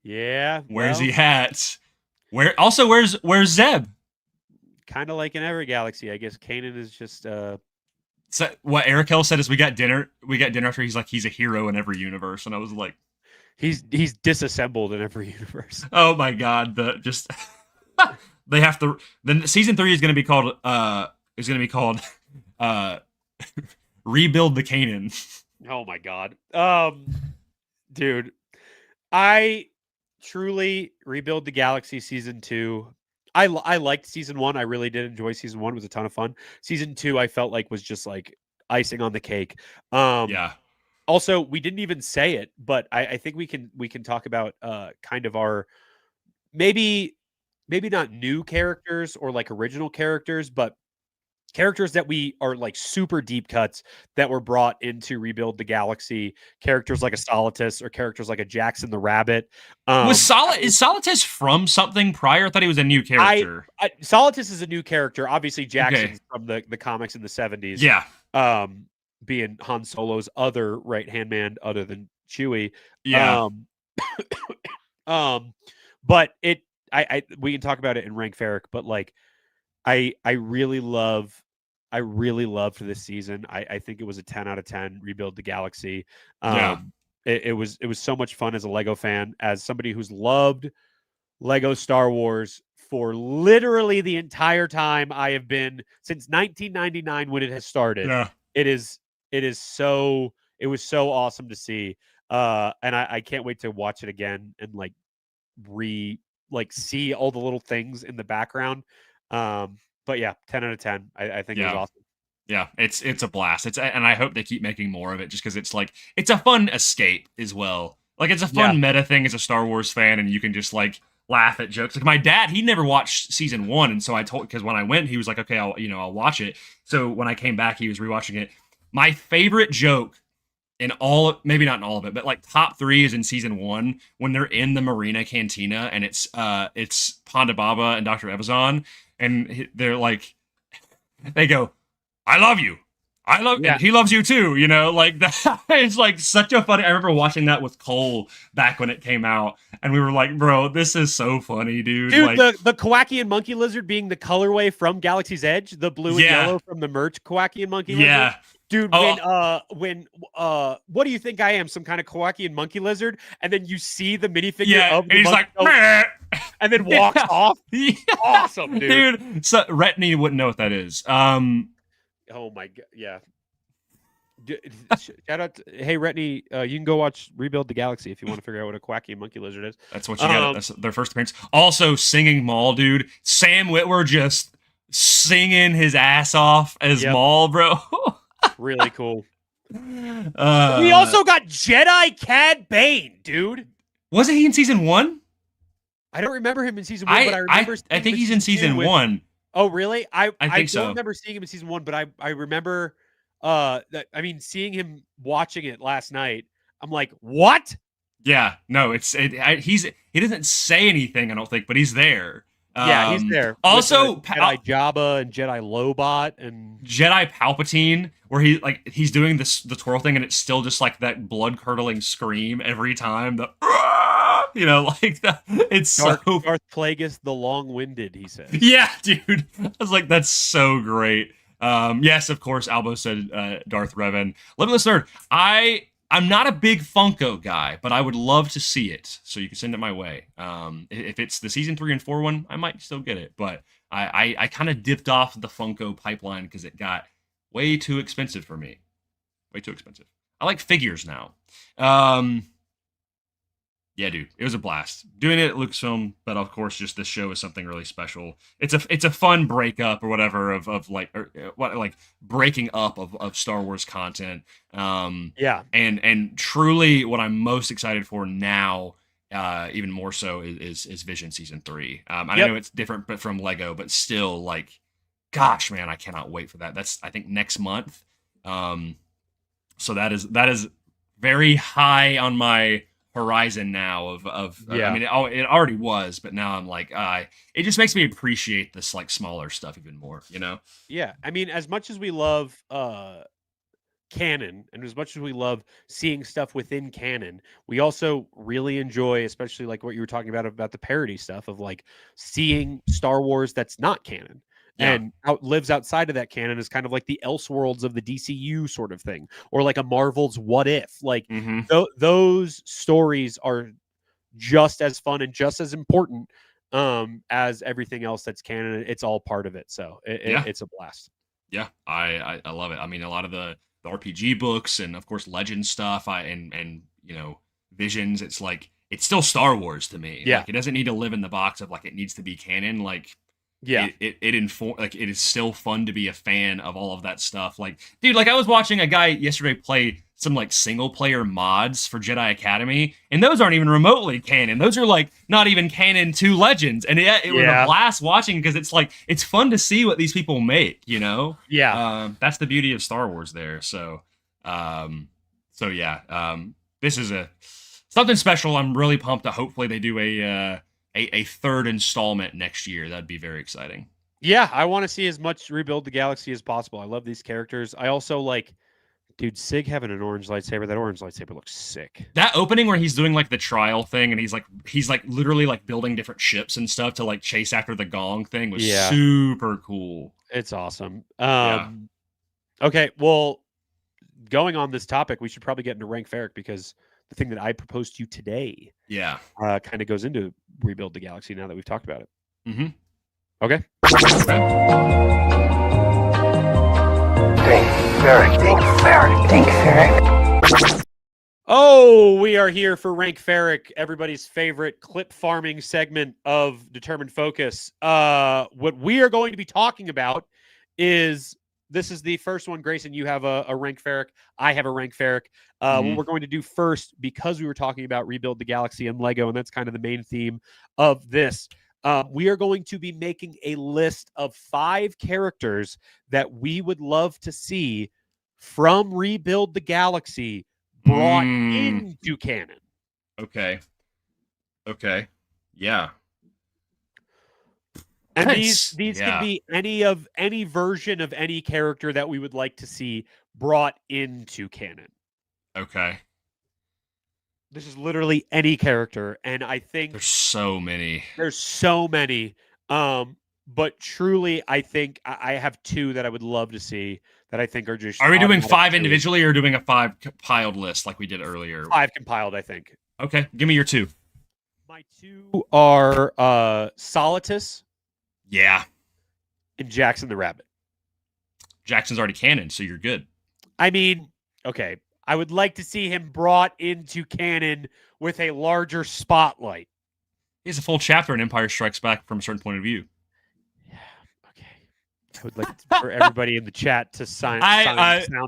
Yeah, where's he at? Where's Zeb? Kind of like in every galaxy, I guess. Kanan is just. So what Eric Hill said is we got dinner after. He's like, he's a hero in every universe, and I was like, he's disassembled in every universe. Oh my god! They have to. Then season 3 is going to be called. Rebuild the Kanan. Oh my god, dude. I truly Rebuild the Galaxy season 2. I liked season 1. I really did enjoy season 1. It was a ton of fun. Season 2 I felt like was just like icing on the cake. Yeah. Also, we didn't even say it, but I think we can talk about kind of our maybe not new characters or like original characters, but characters that we are like super deep cuts that were brought into Rebuild the Galaxy. Characters like a Solitus or characters like a Jackson the Rabbit. Is Solitus from something prior? I thought he was a new character. Solitus is a new character. Obviously, Jackson's Okay. from the comics in the 70s. Yeah. Being Han Solo's other right-hand man other than Chewie. Yeah. But we can talk about it in Rank Ferric, but like I really loved this season. I think it was a 10 out of 10. Rebuild the Galaxy. It was so much fun as a Lego fan, as somebody who's loved Lego Star Wars for literally the entire time I have been since 1999 when it has started. Yeah. It was so awesome to see. And I can't wait to watch it again and see all the little things in the background. But yeah, 10 out of 10. I think it was awesome. Yeah, it's a blast. And I hope they keep making more of it, just because it's a fun escape as well. Like, it's a fun meta thing as a Star Wars fan, and you can just like laugh at jokes. Like, my dad, he never watched season 1, and so because when I went, he was like, okay, I'll watch it. So when I came back, he was rewatching it. My favorite joke maybe not in all of it, but like top 3 is in season 1 when they're in the Marina cantina, and it's Ponda Baba and Dr. Evazan, and they're like, they go, I love you. And he loves you too, like that. It's like such a funny. I remember watching that with Cole back when it came out, and we were like, bro, this is so funny, dude. Dude, like, the Kowakian monkey lizard being the colorway from Galaxy's Edge, the blue and yellow from the merch Kowakian monkey lizard. Yeah. Dude, when what do you think I am? Some kind of Kowakian monkey lizard? And then you see the minifigure of the and he's like, and then walks off. Yeah. Awesome, dude. So Retney wouldn't know what that is. Oh my god, yeah. Shout out hey Retney, you can go watch Rebuild the Galaxy if you want to figure out what a Kowakian monkey lizard is. That's what you got. That's their first appearance. Also, singing Maul, dude. Sam Witwer just singing his ass off as Maul, bro. Really cool. We also got Jedi Cad Bane, dude. Wasn't he in season 1? I don't remember him in season 1, but I remember. I think he's in season 1. Oh, really? I think so. I don't remember seeing him in season 1, but I remember seeing him watching it last night. I'm like, what? Yeah, no, he doesn't say anything, I don't think, but he's there. Yeah, he's there. Also, Jedi Jabba and Jedi Lobot and Jedi Palpatine, where he's doing the twirl thing, and it's still just like that blood curdling scream every time. Like that. It's Darth Plagueis the long-winded. He said, "Yeah, dude." I was like, "That's so great." Yes, of course. Albo said Darth Revan. Limitless Nerd. I'm not a big Funko guy, but I would love to see it. So you can send it my way. If it's the season 3 and 4 one, I might still get it. But I kind of dipped off the Funko pipeline because it got way too expensive for me. Way too expensive. I like figures now. Yeah, dude, it was a blast doing it at Lucasfilm, but of course, just this show is something really special. It's a fun breakup or whatever of breaking up of Star Wars content. And truly, what I'm most excited for now, even more so, is Vision Season 3. I know it's different, but from Lego, but still, like, gosh, man, I cannot wait for that. That's, I think, next month. So that is very high on my horizon now I mean, it already was, but now I'm like, it just makes me appreciate this like smaller stuff even more, Yeah, I mean, as much as we love canon, and as much as we love seeing stuff within canon, we also really enjoy, especially like what you were talking about the parody stuff of like seeing Star Wars that's not canon. And lives outside of that canon is kind of like the Elseworlds of the DCU sort of thing, or like a Marvel's What If. Like those stories are just as fun and just as important as everything else that's canon. It's all part of it, so it's a blast. Yeah, I love it. I mean, a lot of the RPG books and of course Legend stuff, and Visions. It's like it's still Star Wars to me. Yeah. Like, it doesn't need to live in the box of like it needs to be canon. Like, yeah, it is still fun to be a fan of all of that stuff. Like, dude, like I was watching a guy yesterday play some like single player mods for Jedi Academy, and those aren't even remotely canon. Those are like not even canon to Legends, and it was a blast watching because it's like it's fun to see what these people make. You know? Yeah. That's the beauty of Star Wars there. So, this is something special. I'm really pumped that hopefully they do a third installment next year. That'd be very exciting. Yeah, I want to see as much Rebuild the Galaxy as possible. I love these characters. I also like, dude, Sig having an orange lightsaber. That orange lightsaber looks sick. That opening where he's doing like the trial thing and he's like literally like building different ships and stuff to like chase after the gong thing was super cool. It's awesome. Okay, well, going on this topic, we should probably get into Rank Ferric because the thing that I proposed to you today, kind of goes into Rebuild the Galaxy now that we've talked about it. Mm-hmm. Okay. Rank Ferric. Oh, we are here for Rank Ferric, everybody's favorite clip farming segment of Determined Focus. What we are going to be talking about is, this is the first one. Grayson, you have a Rank Ferric. I have a Rank Ferric. What we're going to do first, because we were talking about Rebuild the Galaxy and Lego, and that's kind of the main theme of this, we are going to be making a list of 5 characters that we would love to see from Rebuild the Galaxy brought into canon. Okay. Yeah. And these can be any version of any character that we would like to see brought into canon. Okay. This is literally any character, and I think there's so many. But truly, I think I have 2 that I would love to see that I think are just. Are we doing 5 individually or doing a 5 compiled list like we did earlier? 5 compiled, I think. Okay, give me your 2. My 2 are Solitus. Yeah. And Jackson the Rabbit. Jackson's already canon, so you're good. I mean, okay. I would like to see him brought into canon with a larger spotlight. He has a full chapter in Empire Strikes Back from a certain point of view. Yeah, okay. I would like for everybody in the chat to sound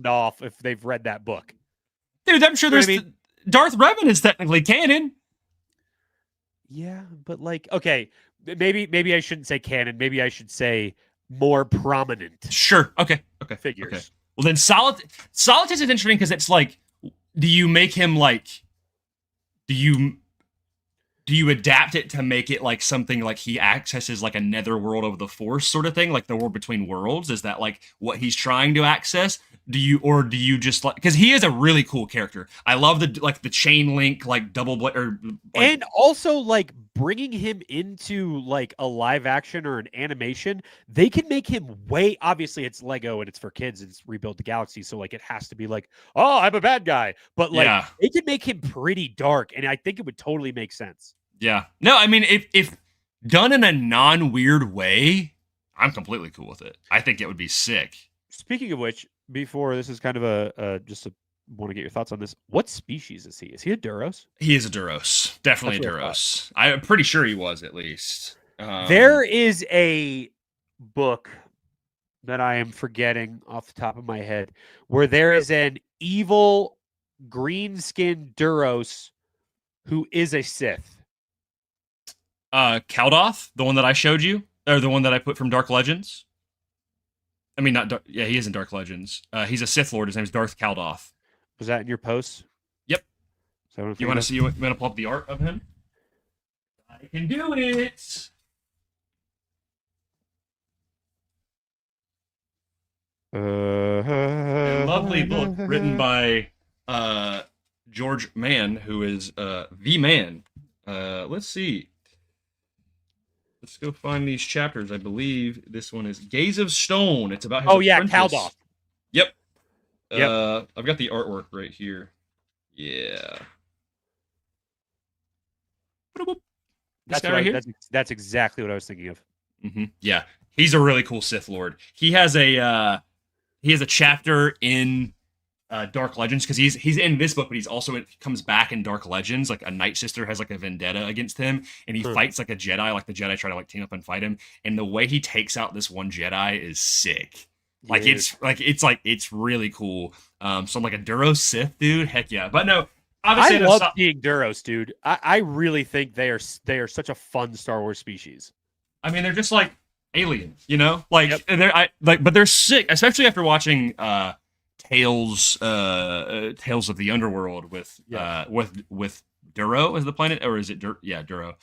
off if they've read that book. Dude, I'm sure there's... Darth Revan is technically canon. Yeah, but like, okay, maybe I shouldn't say canon. Maybe I should say more prominent. Sure. Okay. Figures. Okay. Well, then Solitus is interesting because it's like, do you make him like, do you adapt it to make it like something like he accesses like a netherworld of the Force sort of thing, like the world between worlds? Is that like what he's trying to access? Do you just like, because he is a really cool character. I love the chain link like double and also like bringing him into like a live action or an animation. They can make him obviously it's Lego and it's for kids and it's Rebuild the Galaxy, so like it has to be like, oh, I'm a bad guy, but like they can make him pretty dark, and I think it would totally make sense. Yeah, no, I mean if done in a non-weird way, I'm completely cool with it. I think it would be sick. Speaking of which, before this is kind of just want to get your thoughts on this. What species is he? Is he a Duros? He is a Duros. Definitely a Duros. I'm pretty sure he was, at least. There is a book that I am forgetting off the top of my head where there is an evil green-skinned Duros who is a Sith. Kaldoth, the one that I showed you, or the one that I put from Dark Legends. I mean, not Dark. Yeah, he is in Dark Legends. He's a Sith Lord. His name's Darth Kaldoth. Was that in your posts? Yep. So you want to see? You want to pull up the art of him? I can do it. A lovely book written by George Mann, who is the man. Let's see. Let's go find these chapters. I believe this one is Gaze of Stone. It's about his apprentice. Kaldoth. Yep. I've got the artwork right here. Yeah. That's right here. That's exactly what I was thinking of. Mm-hmm. Yeah, he's a really cool Sith Lord. He has a chapter in Dark Legends, because he's in this book, but he's also comes back in Dark Legends. Like a Night Sister has like a vendetta against him, and he fights like a Jedi. Like the Jedi try to like team up and fight him, and the way he takes out this one Jedi is sick. Like it's really cool. So I'm like a Duros Sith dude. Heck yeah. But no, obviously I love seeing Duros, dude. I really think they are such a fun Star Wars species. I mean, they're just like aliens, you know? Like but they're sick, especially after watching Tales of the Underworld with Duro as the planet, or is it Duro?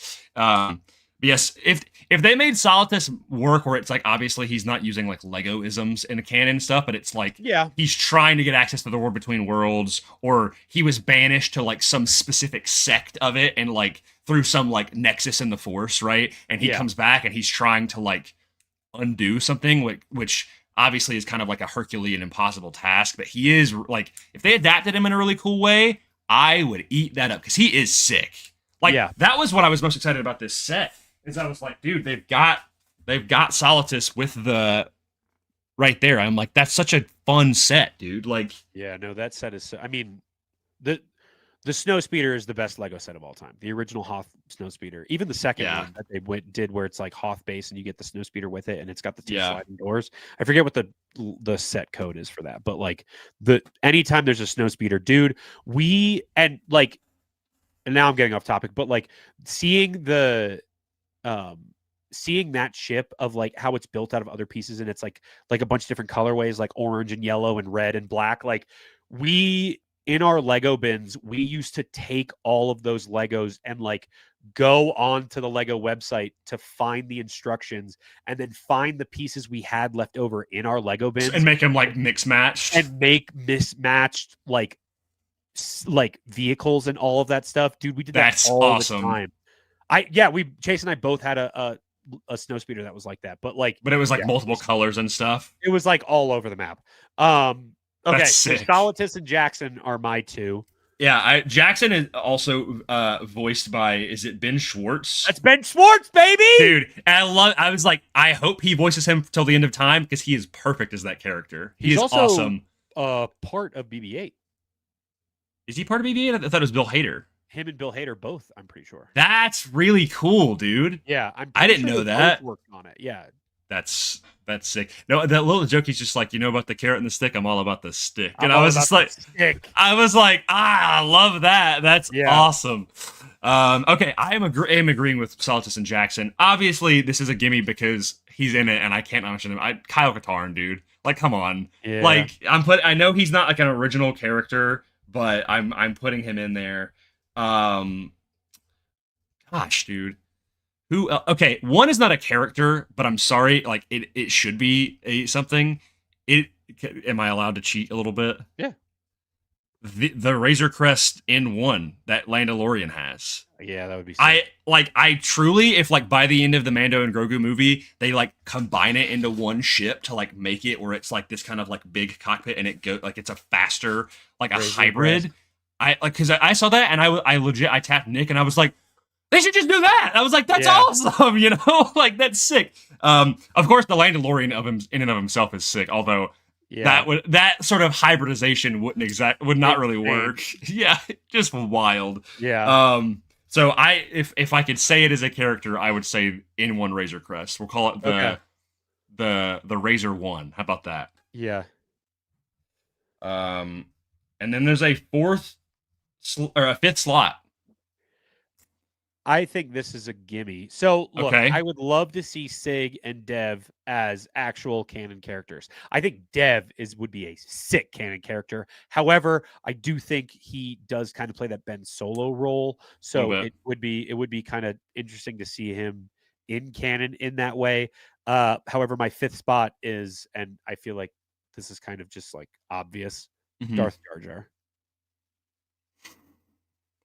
Yes, if they made Solitus work where it's like obviously he's not using like Lego-isms in the canon stuff, but it's like he's trying to get access to the War Between Worlds, or he was banished to like some specific sect of it and like through some like nexus in the Force, right? And he comes back and he's trying to like undo something, which obviously is kind of like a Herculean impossible task, but he is like, if they adapted him in a really cool way, I would eat that up because he is sick. Like that was what I was most excited about this set. Is I was like, dude, they've got Solitus with the right there. I'm like, that's such a fun set, dude. Like, yeah, no, that set is. I mean, the Snowspeeder is the best Lego set of all time. The original Hoth Snowspeeder, even the second one that they did, where it's like Hoth base and you get the Snowspeeder with it, and it's got the two sliding doors. I forget what the set code is for that, but like anytime there's a Snowspeeder, dude, and now I'm getting off topic, but like seeing that ship of like how it's built out of other pieces, and it's like a bunch of different colorways, like orange and yellow and red and black. Like in our Lego bins, we used to take all of those Legos and like go on to the Lego website to find the instructions and then find the pieces we had left over in our Lego bins and make them like mix matched and make mismatched like vehicles and all of that stuff. Dude, we did that all the time. Chase and I both had a Snowspeeder that was like that, but it was like multiple colors and stuff. It was like all over the map. Okay, so Solitus and Jackson are my two. Yeah, Jackson is also voiced by, is it Ben Schwartz? That's Ben Schwartz, baby! Dude, I was like, I hope he voices him till the end of time because he is perfect as that character. He's also awesome. Part of BB-8. Is he part of BB-8? I thought it was Bill Hader. Him and Bill Hader both, I'm pretty sure. That's really cool, dude. Yeah, I didn't know that. Worked on it. Yeah. That's sick. No, that little joke, he's just like, you know about the carrot and the stick? I'm all about the stick. And I was just like, I was like, I love that. That's awesome. Okay, I am agreeing with Solitus and Jackson. Obviously, this is a gimme because he's in it, and I can't mention him. Kyle Katarn, dude. Like, come on. Yeah. Like, I know he's not like an original character, but I'm putting him in there. Gosh, dude. Who? Okay, one is not a character, but I'm sorry. Like it should be something. Am I allowed to cheat a little bit? Yeah. The Razor Crest N1 that Mandalorian has. Yeah, that would be sick. I truly, if like by the end of the Mando and Grogu movie, they like combine it into one ship to like make it where it's like this kind of like big cockpit and it go like it's a faster, like a Razor hybrid. Crest. Because I saw that and I legit tapped Nick and I was like, they should just do that. I was like, that's awesome, you know? Like, that's sick. Of course, the Mandalorian of him in and of himself is sick, although that sort of hybridization would not really work. Yeah, just wild. Yeah. So if I could say it as a character, I would say N1 Razor Crest. We'll call it the Razor 1. How about that? Yeah. And then there's a fifth slot. I think this is a gimme. So, look, I would love to see Sig and Dev as actual canon characters. I think Dev would be a sick canon character. However, I do think he does kind of play that Ben Solo role. So it would be kind of interesting to see him in canon in that way. However, my fifth spot is, and I feel like this is kind of just like obvious, Darth Jar Jar.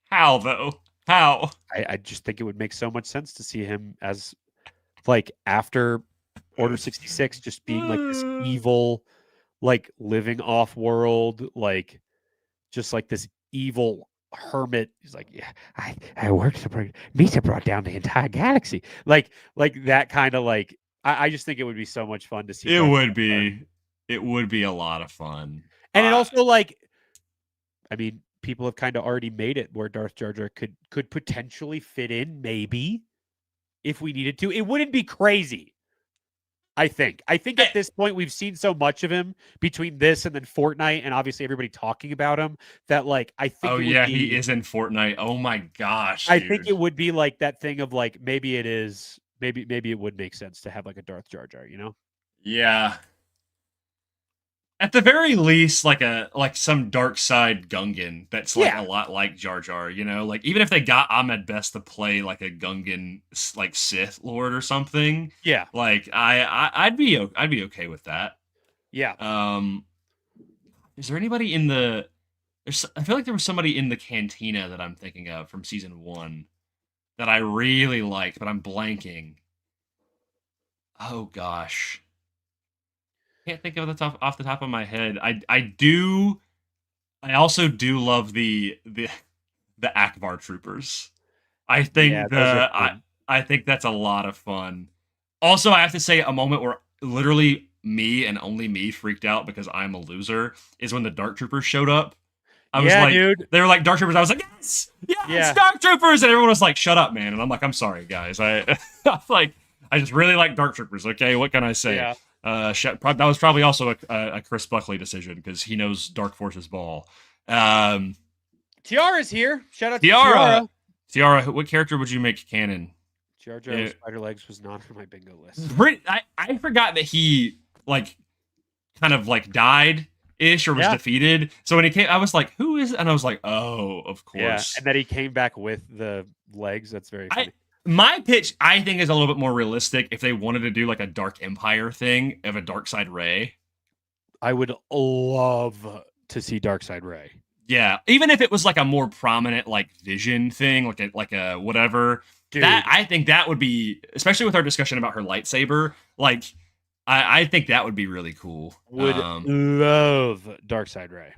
How though? How? I just think it would make so much sense to see him as like after Order 66 just being like this evil, like living off world, like just like this evil hermit. He's like, yeah, I worked to bring Misa brought down the entire galaxy. Like that kind of like I just think it would be so much fun to see. It would be a lot of fun. And it also like I mean, people have kind of already made it where Darth Jar Jar could potentially fit in, maybe, if we needed to. It wouldn't be crazy. I think at this point we've seen so much of him between this and then Fortnite, and obviously everybody talking about him, that like I think. Oh yeah, he is in Fortnite. Oh my gosh, I think it would be like that thing of like maybe it is maybe it would make sense to have like a Darth Jar Jar, you know? Yeah. At the very least, like some dark side Gungan that's like a lot like Jar Jar, you know? Like even if they got Ahmed Best to play like a Gungan like Sith Lord or something, yeah, like I'd be okay with that. Yeah. Is there anybody in the? I feel like there was somebody in the cantina that I'm thinking of from season 1 that I really liked, but I'm blanking. Oh gosh. Can't think of off the top of my head. I also do love the Akbar troopers. I think I think that's a lot of fun. Also, I have to say a moment where literally me and only me freaked out because I'm a loser is when the Dark Troopers showed up. I was like, dude. They were like Dark Troopers. I was like, yes, Dark Troopers, and everyone was like, shut up, man. And I'm like, I'm sorry, guys. I just really like Dark Troopers. Okay, what can I say? Yeah. That was probably also a Chris Buckley decision because he knows Dark Forces ball. Tiara's here. Shout out to Tiara. Tiara, what character would you make canon? Jar Jar Spider Legs was not on my bingo list. I forgot that he like kind of like died ish or was defeated. So when he came, I was like, who is? And I was like, oh, of course. Yeah, and then he came back with the legs. That's very funny. My pitch, I think, is a little bit more realistic if they wanted to do like a Dark Empire thing of a Dark Side Rey. I would love to see Dark Side Rey. Yeah, even if it was like a more prominent like vision thing, like a whatever. Dude. That I think that would be, especially with our discussion about her lightsaber. Like, I think that would be really cool. Would love Dark Side Rey.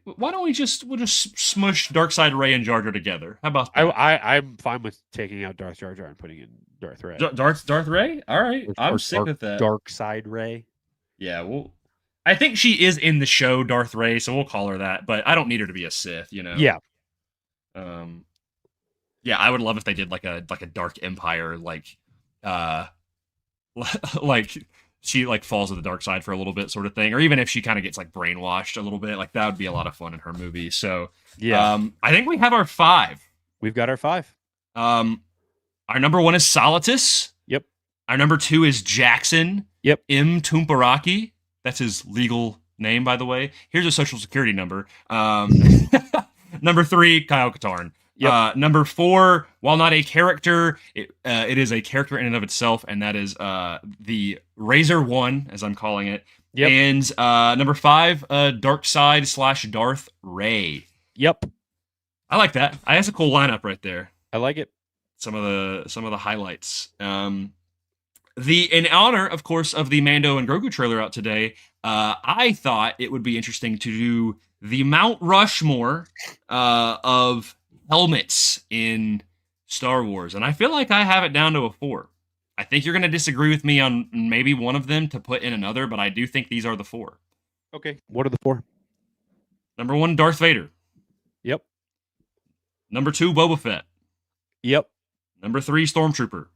Why don't we'll just smush Darkseid Rey and Jar Jar together? How about that? I'm fine with taking out Darth Jar Jar and putting in Darth Rey. Darth Rey? All right, I'm sick with that. Darkseid Rey. Yeah, well, I think she is in the show Darth Rey, so we'll call her that. But I don't need her to be a Sith, you know. Yeah. Yeah, I would love if they did like a Dark Empire, like she like falls to the dark side for a little bit sort of thing, or even if she kind of gets like brainwashed a little bit, like that would be a lot of fun in her movie. So I think we have our 5. We've got our 5. Our number 1 is Solitus. Yep. Our number 2 is Jackson. Yep. M. Tumparaki. That's his legal name, by the way. Here's a social security number. Number 3, Kyle Katarn. Yep. Number 4, while not a character, it is a character in and of itself, and that is the Razor One, as I'm calling it. Yep. And number 5, Darkseid / Darth Rey. Yep. I like that. That's a cool lineup right there. I like it. Some of the highlights. In honor, of course, of the Mando and Grogu trailer out today, I thought it would be interesting to do the Mount Rushmore of helmets in Star Wars, and I feel like I have it down to a 4. I think you're going to disagree with me on maybe one of them to put in another, but I do think these are the 4. Okay, what are the 4? Number 1, Darth Vader. Yep. Number 2, Boba Fett. Yep. Number 3, Stormtrooper.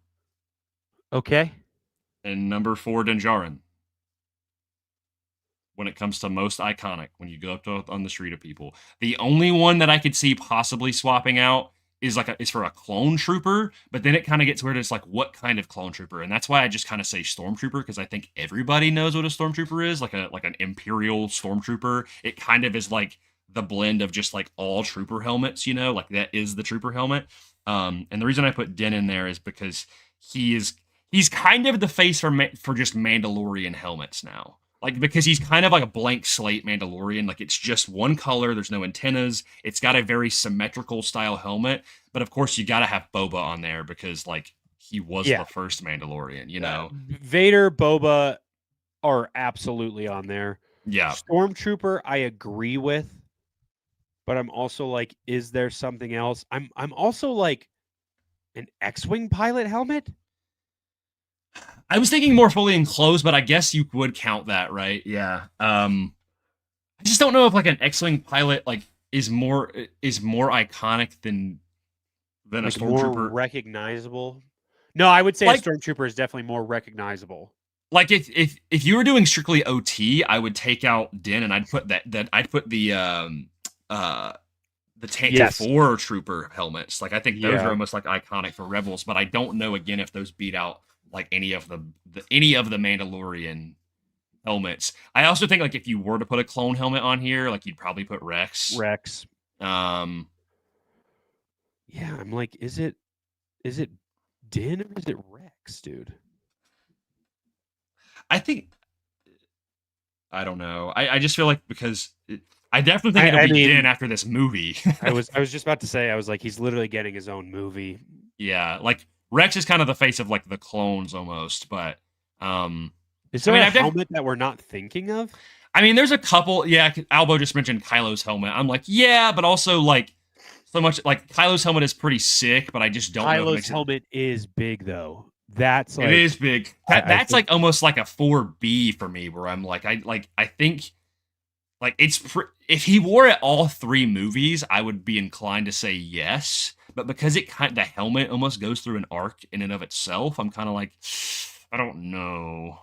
Okay. And number 4, Din Djarin. When it comes to most iconic, when you go up on the street of people. The only one that I could see possibly swapping out is for a clone trooper, but then it kind of gets weird. It's like, what kind of clone trooper? And that's why I just kind of say stormtrooper, because I think everybody knows what a stormtrooper is, like an imperial stormtrooper. It kind of is like the blend of just like all trooper helmets, you know, like that is the trooper helmet. And the reason I put Din in there is because he's kind of the face for just Mandalorian helmets now. Like, because he's kind of like a blank slate Mandalorian. Like, it's just one color. There's no antennas. It's got a very symmetrical style helmet. But, of course, you got to have Boba on there because, like, he was the first Mandalorian, you know? Vader, Boba are absolutely on there. Yeah. Stormtrooper, I agree with. But I'm also like, is there something else? I'm also like, an X-Wing pilot helmet? I was thinking more fully enclosed, but I guess you would count that, right? Yeah. I just don't know if like an X-wing pilot like is more iconic than like a stormtrooper. More recognizable. No, I would say like, a stormtrooper is definitely more recognizable. Like if you were doing strictly OT, I would take out Din and I'd put I'd put the Tantive 4 trooper helmets. Like I think those are almost like iconic for Rebels, but I don't know again if those beat out like any of the Mandalorian helmets. I also think like if you were to put a clone helmet on here, like you'd probably put Rex. Yeah, I'm like, is it Din or is it Rex, dude? I think I don't know. I just feel like because I definitely think it'll be Din after this movie. I was just about to say, I was like, he's literally getting his own movie. Yeah, like Rex is kind of the face of like the clones almost, but is there a helmet that we're not thinking of? I mean, there's a couple. Yeah, Albo just mentioned Kylo's helmet. I'm like, yeah, but also like so much like Kylo's helmet is pretty sick, but I just don't know. Kylo's helmet is big though. That's like, it is big. That's like almost like a 4B for me, where I'm like, I think like if he wore it all 3 movies, I would be inclined to say yes. But because the helmet almost goes through an arc in and of itself, I'm kind of like, I don't know.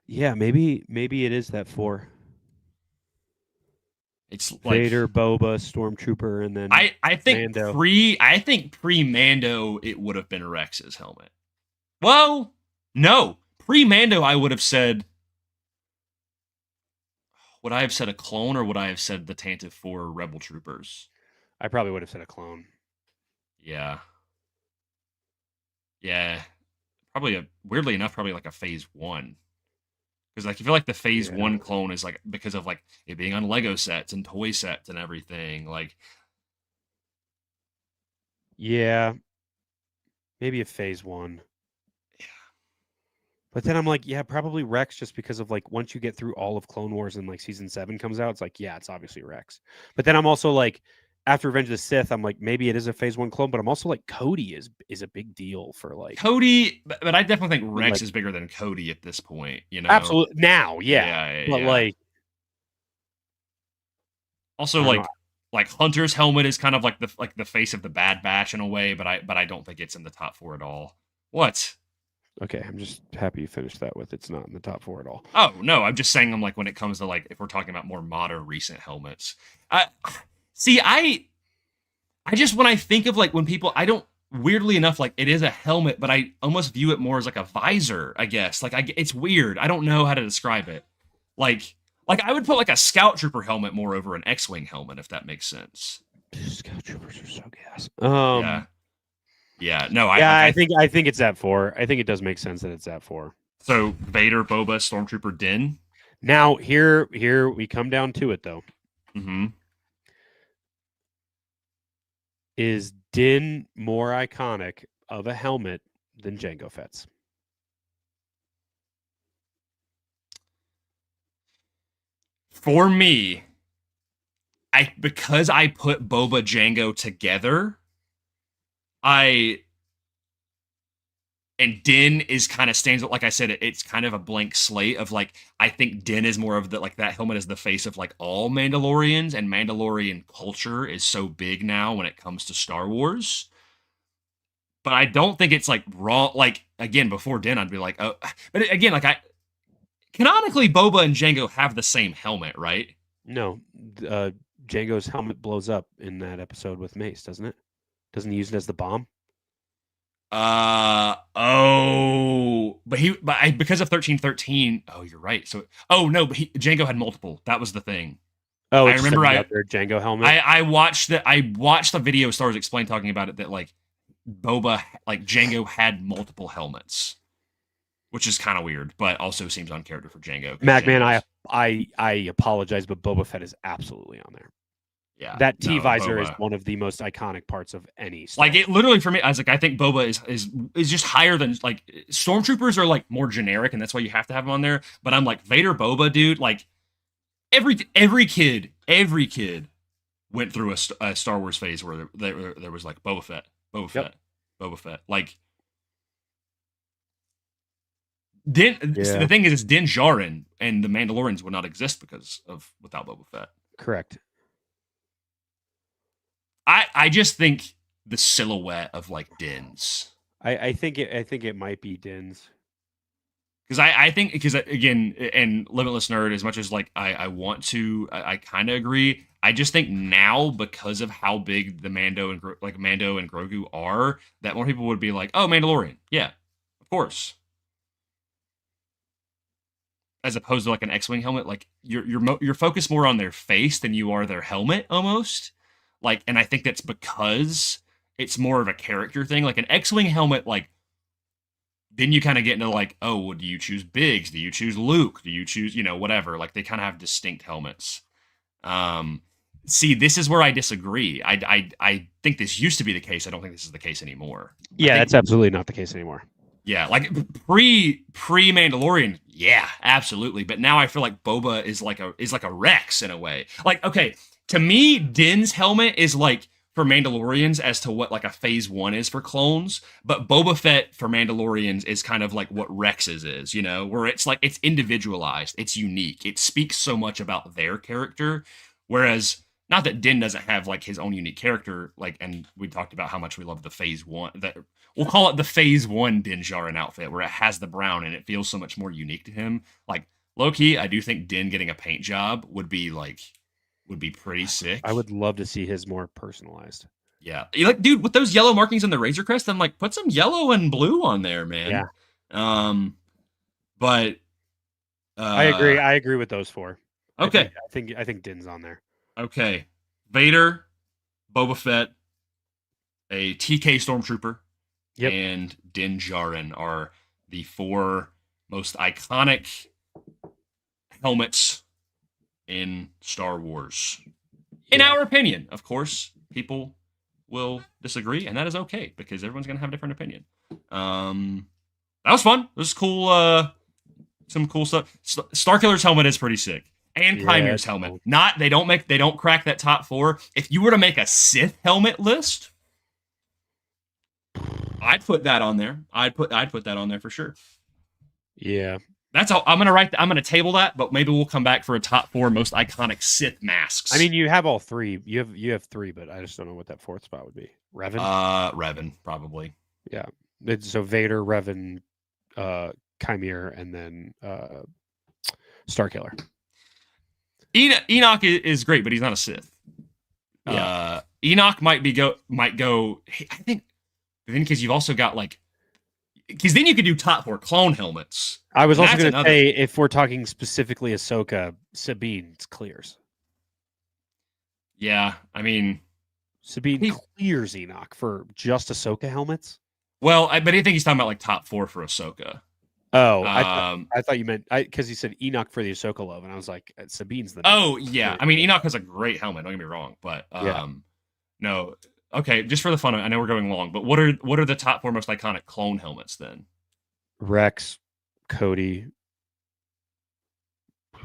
Yeah, maybe it is that 4. It's like Vader, Boba, Stormtrooper, and then I think Mando. pre Mando it would have been Rex's helmet. Well, no, pre Mando I would have said. Would I have said a clone or would I have said the Tantive 4 Rebel Troopers? I probably would have said a clone. Yeah. Yeah. Probably weirdly enough, probably like a phase 1. Because like I feel like the phase 1 clone is like because of like it being on Lego sets and toy sets and everything. Like yeah. Maybe a phase 1. Yeah. But then I'm like, yeah, probably Rex just because of like once you get through all of Clone Wars and like season 7 comes out, it's like, yeah, it's obviously Rex. But then I'm also like, after Revenge of the Sith, I'm like, maybe it is a phase 1 clone, but I'm also like, Cody is a big deal for like Cody, but I definitely think Rex is bigger than Cody at this point, you know. Absolutely now, yeah. But like also like Hunter's helmet is kind of like the face of the Bad Batch in a way, but I don't think it's in the top 4 at all. What? Okay, I'm just happy you finished that with it's not in the top 4 at all. Oh no, I'm just saying I'm like when it comes to like if we're talking about more modern recent helmets. See, I just when I think of like when people I don't weirdly enough like it is a helmet, but I almost view it more as like a visor, I guess. Like it's weird. I don't know how to describe it. Like I would put like a Scout Trooper helmet more over an X-Wing helmet if that makes sense. Scout Troopers are so gas. Yeah. No, I think it's at 4. I think it does make sense that it's at 4. So Vader, Boba, Stormtrooper, Din. Now here we come down to it though. Mm-hmm. Is Din more iconic of a helmet than Jango Fett's? For me, because I put Boba Jango together, and Din is kind of stands like I said, it's kind of a blank slate of like I think Din is more of the like that helmet is the face of like all Mandalorians, and Mandalorian culture is so big now when it comes to Star Wars. But I don't think it's like wrong. Like again, before Din, I'd be like, oh, but again, like canonically, Boba and Jango have the same helmet, right? No, Jango's helmet blows up in that episode with Mace, doesn't it? Doesn't he use it as the bomb? But because of 1313. Oh, you're right. So, no, but Jango had multiple. That was the thing. Oh, I remember Jango helmet. I watched the video Star Wars Explained talking about it that like Boba like Jango had multiple helmets, which is kind of weird, but also seems on character for Jango. Man, I apologize, but Boba Fett is absolutely on there. Yeah, that T-visor is one of the most iconic parts of any Star Wars. Like it literally for me, I was like, I think Boba is just higher than like Stormtroopers are like more generic, and that's why you have to have them on there. But I'm like Vader, Boba, dude. Like every kid went through a Star Wars phase where there was like Boba Fett, Boba Fett. Like, the thing is, Din Djarin and the Mandalorians would not exist without Boba Fett. Correct. I just think the silhouette of like Din's. I think it might be Din's. Because I think, because again, and Limitless Nerd, as much as like I want to, I kind of agree. I just think now, because of how big the Mando and Grogu are, that more people would be like, oh, Mandalorian, yeah, of course. As opposed to like an X-wing helmet, like you're focused more on their face than you are their helmet, almost. Like, and I think that's because it's more of a character thing. Like an X-wing helmet, like, then you kind of get into like, oh, well, do you choose Biggs? Do you choose Luke? Do you choose, whatever? Like they kind of have distinct helmets. See, this is where I disagree. I think this used to be the case. I don't think this is the case anymore. Yeah, that's absolutely not the case anymore. Yeah, like pre Mandalorian, yeah, absolutely. But now I feel like Boba is like a Rex in a way. Like, okay, to me, Din's helmet is like for Mandalorians as to what like a phase 1 is for clones, but Boba Fett for Mandalorians is kind of like what Rex's is, where it's like it's individualized, it's unique, it speaks so much about their character, whereas not that Din doesn't have like his own unique character, like, and we talked about how much we love the phase 1, that we'll call it the phase 1 Din Djarin outfit, where it has the brown and it feels so much more unique to him. Like low key, I do think Din getting a paint job would be pretty sick. I would love to see his more personalized. Yeah. Like, dude, with those yellow markings on the Razor Crest, I'm like, put some yellow and blue on there, man. Yeah. But I agree with those four. Okay. I think Din's on there. Okay. Vader, Boba Fett, a TK Stormtrooper, and Din Djarin are the 4 most iconic helmets in Star Wars. In our opinion, of course, people will disagree, and that is okay, because everyone's going to have a different opinion. That was fun. It was cool. Some cool stuff. Starkiller's helmet is pretty sick. And Kymir's helmet. Cool. They don't crack that top 4. If you were to make a Sith helmet list, I'd put that on there. I'd put that on there for sure. Yeah. That's all. I'm gonna table that, but maybe we'll come back for a top 4 most iconic Sith masks. I mean, you have all 3. You have 3, but I just don't know what that 4th spot would be. Revan? Revan, probably. Yeah. So Vader, Revan, Chimere, and then Starkiller. Enoch is great, but he's not a Sith. Yeah. Enoch might go. I think then, because you've also got like, because then you could do top 4 clone helmets. I was also going to say, if we're talking specifically Ahsoka, Sabine clears. Yeah, I mean, Sabine clears Enoch for just Ahsoka helmets. Well, but I think he's talking about like top 4 for Ahsoka. Oh, I thought you meant, because he said Enoch for the Ahsoka love, and I was like, Sabine's the. Oh yeah, I mean Enoch has a great helmet. Don't get me wrong, but no. Okay, just for the fun of it, I know we're going long, but what are the top 4 most iconic clone helmets then? Rex, Cody. Do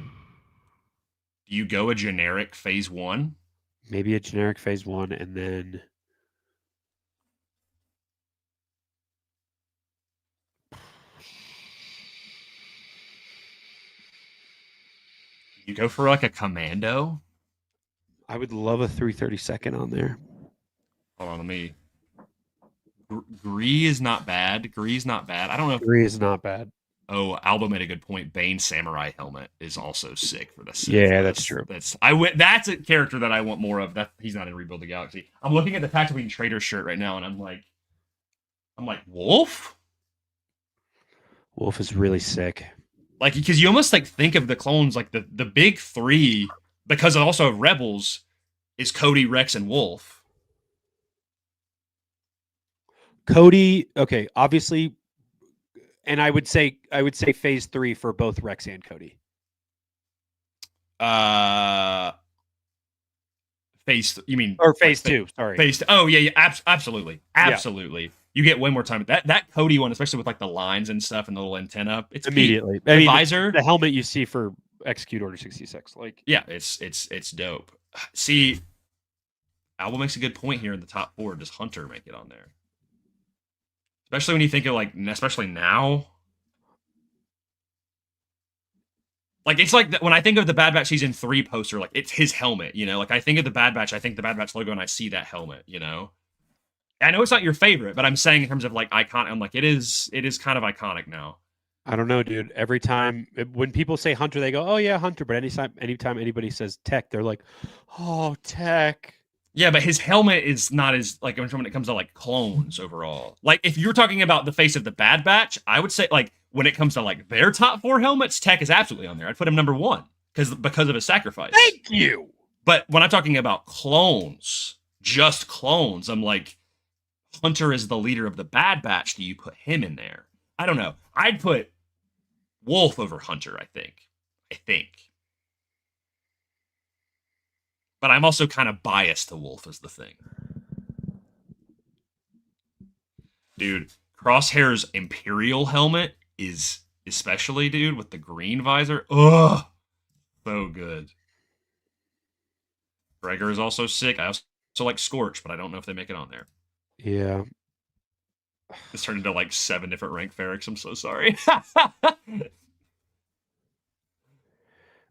you go a generic phase 1? Maybe a generic phase 1, and then you go for like a commando? I would love a 332nd on there. Hold on, let me. Gree is not bad. Gree's not bad. I don't know. Gree is not bad. Oh, Alba made a good point. Bane Samurai helmet is also sick for the Sith. Yeah, that's true. That's a character that I want more of. That he's not in Rebuild the Galaxy. I'm looking at the Tatooine Trader shirt right now, and I'm like, Wolf? Wolf is really sick. Like, because you almost like think of the clones like the big 3, because also of Rebels is Cody, Rex, and Wolf. Cody, okay, obviously, and I would say phase 3 for both Rex and Cody. You mean or phase 2? Sorry, phase 2. Oh yeah, absolutely. Yeah. You get way more time. That Cody one, especially with like the lines and stuff and the little antenna, it's immediately. I mean, visor, the helmet you see for Execute Order 66, like yeah, it's dope. See, Album makes a good point here in the top 4. Does Hunter make it on there? Especially when you think of like, especially now. Like, it's like when I think of the Bad Batch Season 3 poster, like, it's his helmet, you know? Like, I think of the Bad Batch, I think the Bad Batch logo, and I see that helmet, you know? I know it's not your favorite, but I'm saying in terms of, like, icon, I'm like, it is kind of iconic now. I don't know, dude. Every time, when people say Hunter, they go, oh, yeah, Hunter. But anytime anybody says Tech, they're like, oh, Tech. Yeah, but his helmet is not as, like, when it comes to, like, clones overall. Like, if you're talking about the face of the Bad Batch, I would say, like, when it comes to, like, their top 4 helmets, Tech is absolutely on there. I'd put him number 1 because of his sacrifice. Thank you! But when I'm talking about clones, just clones, I'm like, Hunter is the leader of the Bad Batch. Do you put him in there? I don't know. I'd put Wolf over Hunter, I think. But I'm also kind of biased to Wolf is the thing. Dude, Crosshair's Imperial helmet is especially, dude, with the green visor. Ugh. So good. Gregor is also sick. I also like Scorch, but I don't know if they make it on there. Yeah. It's turned into like 7 different rank Ferrix. I'm so sorry.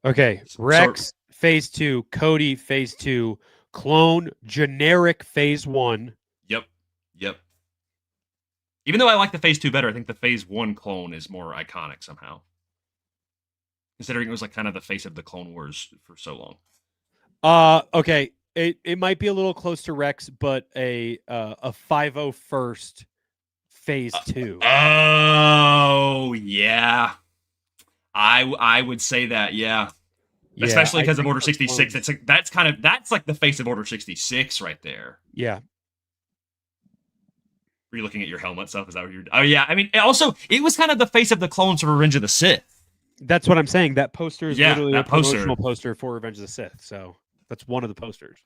Okay. Rex, Phase 2. Cody, Phase 2. Clone, generic Phase 1. Yep. Even though I like the Phase 2 better, I think the Phase 1 clone is more iconic somehow. Considering it was like kind of the face of the Clone Wars for so long. Okay. It might be a little close to Rex, but a 501st Phase 2. Oh, yeah. I would say that, yeah. Especially because of Order 66. It's like that's like the face of Order 66 right there. Yeah. Were you looking at your helmet stuff? Is that what you're? Oh yeah. I mean, it was kind of the face of the clones for Revenge of the Sith. That's what I'm saying. That poster is literally a promotional poster. poster for Revenge of the Sith. So that's one of the posters.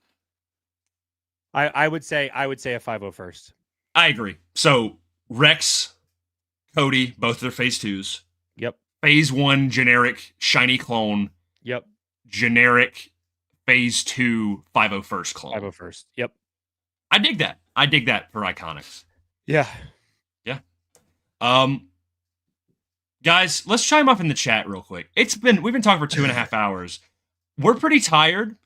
I would say a 501st. I agree. So Rex, Cody, both their Phase 2s. Yep. Phase 1 generic shiny clone. Yep. Generic Phase 2 501st clone. 501st. Yep. I dig that. I dig that for iconics. Yeah. Yeah. Guys, let's chime up in the chat real quick. We've been talking for 2.5 hours. We're pretty tired.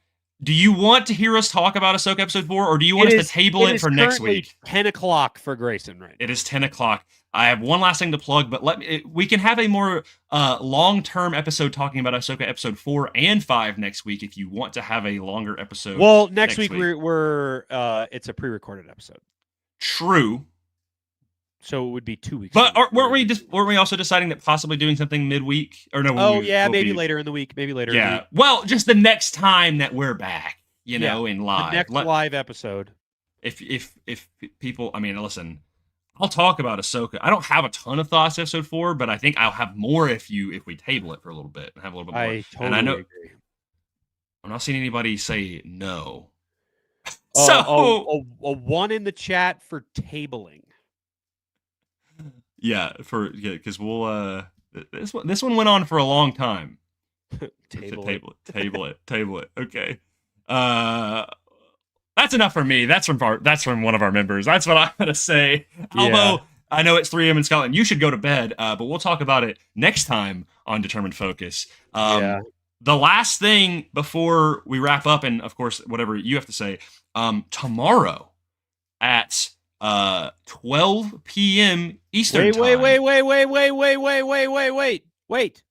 Do you want to hear us talk about Ahsoka Episode 4, or do you want us to table it for next week? 10 o'clock for Grayson right now. It is 10 o'clock. I have one last thing to plug, but we can have a more long-term episode talking about Ahsoka Episode 4 and 5 next week if you want to have a longer episode. Well, next week we're it's a pre-recorded episode. True. So it would be 2 weeks. But weren't we also deciding that possibly doing something midweek? Or no? Maybe later in the week. Maybe later. Yeah. In the week. Well, just the next time that we're back, in live. The next live episode. If people, I mean, listen, I'll talk about Ahsoka. I don't have a ton of thoughts on Episode 4, but I think I'll have more if we table it for a little bit and have a little bit more. I totally agree. I'm not seeing anybody say no. So a 1 in the chat for tabling. Yeah, because we'll this one went on for a long time. Table it. Okay. That's enough for me. That's from one of our members. That's what I'm gonna say. Yeah. Although I know it's 3 a.m. in Scotland, you should go to bed. But we'll talk about it next time on Determined Focus. The last thing before we wrap up, and of course whatever you have to say, tomorrow at 12 p.m. Eastern time. Wait.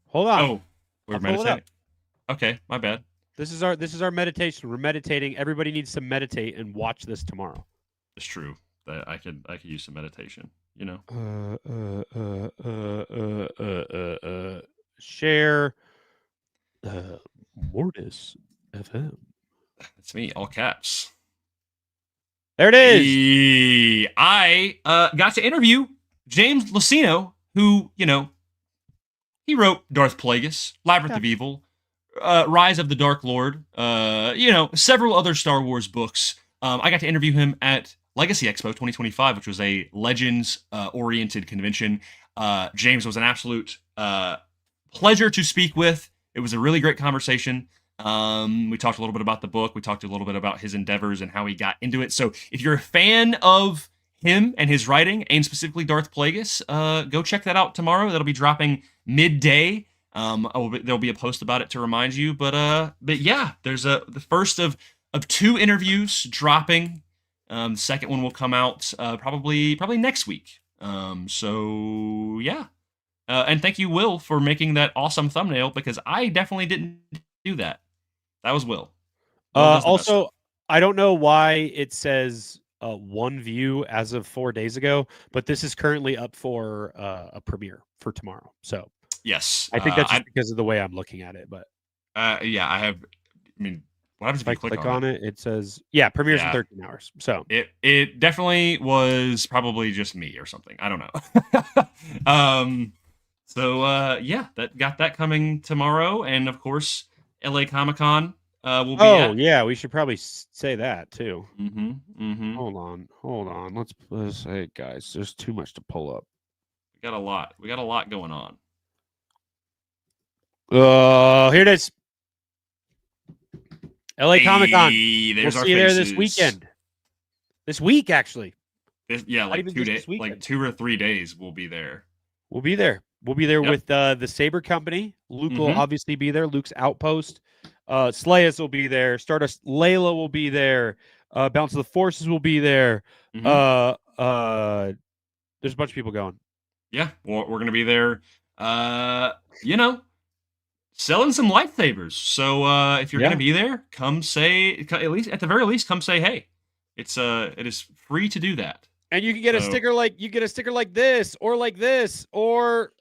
Hold on. Oh, we're meditating. Okay, my bad. This is our meditation. We're meditating. Everybody needs to meditate and watch this tomorrow. It's true. That I could use some meditation, you know. Share Mortis FM. It's me, all caps. There it is. I got to interview James Lucino, who, he wrote Darth Plagueis, Labyrinth of Evil, Rise of the Dark Lord, several other Star Wars books. I got to interview him at Legacy Expo 2025, which was a Legends-oriented convention. James was an absolute pleasure to speak with. It was a really great conversation. We talked a little bit about the book. We talked a little bit about his endeavors and how he got into it. So if you're a fan of him and his writing, and specifically Darth Plagueis, go check that out tomorrow. That'll be dropping midday. There'll be a post about it to remind you. But yeah, there's the first of 2 interviews dropping. The second one will come out probably next week. So yeah. And thank you, Will, for making that awesome thumbnail, because I definitely didn't do that. That was Will. Also, I don't know why it says 1 view as of 4 days ago, but this is currently up for a premiere for tomorrow. So yes, I think that's just because of the way I'm looking at it. But yeah, I have. I mean, what happens if you click on it? It says premieres in 13 hours. So it definitely was probably just me or something. I don't know. So yeah, got that coming tomorrow, and of course, LA Comic-Con will be. Oh yeah, we should probably say that too. Hold on. Let's say, guys, there's too much to pull up. We got a lot going on. Here it is. LA Comic-Con. We'll see you there this weekend. This week, actually. Like 2 days, like 2 or 3 days. We'll be there. We'll be there with the Saber Company. Luke will obviously be there. Luke's Outpost. Slayas will be there. Stardust Layla will be there. Balance of the Forces will be there. There's a bunch of people going. Yeah, we're going to be there. Selling some lightsabers. So if you're going to be there, come say, at the very least, come say hey. It is free to do that. And you can get a sticker like this, or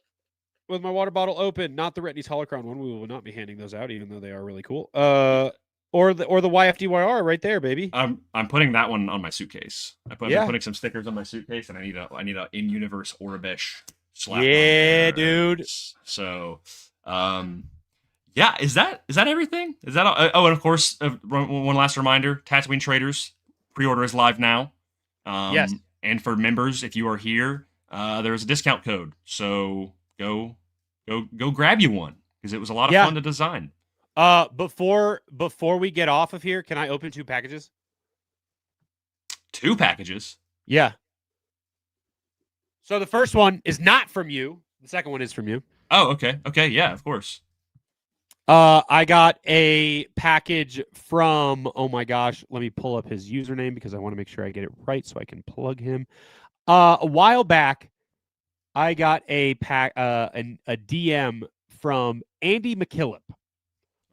with my water bottle open, not the Retney's Holocron one. We will not be handing those out, even though they are really cool. Or the YFDYR right there, baby. I'm putting that one on my suitcase. I'm putting some stickers on my suitcase, and I need a in-universe Orabesh slap. Yeah, dude. So, yeah, is that everything? Is that all? Oh, and of course, one last reminder: Tatooine Traders pre-order is live now. Yes. And for members, if you are here, there's a discount code. So go grab you one, because it was a lot of fun to design. Before we get off of here, can I open 2 packages? 2 packages? Yeah. So the first one is not from you. The second one is from you. Oh, okay. Okay, yeah, of course. I got a package from, oh my gosh, let me pull up his username because I want to make sure I get it right so I can plug him. A while back, I got a DM from Andy McKillop,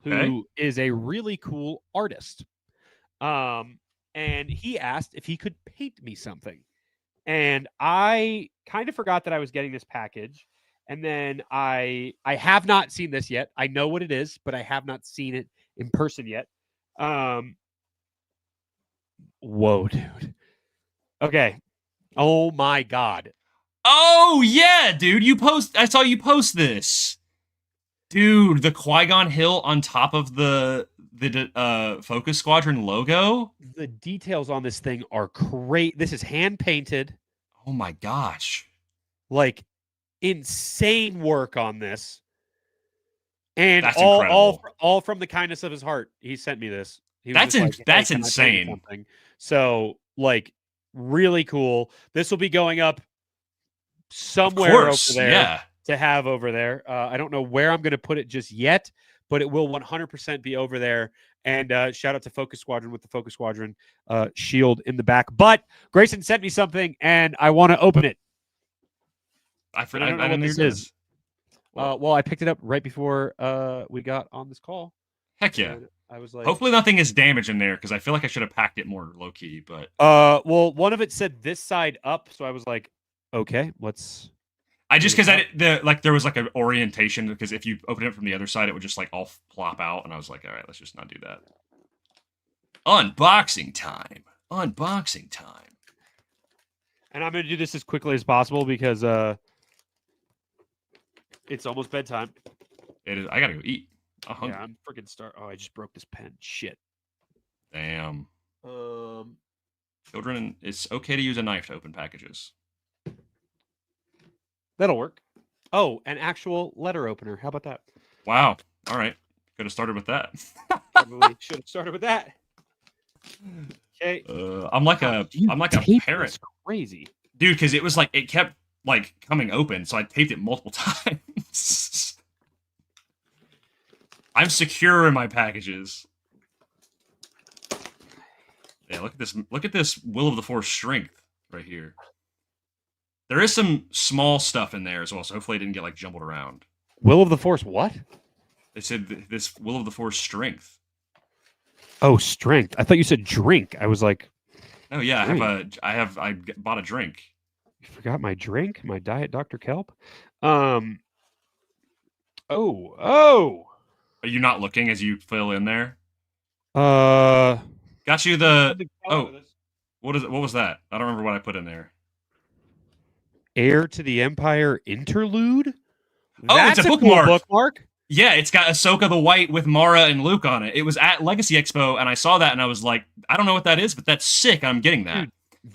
who is a really cool artist. And he asked if he could paint me something. And I kind of forgot that I was getting this package. And then I have not seen this yet. I know what it is, but I have not seen it in person yet. Whoa, dude. Okay. Oh my God. Oh yeah, dude. I saw you post this. Dude, the Qui-Gon Hill on top of the Focus Squadron logo. The details on this thing are great. This is hand painted. Oh my gosh. Like, insane work on this, and that's all from the kindness of his heart. He sent me this. That's insane. So, like, really cool. This will be going up somewhere over there to have over there. I don't know where I'm going to put it just yet, but it will 100% be over there. And shout out to Focus Squadron with the Focus Squadron shield in the back. But Grayson sent me something, and I want to open it. I don't know what this is. Well, I picked it up right before we got on this call. Heck yeah! And I was like, hopefully nothing is damaged in there, because I feel like I should have packed it more low key. But well, one of it said this side up, so I was like, okay, let's. Because there was like an orientation, because if you open it from the other side, it would just like all plop out, and I was like, all right, let's just not do that. Unboxing time. And I'm gonna do this as quickly as possible because it's almost bedtime. It is. I gotta go eat. Yeah, I'm freaking Oh, I just broke this pen. Shit. Damn. Children, it's okay to use a knife to open packages. That'll work. Oh, an actual letter opener. How about that? Wow. All right. Could have started with that. Probably should have started with that. Okay. I'm like a parent. That's crazy, dude. Because it was like it kept like coming open, so I taped it multiple times. I'm secure in my packages. Yeah, look at this. Look at this Will of the Force strength right here. There is some small stuff in there as well, so hopefully it didn't get like jumbled around. Will of the Force, what? They said this Will of the Force strength. Oh, strength. I thought you said drink. I was like, oh yeah, drink. I bought a drink. You forgot my drink, my Diet Dr. Kelp. Oh. Are you not looking as you fill in there? Got you the. Oh, what was that? I don't remember what I put in there. Heir to the Empire interlude. That's it's a bookmark. Cool bookmark. Yeah, it's got Ahsoka the White with Mara and Luke on it. It was at Legacy Expo, and I saw that, and I was like, I don't know what that is, but that's sick. I'm getting that. Dude,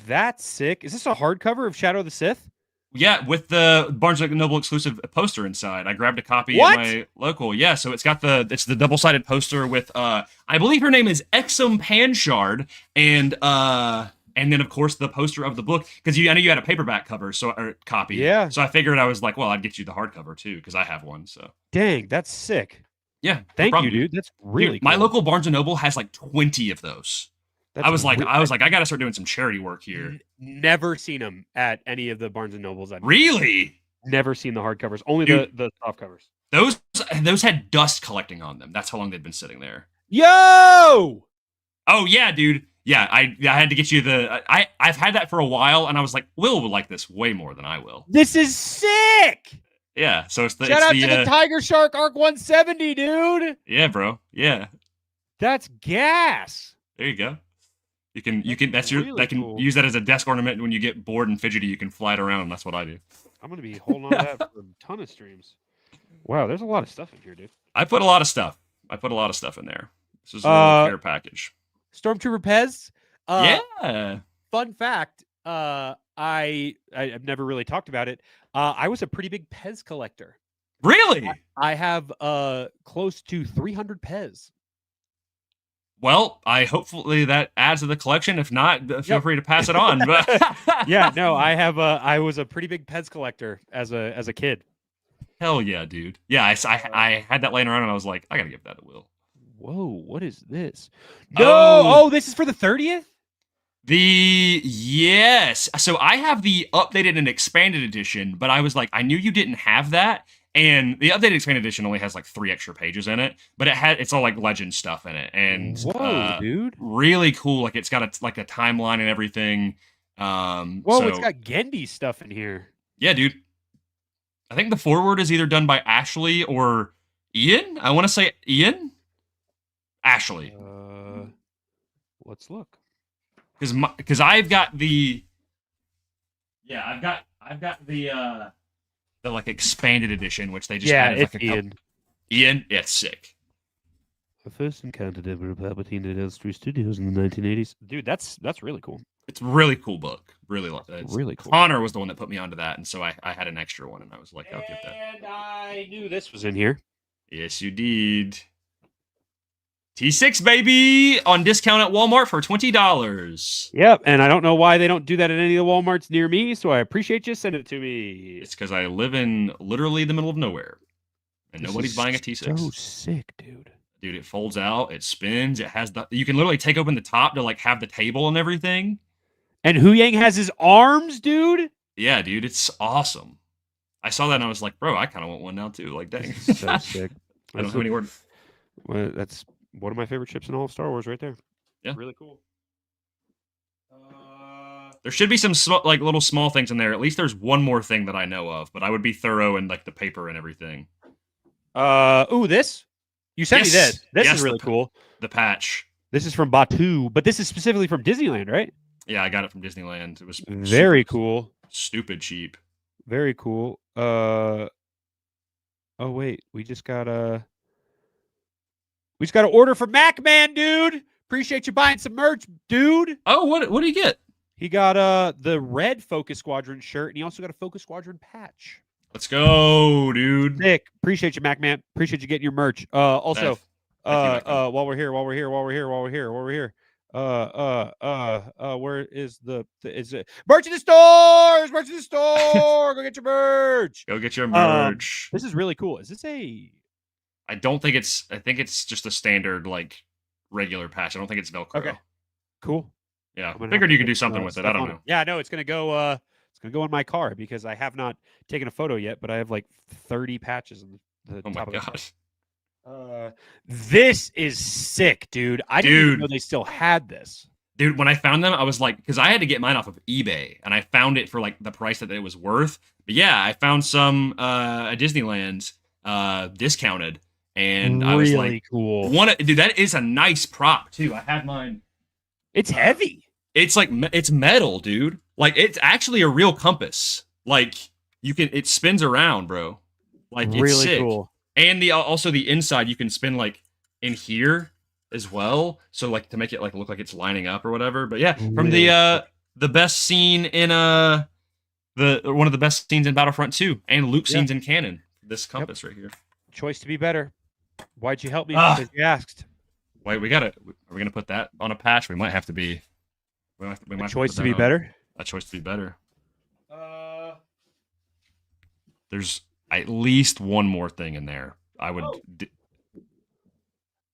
that's sick. Is this a hardcover of Shadow of the Sith? Yeah, with the Barnes & Noble exclusive poster inside. I grabbed a copy at my local. Yeah, so it's the double-sided poster with I believe her name is Exum Panshard, and then of course the poster of the book, because I know you had a paperback cover, or copy. Yeah. So I figured I was like, well, I'd get you the hardcover too, because I have one. So dang, that's sick. Yeah, thank you, dude. That's really cool. My local Barnes & Noble has like 20 of those. I was like, I got to start doing some charity work here. Never seen them at any of the Barnes & Nobles. Really? Never seen the hardcovers. Only the soft covers. Those had dust collecting on them. That's how long they'd been sitting there. Yo! Oh yeah, dude. Yeah, I had to get you I've had that for a while, and I was like, Will would like this way more than I will. This is sick! Yeah, so it's the shout out to the Tiger Shark Arc 170, dude. Yeah, bro. Yeah, that's gas. There you go. You can use that as a desk ornament when you get bored and fidgety. You can fly it around. That's what I do. I'm gonna be holding on to that for a ton of streams. Wow, there's a lot of stuff in here, dude. I put a lot of stuff in there. This is a little care package. Stormtrooper Pez. Yeah. Fun fact. I've never really talked about it. I was a pretty big Pez collector. Really? I have close to 300 Pez. Well, hopefully that adds to the collection. If not, feel free to pass it on. Yeah, no, I was a pretty big Pez collector as a kid. Hell yeah, dude. Yeah, I had that laying around, and I was like, I gotta give that to Will. Whoa, what is this? No, this is for the 30th? Yes. So I have the updated and expanded edition, but I was like, I knew you didn't have that. And the updated expanded edition only has like 3 extra pages in it, but it's all like legend stuff in it. And whoa, dude, really cool. Like it's got a timeline and everything. It's got Gendy stuff in here. Yeah, dude. I think the foreword is either done by Ashley or Ian. I want to say Ian. Ashley. Let's look. Because I've got the. Yeah, I've got the like expanded edition, which they just added like a Ian. Ian, yeah, it's sick. The first encounter ever of Palpatine at Elstree Studios in the 1980s. Dude, that's really cool. It's a really cool book. Really cool. Connor was the one that put me onto that, and so I had an extra one, and I was like, I'll get that. And I knew this was in here. Yes, you did. T6, baby, on discount at Walmart for $20. Yep, and I don't know why they don't do that at any of the Walmarts near me, so I appreciate you sending it to me. It's because I live in literally the middle of nowhere, and nobody's buying a T6. So sick, dude. Dude, it folds out, it spins, it has you can literally take open the top to like have the table and everything. And Hu Yang has his arms, dude. Yeah, dude, it's awesome. I saw that and I was like, bro, I kind of want one now too. Like, dang, so sick. I don't have any word. Well, that's one of my favorite ships in all of Star Wars, right there. Yeah, really cool. There should be some little small things in there. At least there's one more thing that I know of, but I would be thorough in like the paper and everything. This? You sent me this. This is really cool. The patch. This is from Batu, but this is specifically from Disneyland, right? Yeah, I got it from Disneyland. It was very cool. Stupid cheap. Very cool. Oh wait, we just got an order from MacMan, dude. appreciate you buying some merch, dude. Oh, what do you get? He got the red Focus Squadron shirt, and he also got a Focus Squadron patch. Let's go, dude. Nick, appreciate you, Mac Man. Appreciate you getting your merch. Also, while we're here, where is is it merch in the stores? Merch in the store. Go get your merch. Go get your merch. This is really cool. Is this a? I don't think it's. I think it's just a standard like regular patch. I don't think it's Velcro. Okay. Cool. Yeah, figured you could do something with it. I don't know. Yeah, no, it's gonna go. It's gonna go in my car because I have not taken a photo yet, but I have like 30 patches in the top of the car. This is sick, dude. I didn't even know they still had this. Dude, when I found them, I was like, because I had to get mine off of eBay, and I found it for like the price that it was worth. But yeah, I found some at Disneyland discounted, and I was like, cool. Dude, that is a nice prop too. I had mine. It's heavy. It's like it's metal, dude. Like it's actually a real compass. Like it spins around, bro. Like it's really sick. Cool. And also the inside you can spin like in here as well. So like to make it like look like it's lining up or whatever. But yeah, from the best scene in one of the best scenes in Battlefront 2 and Luke scenes in canon. This compass right here. Choice to be better. Why'd you help me? Because you asked. Wait, are we gonna put that on a patch? We might have to be. We might choice to be better. A choice to be better. There's at least one more thing in there. I would.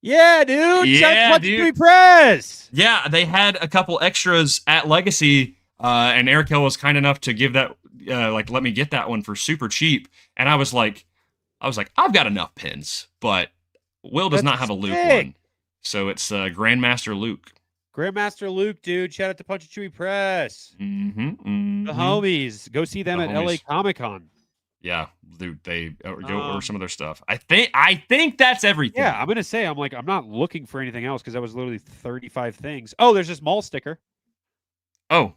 Yeah, dude. Yeah, dude. Press. Yeah, they had a couple extras at Legacy, and Eric was kind enough to give that, let me get that one for super cheap. And I was like, I've got enough pins, but Will does not have a Luke one, so it's Grandmaster Luke. Grandmaster Luke, dude. Shout out to Punch and Chewy Press. The homies. Go see them at LA Comic-Con. Yeah, dude. They go over some of their stuff. I think that's everything. Yeah, I'm gonna say I'm not looking for anything else because that was literally 35 things. Oh, there's this mall sticker. Oh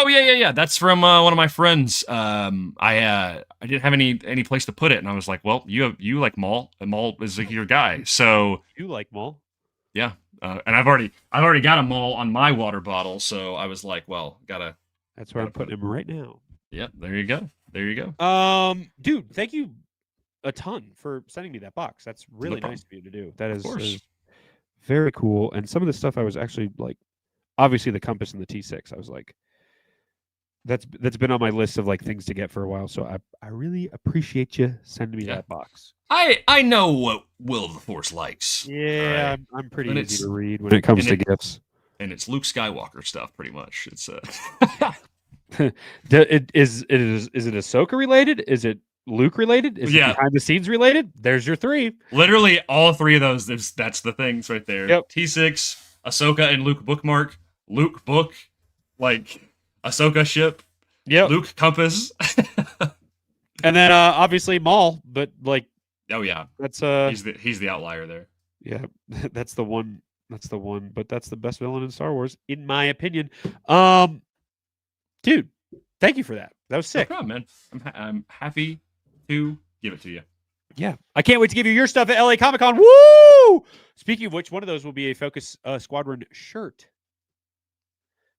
yeah. That's from one of my friends. I didn't have any place to put it, and I was like, well, you like mall. And mall is like your guy. So you like mall. Yeah. And I've already got a mall on my water bottle, so I was like, well, gotta. That's where I'm putting him right now. Yep, there you go. Dude, thank you a ton for sending me that box. That's really nice of you to do. That is very cool. And some of the stuff I was actually like, obviously the compass and the T6. I was like, that's been on my list of like things to get for a while. So I really appreciate you sending me that box. I know what Will of the Force likes. Yeah, right? I'm pretty easy to read when it comes to gifts. And it's Luke Skywalker stuff, pretty much. It's is it Ahsoka related? Is it Luke related? Is it behind the scenes related? There's your three. Literally all three of those. That's the things right there. Yep. T6, Ahsoka and Luke bookmark, Luke book, like Ahsoka ship. Yep. Luke compass. And then obviously Maul, but like. Oh yeah, that's he's the outlier there. Yeah, that's the one. But that's the best villain in Star Wars, in my opinion. Dude, thank you for that. That was sick. No problem, man. I'm happy to give it to you. Yeah, I can't wait to give you your stuff at LA Comic-Con. Woo! Speaking of which, one of those will be a Focus Squadron shirt.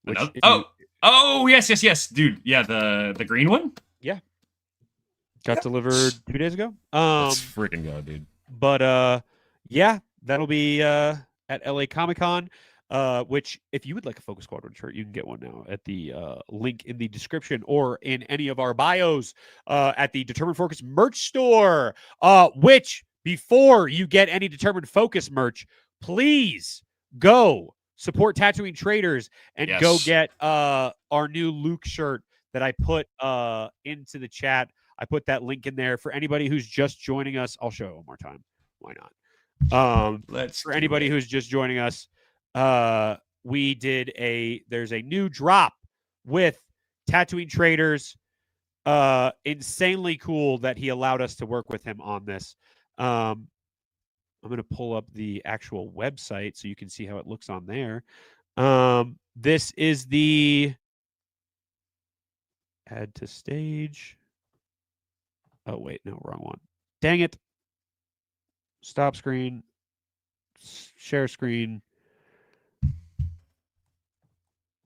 Yes, dude. Yeah, the green one. Yeah. Got delivered 2 days ago. Let's freaking go, dude. But yeah, that'll be at LA Comic-Con. Which, if you would like a Focus Squadron shirt, you can get one now at the link in the description or in any of our bios at the Determined Focus merch store. Which, before you get any Determined Focus merch, please go support Tatooine Traders and go get our new Luke shirt that I put into the chat. I put that link in there for anybody who's just joining us. I'll show it one more time. Why not? For anybody who's just joining us, there's a new drop with Tatooine Traders. Insanely cool that he allowed us to work with him on this. I'm going to pull up the actual website so you can see how it looks on there. This is the add to stage. Oh, wait, no, wrong one. Dang it. Stop screen. Share screen.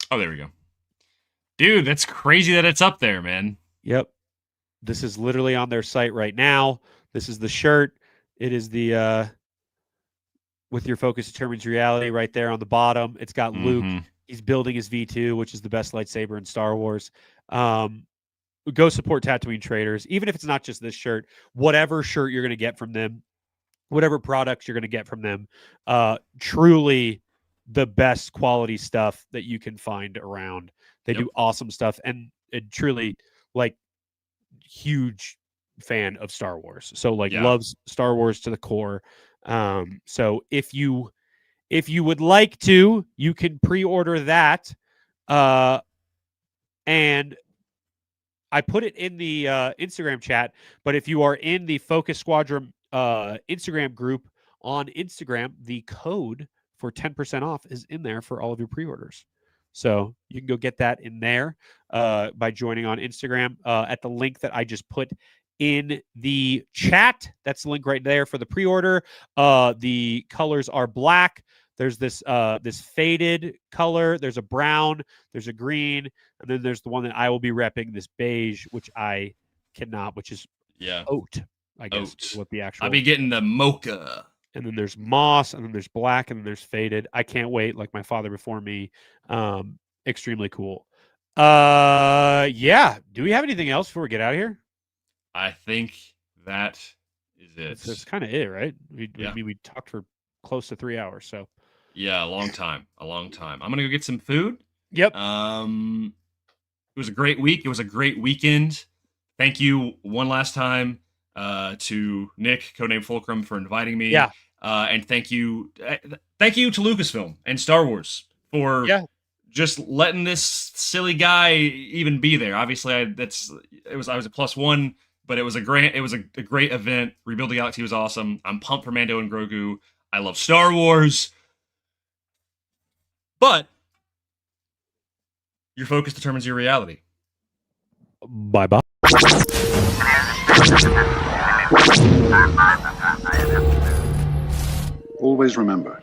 Oh, there we go. Dude, that's crazy that it's up there, man. Yep. This is literally on their site right now. This is the shirt. It is the with your focus determines reality right there on the bottom. It's got Luke. He's building his V2, which is the best lightsaber in Star Wars. Go support Tatooine Traders, even if it's not just this shirt. Whatever shirt you're going to get from them, whatever products you're going to get from them, truly the best quality stuff that you can find around. They do awesome stuff, and it truly, like, huge fan of Star Wars. So like loves Star Wars to the core. So if you would like to, you can pre-order that. And I put it in the Instagram chat, but if you are in the Focus Squadron Instagram group on Instagram, the code for 10% off is in there for all of your pre-orders. So you can go get that in there by joining on Instagram at the link that I just put in the chat. That's the link right there for the pre-order. The colors are black. There's this this faded color. There's a brown. There's a green. And then there's the one that I will be repping, this beige, which I cannot, which is oat, I guess, is what the actual. I'll be getting the mocha. And then there's moss, and then there's black, and then there's faded. I can't wait, like my father before me. Extremely cool. Yeah. Do we have anything else before we get out of here? I think that is it. That's kind of it, right? We talked for close to 3 hours, so. Yeah, a long time. I'm gonna go get some food. Yep. It was a great week. It was a great weekend. Thank you one last time to Nick, codename Fulcrum, for inviting me. Yeah. And thank you to Lucasfilm and Star Wars for just letting this silly guy even be there. Obviously, I was a +1, but it was a great event. Rebuild the Galaxy was awesome. I'm pumped for Mando and Grogu. I love Star Wars. But your focus determines your reality. Bye-bye. Always remember.